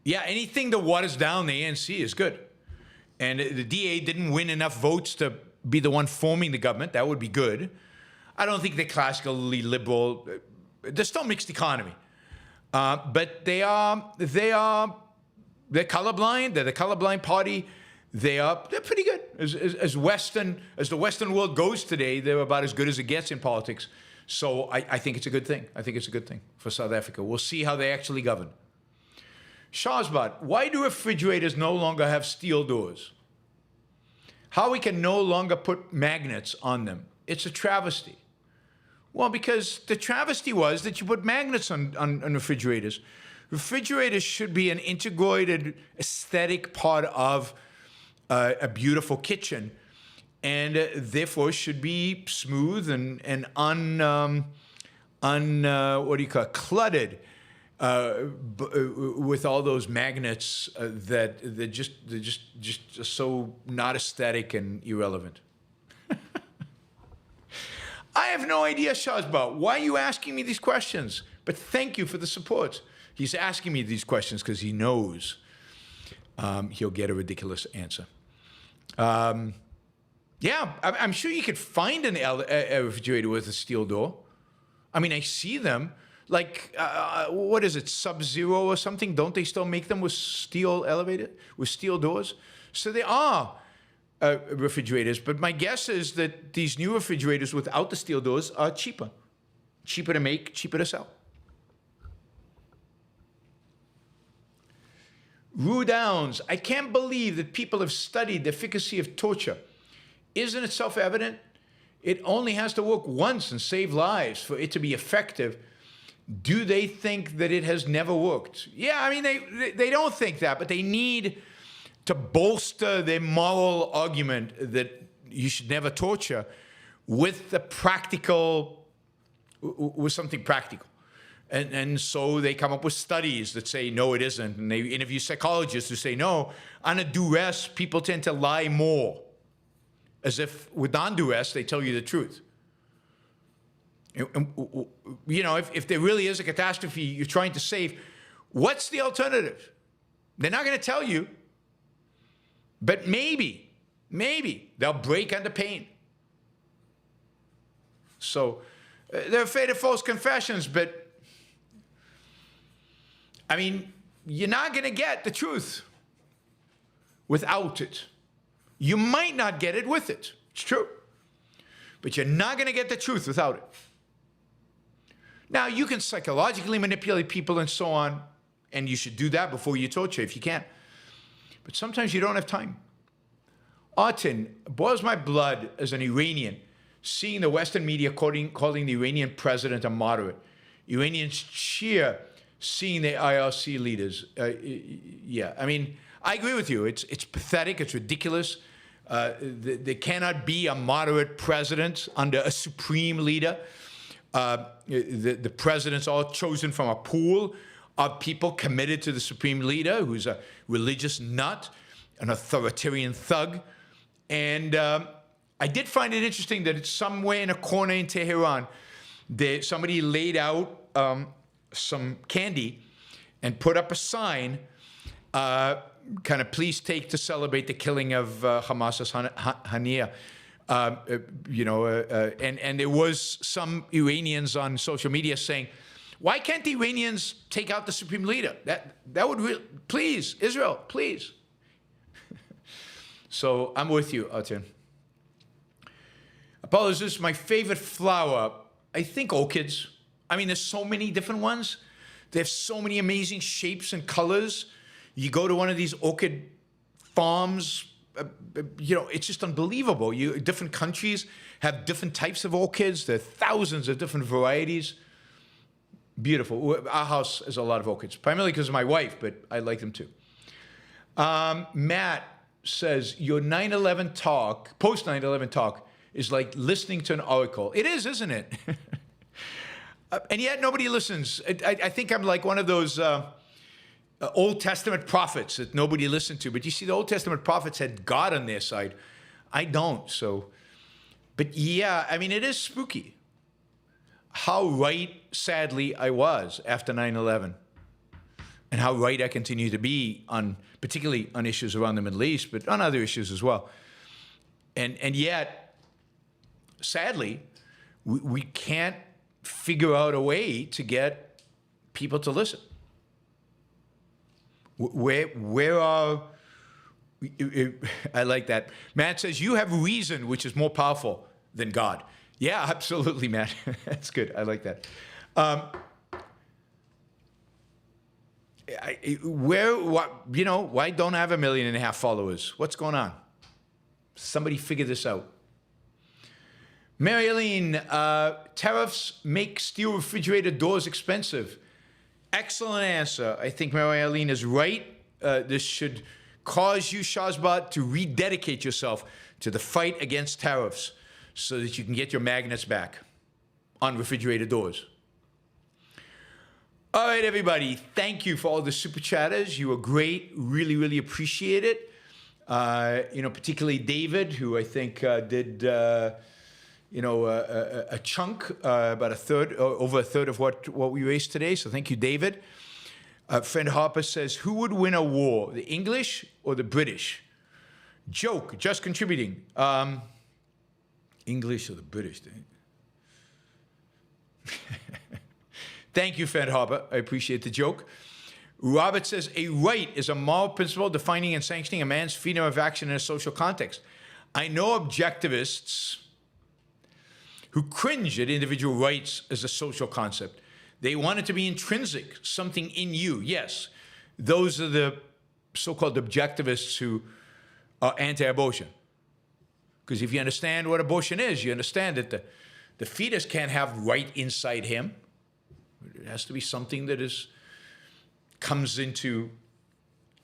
yeah, anything that waters down the ANC is good. And the DA didn't win enough votes to be the one forming the government. That would be good. I don't think they're classically liberal. They're still mixed economy. But they're colorblind. They're the colorblind party. They're pretty good. As the Western world goes today, they're about as good as it gets in politics. So I think it's a good thing. I think it's a good thing for South Africa. We'll see how they actually govern. Shahzad, why do refrigerators no longer have steel doors? How we can no longer put magnets on them? It's a travesty. Well, because the travesty was that you put magnets on refrigerators. Refrigerators should be an integrated aesthetic part of a beautiful kitchen, and therefore should be smooth and cluttered. with all those magnets that they're just so not aesthetic and irrelevant. I have no idea, Shazba. Why are you asking me these questions? But thank you for the support. He's asking me these questions because he knows he'll get a ridiculous answer. Yeah, I'm sure you could find a refrigerator with a steel door. I mean, I see them. Like, what is it, Sub-Zero or something? Don't they still make them with steel with steel doors? So they are refrigerators, but my guess is that these new refrigerators without the steel doors are cheaper. Cheaper to make, cheaper to sell. Rue Downs, I can't believe that people have studied the efficacy of torture. Isn't it self-evident? It only has to work once and save lives for it to be effective. Do they think that it has never worked? Yeah, I mean, they don't think that, but they need to bolster their moral argument that you should never torture with the practical, with something practical. And so they come up with studies that say, no, it isn't. And they interview psychologists who say, no, under duress, people tend to lie more. As if with non-duress, they tell you the truth. You know, if there really is a catastrophe you're trying to save, what's the alternative? They're not going to tell you. But maybe they'll break under pain. So they're afraid of false confessions, but I mean, you're not going to get the truth without it. You might not get it with it. It's true. But you're not going to get the truth without it. Now, you can psychologically manipulate people and so on, and you should do that before you torture if you can. But sometimes you don't have time. Artin, boils my blood as an Iranian, seeing the Western media calling the Iranian president a moderate. Iranians cheer seeing the IRC leaders. Yeah, I mean, I agree with you. It's pathetic. It's ridiculous. There cannot be a moderate president under a supreme leader. The president's all chosen from a pool of people committed to the supreme leader, who's a religious nut, an authoritarian thug. And I did find it interesting that it's somewhere in a corner in Tehran, somebody laid out some candy and put up a sign, kind of please take to celebrate the killing of Hamas's Haniyeh. You know, and there was some Iranians on social media saying, why can't the Iranians take out the supreme leader? That would really, please, Israel, please. So I'm with you, Artin. Apollos, this is my favorite flower. I think orchids. I mean, there's so many different ones. They have so many amazing shapes and colors. You go to one of these orchid farms, you know, it's just unbelievable. Different countries have different types of orchids. There are thousands of different varieties. Beautiful. Our house has a lot of orchids, primarily because of my wife, but I like them too. Matt says, your 9/11 talk, post 9/11 talk, is like listening to an oracle. It is, isn't it? And yet nobody listens. I think I'm like one of those Old Testament prophets that nobody listened to. But you see, the Old Testament prophets had God on their side. I don't, so. But yeah, I mean, it is spooky how right, sadly, I was after 9/11. And how right I continue to be particularly on issues around the Middle East, but on other issues as well. And yet, sadly, we can't figure out a way to get people to listen. Where are, I like that. Matt says, you have reason, which is more powerful than God. Yeah, absolutely, Matt. That's good. I like that. Why don't I have 1.5 million followers? What's going on? Somebody figure this out. Mary Eileen, tariffs make steel refrigerator doors expensive. Excellent answer. I think Mary Eileen is right. This should cause you, Shazbot, to rededicate yourself to the fight against tariffs so that you can get your magnets back on refrigerator doors. All right, everybody. Thank you for all the super chatters. You were great. Really, really appreciate it. Particularly David, who I think did, a chunk, about a third, over a third of what we raised today. So thank you, David. Friend Harper says, who would win a war, the English or the British? Joke, just contributing. English or the British? Thank you, Friend Harper. I appreciate the joke. Robert says, a right is a moral principle defining and sanctioning a man's freedom of action in a social context. I know objectivists who cringe at individual rights as a social concept. They want it to be intrinsic, something in you. Yes, those are the so-called objectivists who are anti-abortion. Because if you understand what abortion is, you understand that the fetus can't have right inside him. It has to be something that comes into,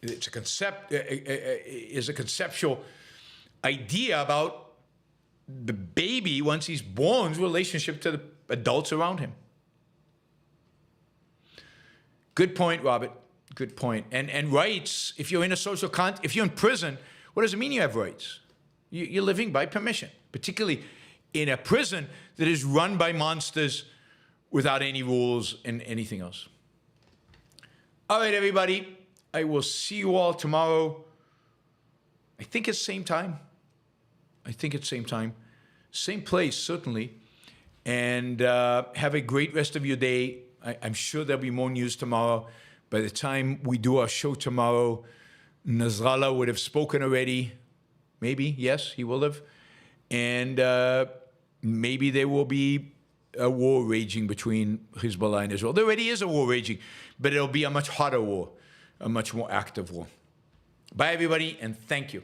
it's a concept, is a conceptual idea about the baby, once he's born's relationship to the adults around him. Good point, Robert. Good point. And rights, if you're in a social if you're in prison, what does it mean you have rights? You're living by permission, particularly in a prison that is run by monsters without any rules and anything else. All right, everybody. I will see you all tomorrow. I think it's same time. Same place, certainly. And have a great rest of your day. I'm sure there'll be more news tomorrow. By the time we do our show tomorrow, Nasrallah would have spoken already. Maybe, yes, he will have. And maybe there will be a war raging between Hezbollah and Israel. There already is a war raging, but it'll be a much hotter war, a much more active war. Bye, everybody, and thank you.